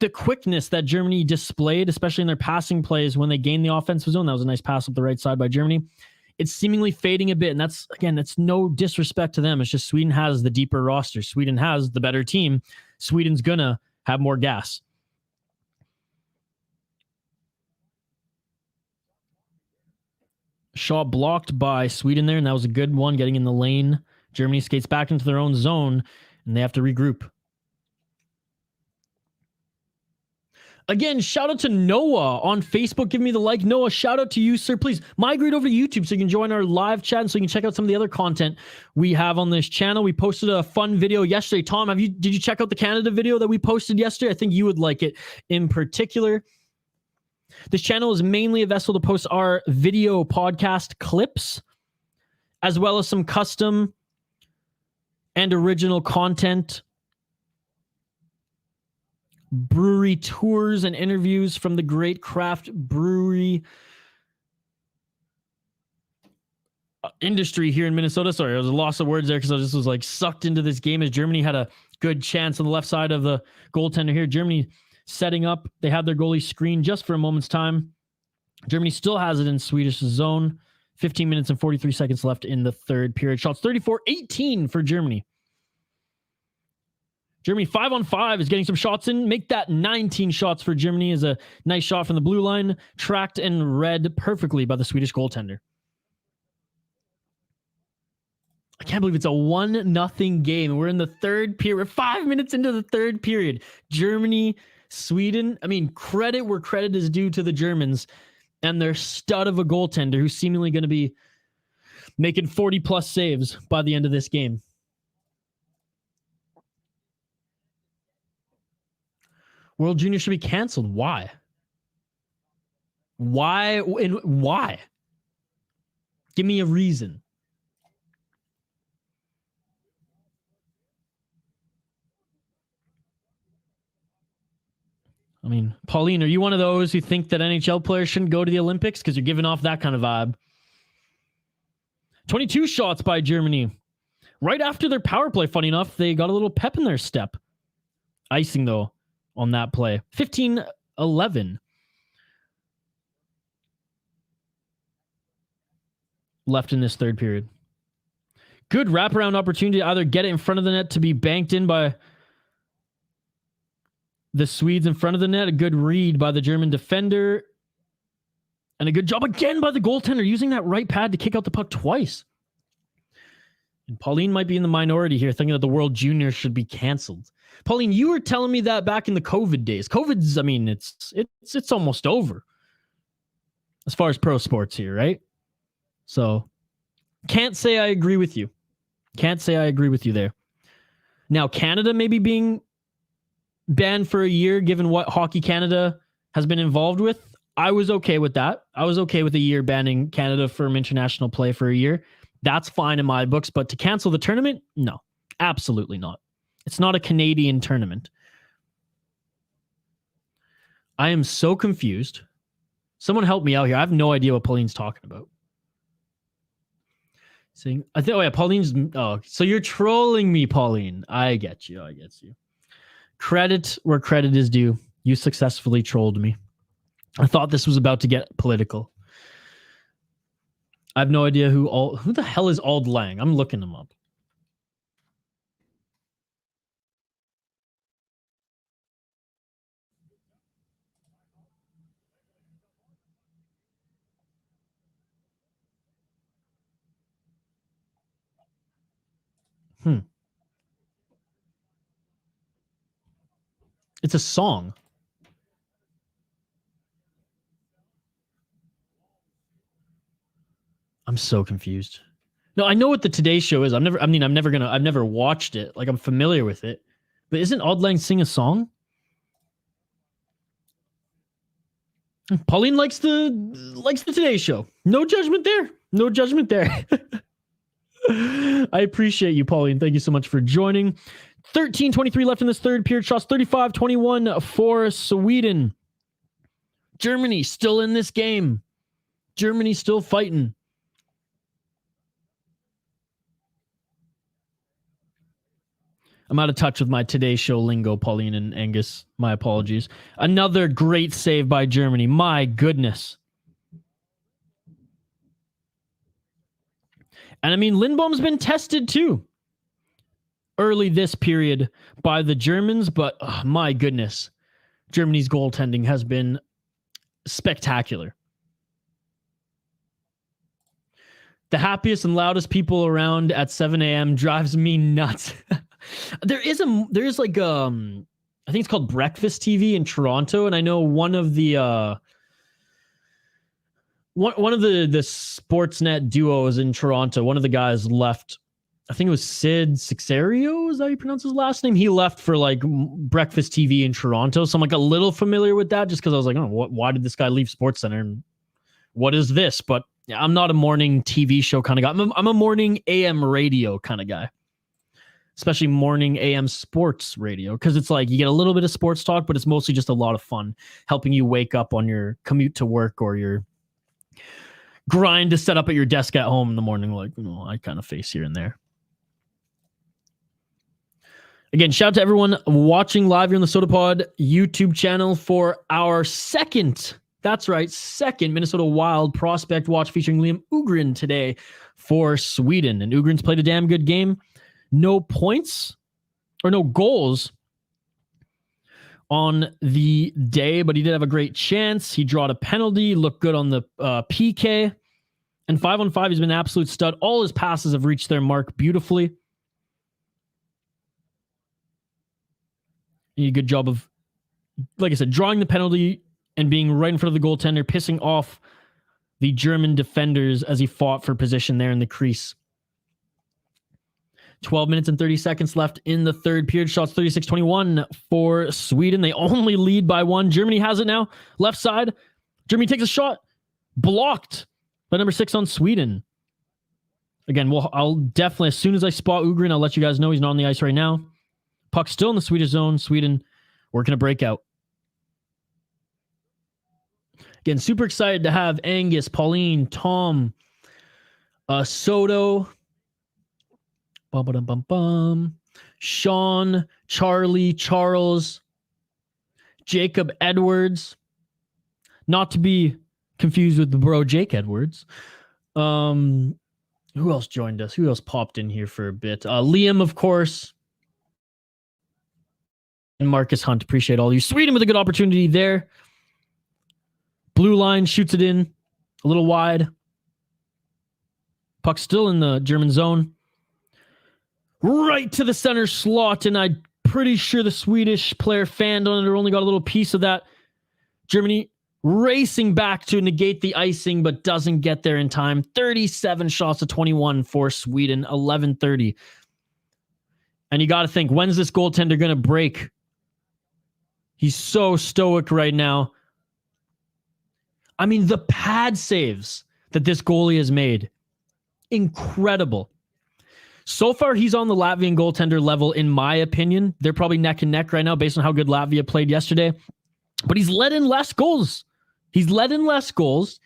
quickness that Germany displayed, especially in their passing plays when they gained the offensive zone, that was a nice pass up the right side by Germany. It's seemingly fading a bit. And that's no disrespect to them. It's just Sweden has the deeper roster. Sweden has the better team. Sweden's going to have more gas. Shot blocked by Sweden there, and that was a good one, getting in the lane. Germany skates back into their own zone, and they have to regroup. Again, shout out to Noah on Facebook. Give me the like. Noah, shout out to you, sir. Please migrate over to YouTube so you can join our live chat and so you can check out some of the other content we have on this channel. We posted a fun video yesterday. Tom, did you check out the Canada video that we posted yesterday? I think you would like it in particular. This channel is mainly a vessel to post our video podcast clips, as well as some custom and original content, brewery tours and interviews from the great craft brewery industry here in Minnesota. Sorry, there was a loss of words there because I just was sucked into this game as Germany had a good chance on the left side of the goaltender here. Germany setting up. They had their goalie screen just for a moment's time. Germany still has it in Swedish zone. 15 minutes and 43 seconds left in the third period. Shots 34-18 for Germany. Germany 5-on-5 is getting some shots in. Make that 19 shots for Germany is a nice shot from the blue line. Tracked and read perfectly by the Swedish goaltender. I can't believe it's a 1-0 game. We're in the third period. We're 5 minutes into the third period. Germany, Sweden. I mean, credit where credit is due to the Germans and their stud of a goaltender who's seemingly going to be making 40+ saves by the end of this game. World Junior should be canceled. Why? Why? Give me a reason. I mean, Pauline, are you one of those who think that NHL players shouldn't go to the Olympics? Because you're giving off that kind of vibe. 22 shots by Germany. Right after their power play, funny enough, they got a little pep in their step. Icing, though, on that play. 15-11. Left in this third period. Good wraparound opportunity to either get it in front of the net to be banked in by the Swedes in front of the net. A good read by the German defender. And a good job again by the goaltender using that right pad to kick out the puck twice. And Pauline might be in the minority here, thinking that the World Juniors should be canceled. Pauline, you were telling me that back in the COVID days. COVID's, I mean, it's almost over as far as pro sports here, right? So can't say I agree with you. Can't say I agree with you there. Now, Canada maybe being banned for a year, given what Hockey Canada has been involved with, I was okay with that. I was okay with a year banning Canada from international play for a year. That's fine in my books, but to cancel the tournament? No, absolutely not. It's not a Canadian tournament. I am so confused. Someone help me out here. I have no idea what Pauline's talking about. Saying, I think, oh yeah, Pauline's, oh, so you're trolling me, Pauline. I get you. Credit where credit is due. You successfully trolled me. I thought this was about to get political. I have no idea who the hell is Auld Lang. I'm looking him up. It's a song. I'm so confused. No, I know what the Today Show is. I've never watched it. Like, I'm familiar with it. But isn't Auld Lang sing a song? Pauline likes the Today Show. No judgment there. No judgment there. I appreciate you, Pauline. Thank you so much for joining. 13:23 left in this third period. Shots 35-21 for Sweden. Germany still in this game. Germany still fighting. I'm out of touch with my Today Show lingo, Pauline and Angus. My apologies. Another great save by Germany. My goodness. And I mean, LINDBOM's been tested too early this period by the Germans, but oh, my goodness. Germany's goaltending has been spectacular. The happiest and loudest people around at 7 a.m. drives me nuts. There's like I think it's called Breakfast TV in Toronto, and I know one of the Sportsnet duos in Toronto, one of the guys left. I think it was Sid Sixerio, is that how you pronounce his last name? He left for like Breakfast TV in Toronto, so I'm like a little familiar with that, just because I was like, oh, why did this guy leave SportsCenter, and what is this? But yeah, I'm not a morning TV show kind of guy. I'm a morning AM radio kind of guy. Especially morning AM sports radio, because it's like you get a little bit of sports talk, but it's mostly just a lot of fun, helping you wake up on your commute to work or your grind to set up at your desk at home in the morning, like, you know, I kind of face here and there. Again, shout out to everyone watching live here on the SodaPod YouTube channel for our second Minnesota Wild Prospect Watch featuring Liam OHGREN today for Sweden. And OHGREN's played a damn good game. No points or no goals on the day, but he did have a great chance. He drawed a penalty, looked good on the PK, and 5-on-5, he's been an absolute stud. All his passes have reached their mark beautifully. He did a good job of, like I said, drawing the penalty and being right in front of the goaltender, pissing off the German defenders as he fought for position there in the crease. 12 minutes and 30 seconds left in the third period. Shots 36-21 for Sweden. They only lead by one. Germany has it now. Left side. Germany takes a shot. Blocked by number 6 on Sweden. Again, I'll definitely, as soon as I spot OHGREN, I'll let you guys know he's not on the ice right now. Puck still in the Swedish zone. Sweden working a breakout. Again, super excited to have Angus, Pauline, Tom, Soto, Sean, Charlie, Charles, Jacob Edwards, not to be confused with the bro Jake Edwards. Who else joined us? Who else popped in here for a bit? Liam, of course. And Marcus Hunt. Appreciate all you. Sweden with a good opportunity there. Blue line shoots it in. A little wide. Puck still in the German zone. Right to the center slot. And I'm pretty sure the Swedish player fanned on it or only got a little piece of that. Germany racing back to negate the icing, but doesn't get there in time. 37 shots to 21 for Sweden. 11:30. And you got to think, when's this goaltender going to break? He's so stoic right now. I mean, the pad saves that this goalie has made. Incredible. So far, he's on the Latvian goaltender level, in my opinion. They're probably neck and neck right now based on how good Latvia played yesterday. But he's let in less goals. He's let in less goals.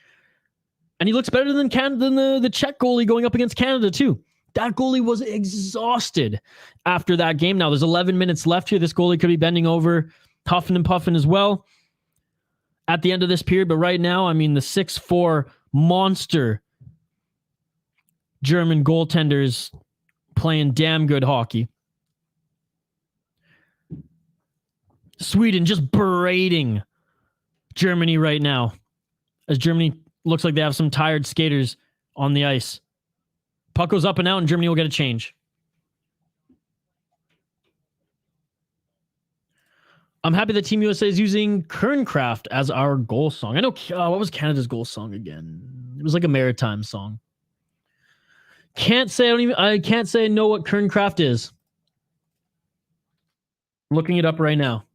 And he looks better than the Czech goalie going up against Canada, too. That goalie was exhausted after that game. Now, there's 11 minutes left here. This goalie could be bending over, huffing and puffing as well at the end of this period. But right now, I mean, the 6'4" monster German goaltenders playing damn good hockey. Sweden just berating Germany right now, as Germany looks like they have some tired skaters on the ice. Puck goes up and out, and Germany will get a change. I'm happy that Team USA is using Kernkraft as our goal song. I know, what was Canada's goal song again? It was like a maritime song. I can't say I know what Kernkraft is. Looking it up right now.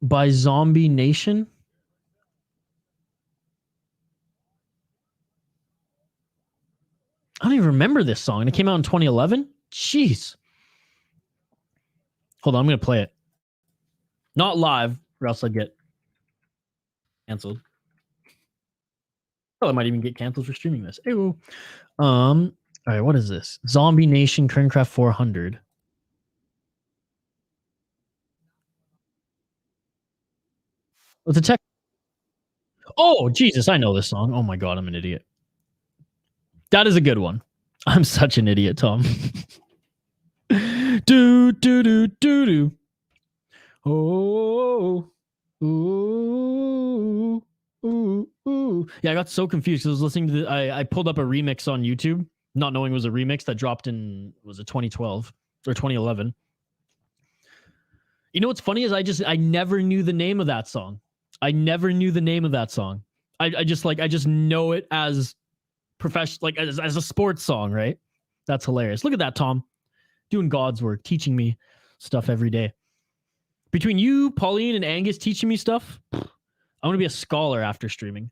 By Zombie Nation. I don't even remember this song. And it came out in 2011. Jeez. Hold on, I'm going to play it. Not live, or else I'd get canceled. Oh, I might even get canceled for streaming this. Ew. All right, what is this? Zombie Nation Kernkraft 400. What's the tech? Oh, Jesus, I know this song. Oh my God, I'm an idiot. That is a good one. I'm such an idiot, Tom. Do, do, do, do, do. Oh, ooh, ooh, ooh. Yeah, I got so confused because I was listening to I pulled up a remix on YouTube, not knowing it was a remix that dropped in, was it 2012 or 2011? You know what's funny is I never knew the name of that song. I never knew the name of that song. I just know it as professional, like as a sports song, right? That's hilarious. Look at that, Tom. Doing God's work, teaching me stuff every day. Between you, Pauline, and Angus teaching me stuff, I'm going to be a scholar after streaming.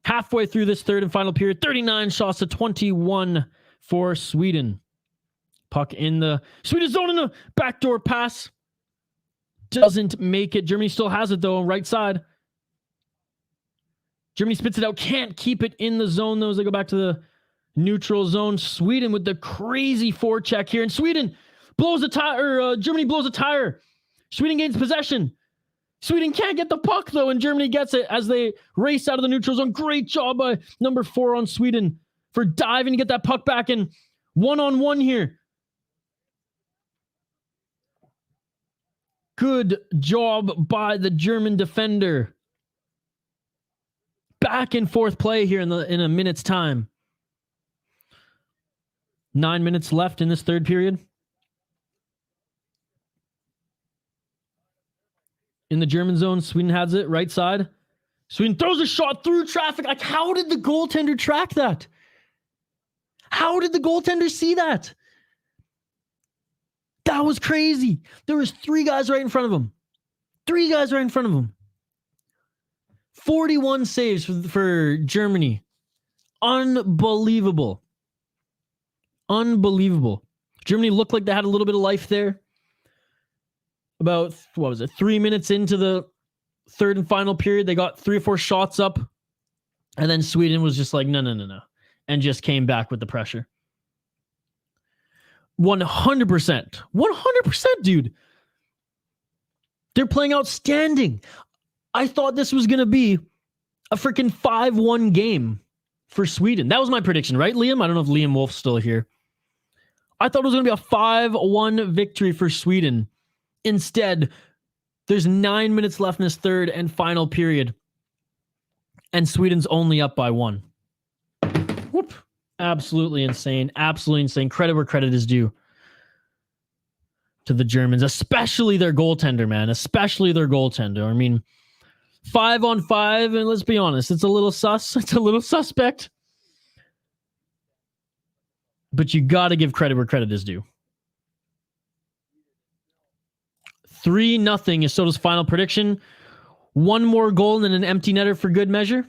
Halfway through this third and final period, 39 shots to 21 for Sweden. Puck in the Swedish zone in the backdoor pass. Doesn't make it. Germany still has it, though, on right side. Germany spits it out. Can't keep it in the zone, though, as they go back to the neutral zone. Sweden with the crazy forecheck here. And Sweden blows a tire. Germany blows a tire. Sweden gains possession. Sweden can't get the puck, though, and Germany gets it as they race out of the neutral zone. Great job by number 4 on Sweden for diving to get that puck back in one-on-one here. Good job by the German defender. Back and forth play here in a minute's time. 9 minutes left in this third period. In the German zone, Sweden has it right side. Sweden throws a shot through traffic. Like, how did the goaltender track that? How did the goaltender see that? That was crazy. There was 3 guys right in front of him. 3 guys right in front of him. 41 saves for Germany. Unbelievable. Unbelievable. Germany looked like they had a little bit of life there. about, 3 minutes into the third and final period, they got 3 or 4 shots up, and then Sweden was just like, no, and just came back with the pressure. 100%, dude. They're playing outstanding. I thought this was going to be a freaking 5-1 game for Sweden. That was my prediction, right, Liam? I don't know if Liam Wolf's still here. I thought it was going to be a 5-1 victory for Sweden. Instead, there's 9 minutes left in this third and final period, and Sweden's only up by 1. Whoop. Absolutely insane. Absolutely insane. Credit where credit is due to the Germans, especially their goaltender, man. Especially their goaltender. I mean, 5-on-5, and let's be honest, it's a little sus. It's a little suspect. But you got to give credit where credit is due. 3-0 is Soto's final prediction. 1 more goal and an empty netter for good measure.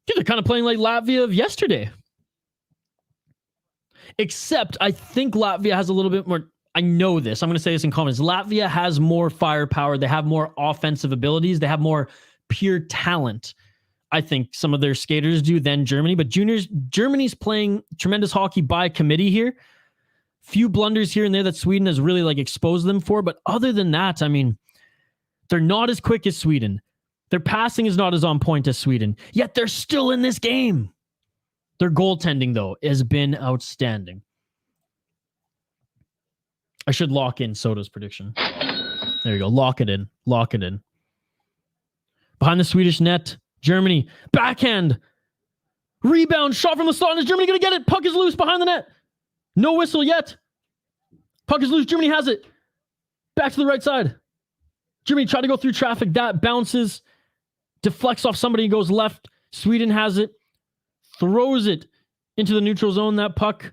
Dude, they're kind of playing like Latvia of yesterday. Except, I think Latvia has a little bit more... I know this. I'm going to say this in comments. Latvia has more firepower. They have more offensive abilities. They have more pure talent. I think some of their skaters do than Germany. But Germany's playing tremendous hockey by committee here. Few blunders here and there that Sweden has really exposed them for. But other than that, I mean, they're not as quick as Sweden. Their passing is not as on point as Sweden. Yet they're still in this game. Their goaltending, though, has been outstanding. I should lock in Soto's prediction. There you go. Lock it in. Lock it in. Behind the Swedish net, Germany. Backhand. Rebound. Shot from the slot. Is Germany going to get it? Puck is loose behind the net. No whistle yet. Puck is loose. Germany has it. Back to the right side. Germany tried to go through traffic. That bounces. Deflects off somebody and goes left. Sweden has it. Throws it into the neutral zone. That puck,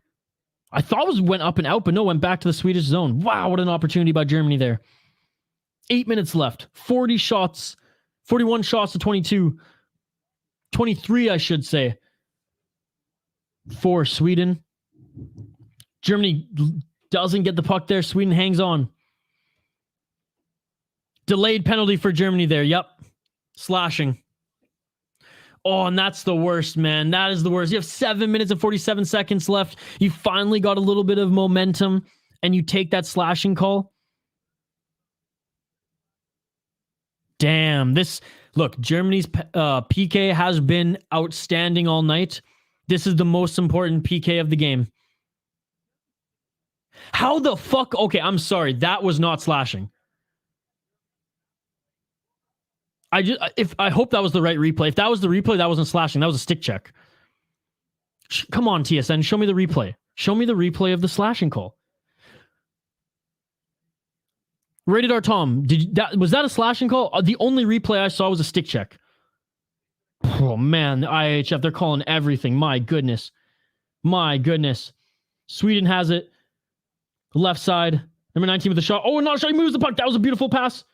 I thought went up and out, but no, went back to the Swedish zone. Wow, what an opportunity by Germany there. 8 minutes left. 41 shots to 22. 23, I should say, for Sweden. Germany doesn't get the puck there. Sweden hangs on. Delayed penalty for Germany there. Yep. Slashing. Oh, and that's the worst, man. That is the worst. You have 7 minutes and 47 seconds left. You finally got a little bit of momentum, and you take that slashing call. Damn. Look, Germany's PK has been outstanding all night. This is the most important PK of the game. How the fuck? Okay, I'm sorry. That was not slashing. I hope that was the right replay. If that was the replay, that wasn't slashing. That was a stick check. Come on, TSN. Show me the replay. Show me the replay of the slashing call. Rated R Tom, was that a slashing call? The only replay I saw was a stick check. Oh man, the IIHF, they're calling everything. My goodness. My goodness. Sweden has it. Left side. Number 19 with the shot. Oh, not a shot. He moves the puck. That was a beautiful pass.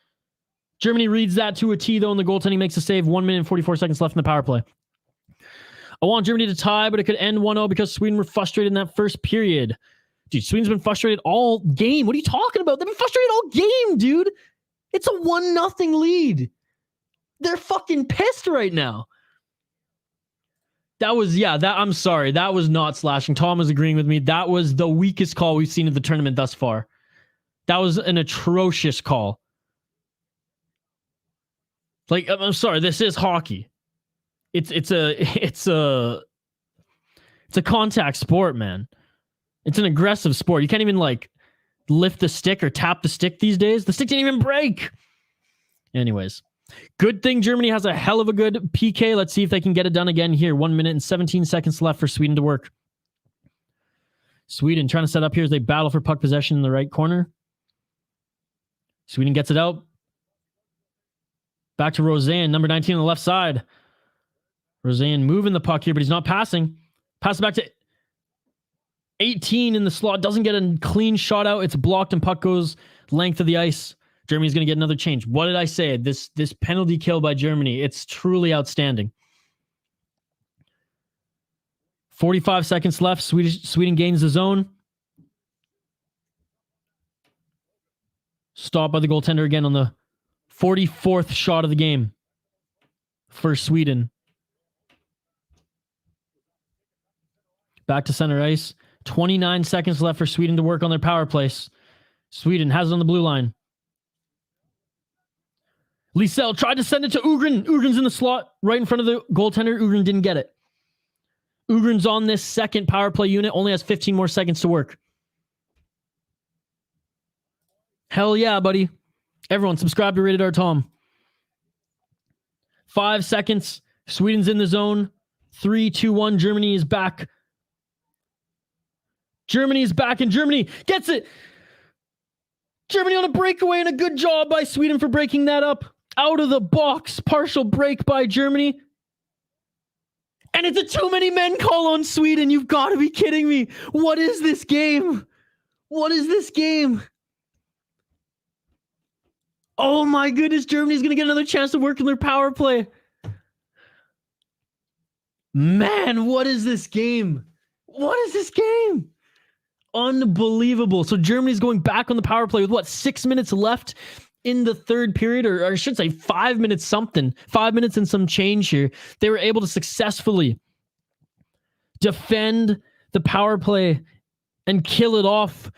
Germany reads that to a T, though, and the goaltending makes a save. 1 minute and 44 seconds left in the power play. I want Germany to tie, but it could end 1-0 because Sweden were frustrated in that first period. Dude, Sweden's been frustrated all game. What are you talking about? They've been frustrated all game, dude. It's a 1-0 lead. They're fucking pissed right now. I'm sorry. That was not slashing. Tom is agreeing with me. That was the weakest call we've seen in the tournament thus far. That was an atrocious call. I'm sorry, this is hockey. It's a contact sport, man. It's an aggressive sport. You can't even lift the stick or tap the stick these days. The stick didn't even break. Anyways, good thing Germany has a hell of a good PK. Let's see if they can get it done again here. 1 minute and 17 seconds left for Sweden to work. Sweden trying to set up here as they battle for puck possession in the right corner. Sweden gets it out. Back to Rosen, number 19 on the left side. Rosen moving the puck here, but he's not passing. Pass it back to 18 in the slot. Doesn't get a clean shot out. It's blocked and puck goes length of the ice. Germany's going to get another change. What did I say? This penalty kill by Germany, it's truly outstanding. 45 seconds left. Sweden gains the zone. Stopped by the goaltender again on the 44th shot of the game for Sweden. Back to center ice. 29 seconds left for Sweden to work on their power plays. Sweden has it on the blue line. LYSELL tried to send it to OHGREN. OHGREN's in the slot right in front of the goaltender. OHGREN didn't get it. OHGREN's on this second power play unit. Only has 15 more seconds to work. Hell yeah, buddy. Everyone, subscribe to Rated R Tom. 5 seconds. Sweden's in the zone. 3, 2, 1. Germany is back. Germany is back, and Germany gets it. Germany on a breakaway, and a good job by Sweden for breaking that up. Out of the box. Partial break by Germany. And it's a too many men call on Sweden. You've got to be kidding me. What is this game? What is this game? Oh my goodness, Germany's going to get another chance to work in their power play. Man, what is this game? What is this game? Unbelievable. So Germany's going back on the power play with what, 6 minutes left in the third period, or I should say 5 minutes something. 5 minutes and some change here. They were able to successfully defend the power play and kill it off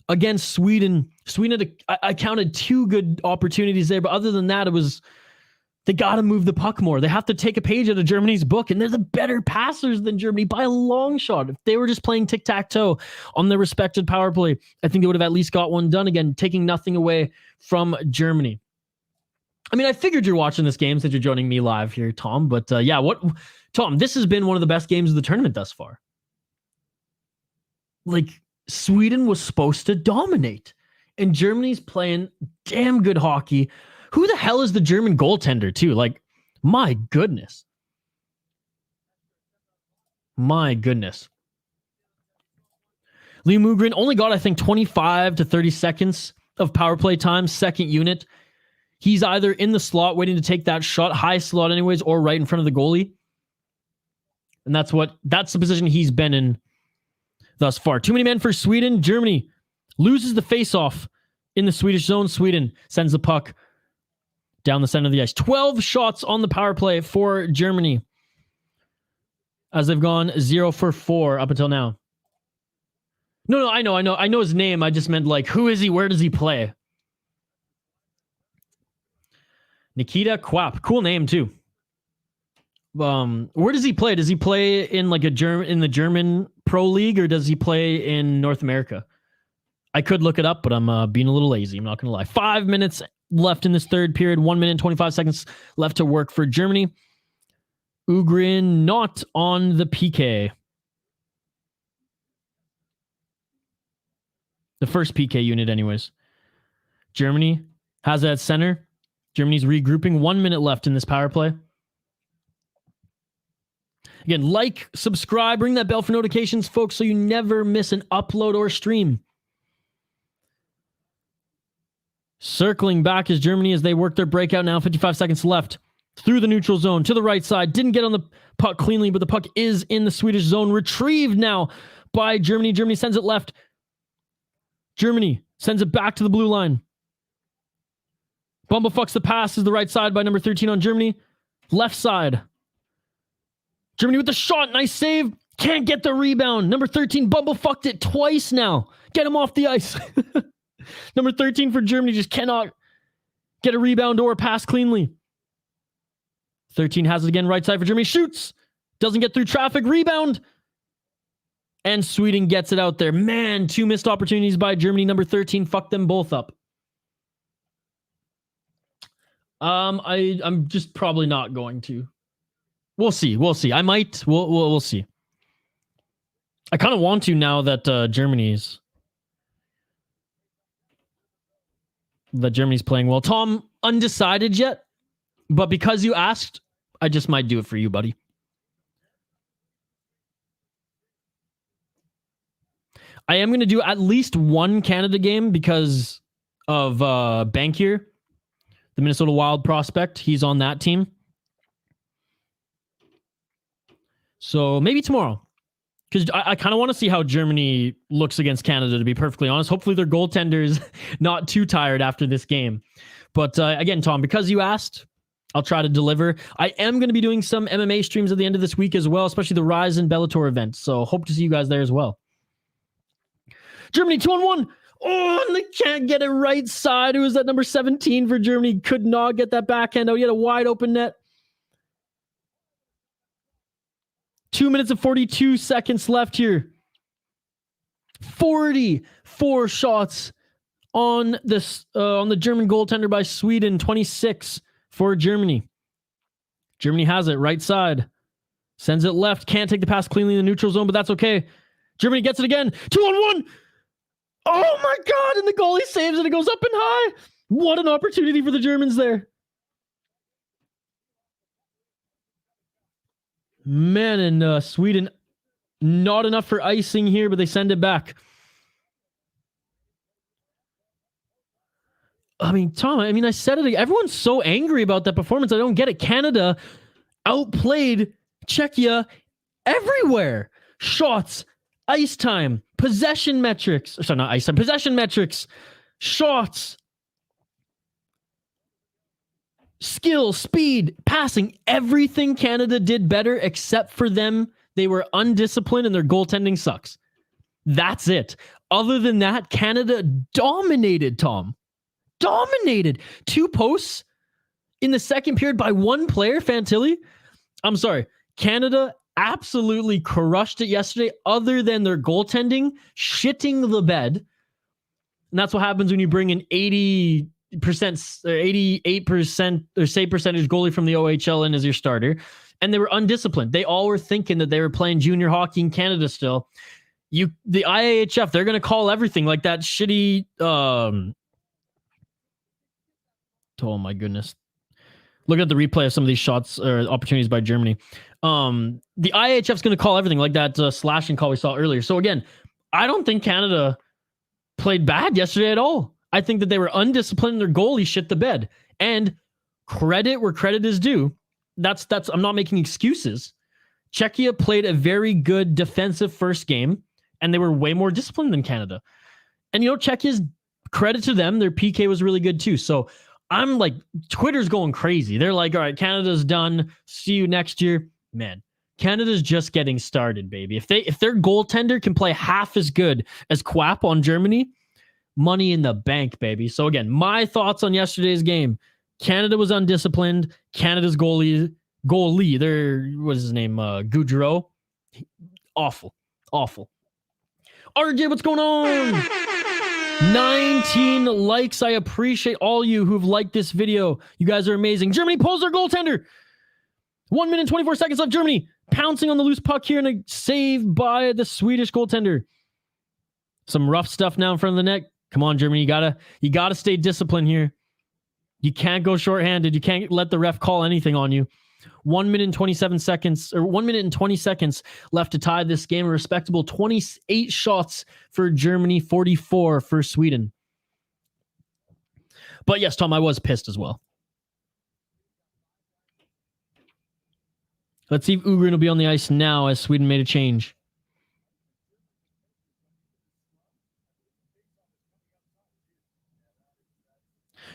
against Sweden. Sweden had I counted 2 good opportunities there, but other than that, it was they got to move the puck more. They have to take a page out of Germany's book, and they're the better passers than Germany by a long shot. If they were just playing tic-tac-toe on their respected power play, I think they would have at least got one done again, taking nothing away from Germany. I mean, I figured you're watching this game since you're joining me live here, Tom, but yeah, Tom, this has been one of the best games of the tournament thus far. Like, Sweden was supposed to dominate, and Germany's playing damn good hockey. Who the hell is the German goaltender, too? Like, my goodness. My goodness. Liam OHGREN only got, I think, 25 to 30 seconds of power play time, second unit. He's either in the slot waiting to take that shot, high slot anyways, or right in front of the goalie. And that's the position he's been in thus far. Too many men for Sweden. Germany loses the face-off in the Swedish zone. Sweden sends the puck down the center of the ice. 12 shots on the power play for Germany, as they've gone 0 for 4 up until now. No, I know his name. I just meant, like, who is he? Where does he play? Nikita Kwap. Cool name too. Where does he play? Does he play in like in the German Pro League, or does he play in North America? I could look it up, but I'm being a little lazy. I'm not going to lie. 5 minutes left in this third period. 1 minute and 25 seconds left to work for Germany. OHGREN not on the PK. The first PK unit anyways. Germany has that center. Germany's regrouping. 1 minute left in this power play. Again, like, subscribe, ring that bell for notifications, folks, so you never miss an upload or stream. Circling back is Germany as they work their breakout now. 55 seconds left. Through the neutral zone to the right side. Didn't get on the puck cleanly, but the puck is in the Swedish zone. Retrieved now by Germany. Germany sends it left. Germany sends it back to the blue line. Bumblefucks the pass is the right side by number 13 on Germany. Left side. Germany with the shot. Nice save. Can't get the rebound. Number 13 bumblefucked it twice now. Get him off the ice. Number 13 for Germany just cannot get a rebound or a pass cleanly. 13 has it again. Right side for Germany. Shoots. Doesn't get through traffic. Rebound. And Sweden gets it out there. Man, 2 missed opportunities by Germany. Number 13 fucked them both up. I'm just probably not going to. We'll see. I might. We'll see. I kind of want to now that Germany's playing well. Tom, undecided yet, but because you asked, I just might do it for you, buddy. I am going to do at least one Canada game because of Bankier, the Minnesota Wild prospect. He's on that team. So maybe tomorrow. because I kind of want to see how Germany looks against Canada, to be perfectly honest. Hopefully their goaltender's not too tired after this game. But again, Tom, because you asked, I'll try to deliver. I am going to be doing some MMA streams at the end of this week as well, especially the Rise and Bellator event. So hope to see you guys there as well. Germany 2-on-1. Oh, and they can't get it right side. It was that number 17 for Germany. Could not get that backhand out. He had a wide open net. 2 minutes and 42 seconds left here. 44 shots on this on the German goaltender by Sweden. 26 for Germany. Germany has it right side. Sends it left. Can't take the pass cleanly in the neutral zone, but that's okay. Germany gets it again. 2-on-1. Oh my God. And the goalie saves it. It goes up and high. What an opportunity for the Germans there. Man, and Sweden, not enough for icing here, but they send it back. I mean, Tom, I said it. Everyone's so angry about that performance. I don't get it. Canada outplayed Czechia everywhere. Shots, ice time, possession metrics. Sorry, not ice time, possession metrics, shots, skill, speed, passing. Everything Canada did better except for them. They were undisciplined and their goaltending sucks. That's it. Other than that, Canada dominated, Tom. Dominated. 2 posts in the second period by one player, Fantilli. I'm sorry. Canada absolutely crushed it yesterday, other than their goaltending shitting the bed. And that's what happens when you bring an 80% or 88% or save percentage goalie from the OHL in as your starter. And they were undisciplined. They all were thinking that they were playing junior hockey in Canada still. The IIHF, they're going to call everything like that shitty... Oh my goodness. Look at the replay of some of these shots or opportunities by Germany. The IIHF's going to call everything like that slashing call we saw earlier. So again, I don't think Canada played bad yesterday at all. I think that they were undisciplined. Their goalie shit the bed. And credit where credit is due. That's I'm not making excuses. Czechia played a very good defensive first game, and they were way more disciplined than Canada. And Czechia's, credit to them, their PK was really good too. So I'm like, Twitter's going crazy. They're like, all right, Canada's done. See you next year. Man, Canada's just getting started, baby. If their goaltender can play half as good as Quap on Germany, money in the bank, baby. So again, my thoughts on yesterday's game. Canada was undisciplined. Canada's goalie, what's his name? Gaudreau. Awful. RJ, what's going on? 19 likes. I appreciate all you who've liked this video. You guys are amazing. Germany pulls their goaltender. 1 minute and 24 seconds left. Germany pouncing on the loose puck here and a save by the Swedish goaltender. Some rough stuff now in front of the net. Come on, Germany. You gotta stay disciplined here. You can't go shorthanded. You can't let the ref call anything on you. 1 minute and 27 seconds, or 1 minute and 20 seconds left to tie this game. A respectable 28 shots for Germany, 44 for Sweden. But yes, Tom, I was pissed as well. Let's see if OHGREN will be on the ice now as Sweden made a change.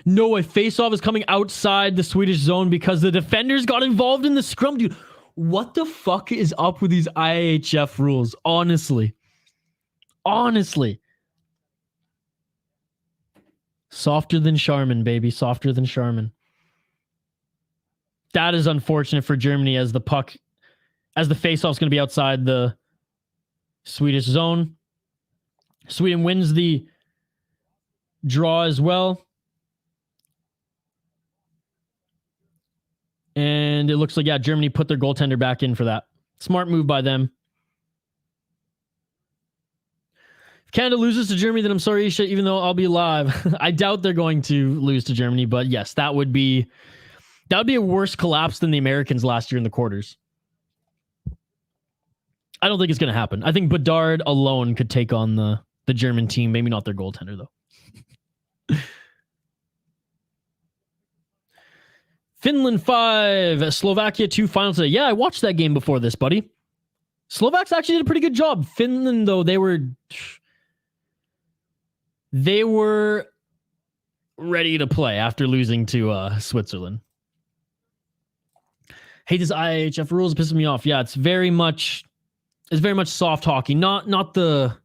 No way. Face-off is coming outside the Swedish zone because the defenders got involved in the scrum. Dude, what the fuck is up with these IIHF rules? Honestly. Softer than Charmin, baby. Softer than Charmin. That is unfortunate for Germany as the face-off is going to be outside the Swedish zone. Sweden wins the draw as well. And it looks like, Germany put their goaltender back in for that. Smart move by them. If Canada loses to Germany, then I'm sorry, Isha, even though I'll be live. I doubt they're going to lose to Germany, but yes, that would be a worse collapse than the Americans last year in the quarters. I don't think it's going to happen. I think Bedard alone could take on the German team. Maybe not their goaltender, though. Finland 5, Slovakia 2 final today. Yeah, I watched that game before this, buddy. Slovaks actually did a pretty good job. Finland, though, they were ready to play after losing to Switzerland. Hate this IIHF rules, pisses me off. Yeah, it's very much soft hockey, not the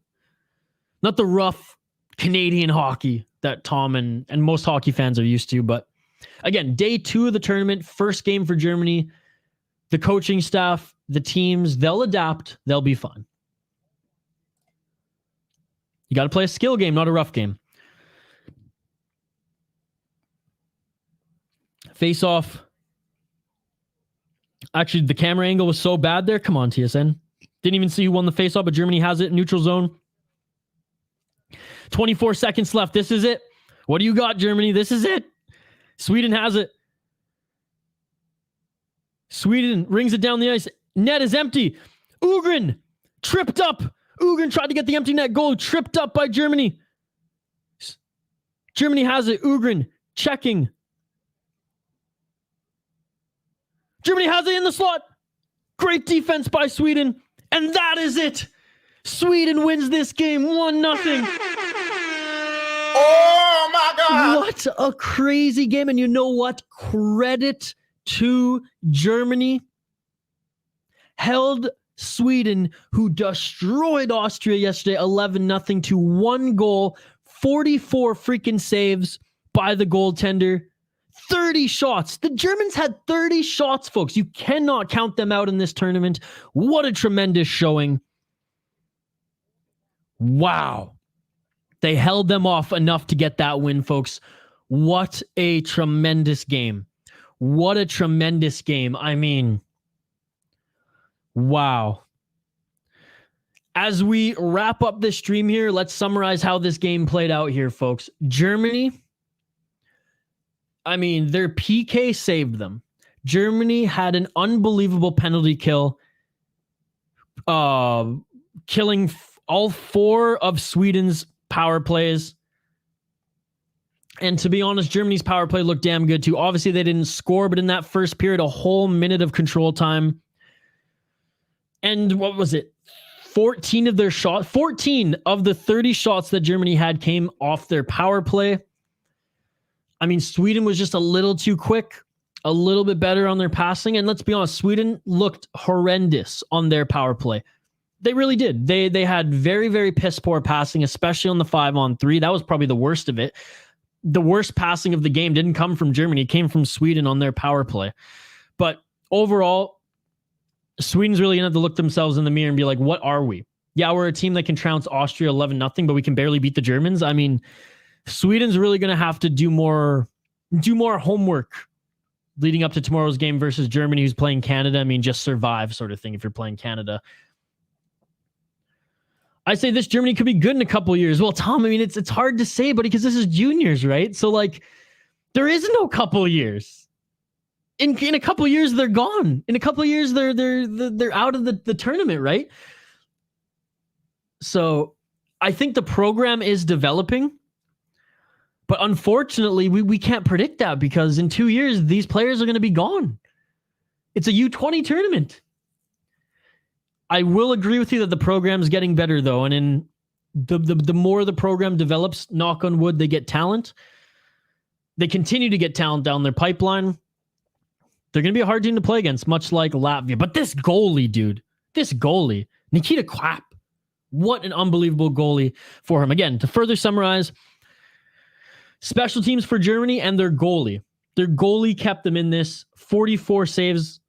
rough Canadian hockey that Tom and most hockey fans are used to. But again, day 2 of the tournament, first game for Germany. The coaching staff, the teams, they'll adapt. They'll be fine. You got to play a skill game, not a rough game. Face off. Actually, the camera angle was so bad there. Come on, TSN. Didn't even see who won the face off, but Germany has it. Neutral zone. 24 seconds left. This is it. What do you got, Germany? This is it. Sweden has it. Sweden rings it down the ice. Net is empty. OHGREN tripped up. OHGREN tried to get the empty net goal. Tripped up by Germany. Germany has it. OHGREN checking. Germany has it in the slot. Great defense by Sweden. And that is it. Sweden wins this game 1-0. Oh my God. What a crazy game. And you know what? Credit to Germany. Held Sweden, who destroyed Austria yesterday, 11-0 to 1 goal, 44 freaking saves by the goaltender, 30 shots. The Germans had 30 shots, folks. You cannot count them out in this tournament. What a tremendous showing. Wow. They held them off enough to get that win, folks. What a tremendous game. What a tremendous game. I mean, wow. As we wrap up this stream here, let's summarize how this game played out here, folks. Germany, I mean, their PK saved them. Germany had an unbelievable penalty kill, killing all 4 of Sweden's power plays. And to be honest, Germany's power play looked damn good too. Obviously, they didn't score, but in that first period, a whole minute of control time. And what was it? 14 of the 30 shots that Germany had came off their power play. I mean, Sweden was just a little too quick, a little bit better on their passing. And let's be honest, Sweden looked horrendous on their power play. They really did. They had very, very piss poor passing, especially on the 5-on-3. That was probably the worst of it. The worst passing of the game didn't come from Germany. It came from Sweden on their power play. But overall, Sweden's really going to have to look themselves in the mirror and be like, what are we? Yeah, we're a team that can trounce Austria 11-0, but we can barely beat the Germans. I mean, Sweden's really going to have to do more homework leading up to tomorrow's game versus Germany, who's playing Canada. I mean, just survive sort of thing if you're playing Canada. I say this Germany could be good in a couple of years. Well, Tom, I mean, it's hard to say, but because this is juniors, right? So, like, there is no couple of years. In a couple of years, they're gone. In a couple of years, they're out of the tournament, right? So, I think the program is developing, but unfortunately, we can't predict that because in 2 years, these players are going to be gone. It's a U20 tournament. I will agree with you that the program's getting better, though. And in the more the program develops, knock on wood, they get talent. They continue to get talent down their pipeline. They're going to be a hard team to play against, much like Latvia. But this goalie, dude, Nikita Quap, what an unbelievable goalie for him. Again, to further summarize, special teams for Germany and their goalie. Their goalie kept them in this. 43 saves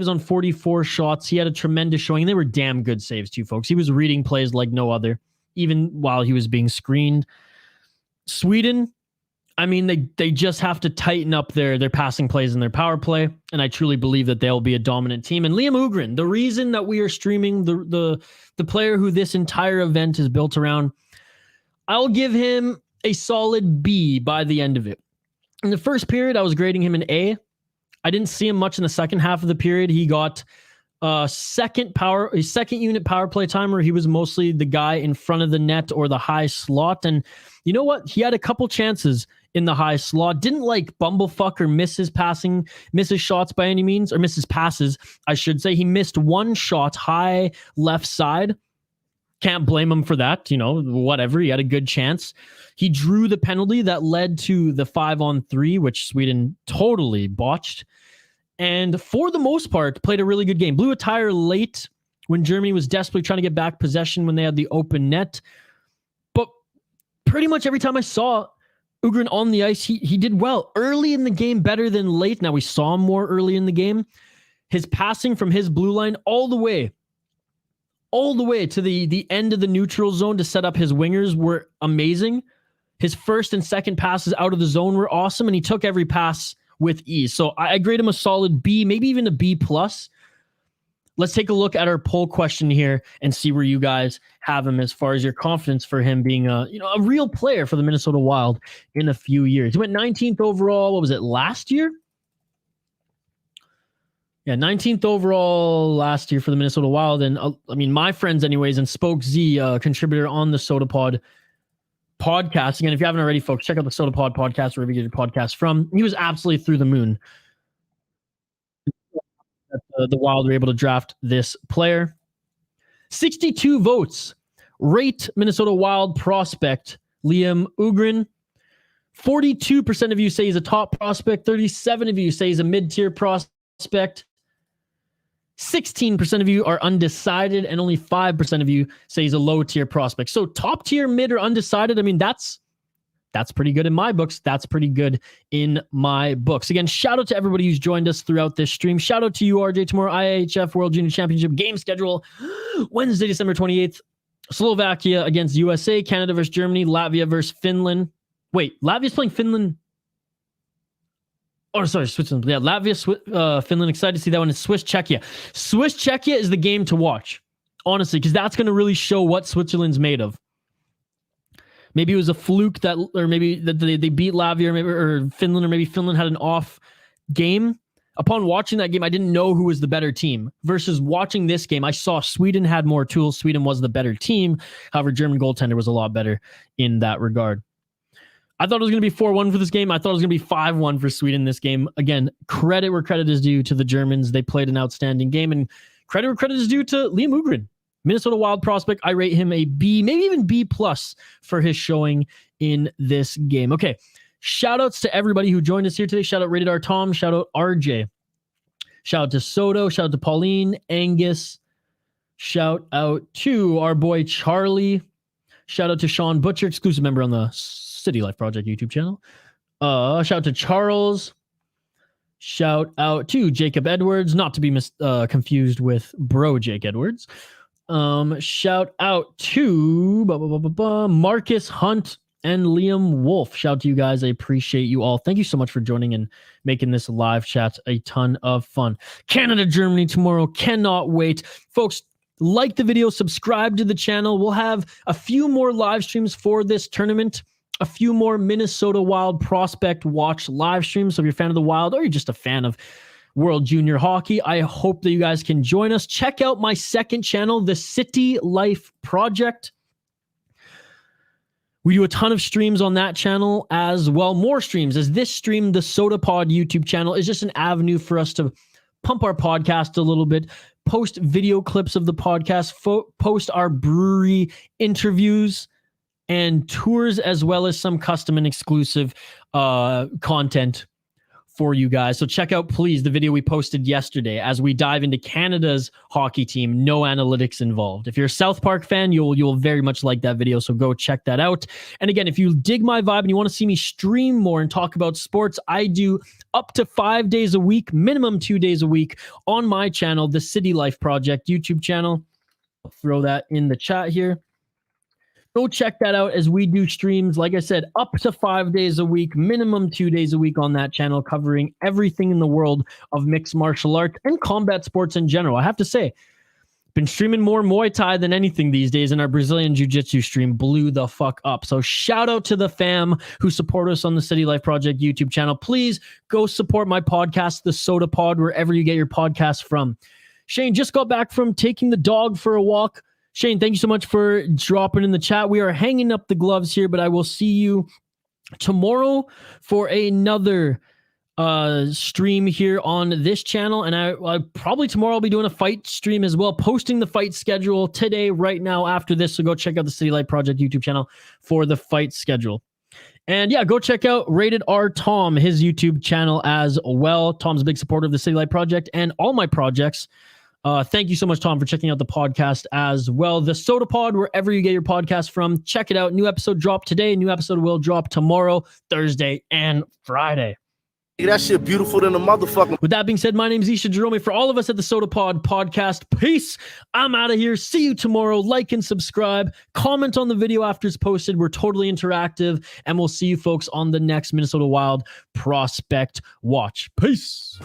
on 44 shots. He had a tremendous showing. They were damn good saves too, folks. He was reading plays like no other, even while he was being screened. Sweden, I mean, they just have to tighten up their passing plays and their power play, and I truly believe that they'll be a dominant team. And Liam OHGREN, the reason that we are streaming the player who this entire event is built around, I'll give him a solid B by the end of it. In the first period, I was grading him an A. I didn't see him much in the second half of the period. He got a second unit power play time where he was mostly the guy in front of the net or the high slot. And you know what? He had a couple chances in the high slot. Didn't like bumblefuck or miss his shots by any means, or misses passes, I should say. He missed one shot high left side. Can't blame him for that. Whatever. He had a good chance. He drew the penalty that led to the 5-on-3, which Sweden totally botched. And for the most part, played a really good game. Blew a tire late when Germany was desperately trying to get back possession when they had the open net. But pretty much every time I saw OHGREN on the ice, he did well. Early in the game, better than late. Now, we saw him more early in the game. His passing from his blue line all the way to the end of the neutral zone to set up his wingers were amazing. His first and second passes out of the zone were awesome, and he took every pass with ease. So I grade him a solid B, maybe even a B+. Let's take a look at our poll question here and see where you guys have him as far as your confidence for him being a real player for the Minnesota Wild in a few years. He went 19th overall. What was it, last year? Yeah, 19th overall last year for the Minnesota Wild. And my friends anyways, and Spoke Z, contributor on the Soda Pod podcast. Again, if you haven't already, folks, check out the Soda Pod podcast, wherever you get your podcast from. He was absolutely through the moon that the Wild were able to draft this player. 62 votes rate Minnesota Wild prospect Liam OHGREN. 42% of you say he's a top prospect. 37% of you say he's a mid-tier prospect. 16% of you are undecided, and only 5% of you say he's a low-tier prospect. So top tier, mid, or undecided, that's pretty good in my books. That's pretty good in my books. Again, shout out to everybody who's joined us throughout this stream. Shout out to you, RJ. Tomorrow, IIHF World Junior Championship game schedule. Wednesday, December 28th. Slovakia against USA. Canada versus Germany. Latvia versus Finland. Wait, Latvia's playing Finland. Oh, sorry, Switzerland. Yeah, Latvia, Finland. Excited to see that one. It's Swiss-Czechia. Swiss-Czechia is the game to watch, honestly, because that's going to really show what Switzerland's made of. Maybe it was a fluke or maybe that they beat Latvia or Finland, or maybe Finland had an off game. Upon watching that game, I didn't know who was the better team. Versus watching this game, I saw Sweden had more tools. Sweden was the better team. However, German goaltender was a lot better in that regard. I thought it was going to be 4-1 for this game. I thought it was going to be 5-1 for Sweden this game. Again, credit where credit is due to the Germans. They played an outstanding game, and credit where credit is due to Liam OHGREN. Minnesota Wild prospect. I rate him a B, maybe even B+ for his showing in this game. Okay, shout outs to everybody who joined us here today. Shout out Rated R Tom. Shout out RJ. Shout out to Soto. Shout out to Pauline, Angus. Shout out to our boy Charlie. Shout out to Sean Butcher, exclusive member on the City Life Project YouTube channel. Shout out to Charles. Shout out to Jacob Edwards, not to be confused with bro Jake Edwards. Shout out to Marcus Hunt and Liam Wolf. Shout out to you guys. I appreciate you all. Thank you so much for joining and making this live chat a ton of fun. Canada, Germany tomorrow. Cannot wait. Folks, like the video, subscribe to the channel. We'll have a few more live streams for this tournament. A few more Minnesota Wild prospect watch live streams. So if you're a fan of the Wild, or you're just a fan of World Junior Hockey, I hope that you guys can join us. Check out my second channel, the City Life Project. We do a ton of streams on that channel as well. More streams, as this stream, the Soda Pod YouTube channel, is just an avenue for us to pump our podcast a little bit, post video clips of the podcast, post our brewery interviews and tours, as well as some custom and exclusive content for you guys. So check out, please, the video we posted yesterday as we dive into Canada's hockey team. No analytics involved. If you're a South Park fan, you'll very much like that video, so go check that out. And again, if you dig my vibe and you want to see me stream more and talk about sports, I do up to 5 days a week, minimum 2 days a week on my channel, the City Life Project YouTube channel. I'll throw that in the chat here. Go check that out as we do streams, like I said, up to 5 days a week, minimum 2 days a week on that channel, covering everything in the world of mixed martial arts and combat sports in general. I have to say, been streaming more Muay Thai than anything these days, and our Brazilian Jiu-Jitsu stream blew the fuck up. So shout out to the fam who support us on the City Life Project YouTube channel. Please go support my podcast, The Soda Pod, wherever you get your podcasts from. Shane just got back from taking the dog for a walk. Shane, thank you so much for dropping in the chat. We are hanging up the gloves here, but I will see you tomorrow for another stream here on this channel, and I probably tomorrow I'll be doing a fight stream as well, posting the fight schedule today right now after this, so go check out the City Light Project YouTube channel for the fight schedule. And yeah, go check out Rated R Tom, his YouTube channel as well. Tom's a big supporter of the City Light Project and all my projects. Thank you so much, Tom, for checking out the podcast as well. The Soda Pod, wherever you get your podcast from, check it out. New episode dropped today. New episode will drop tomorrow, Thursday, and Friday. That shit beautiful than a motherfucker. With that being said, my name is Isha Jerome. For all of us at the Soda Pod podcast, peace. I'm out of here. See you tomorrow. Like and subscribe. Comment on the video after it's posted. We're totally interactive. And we'll see you folks on the next Minnesota Wild Prospect Watch. Peace.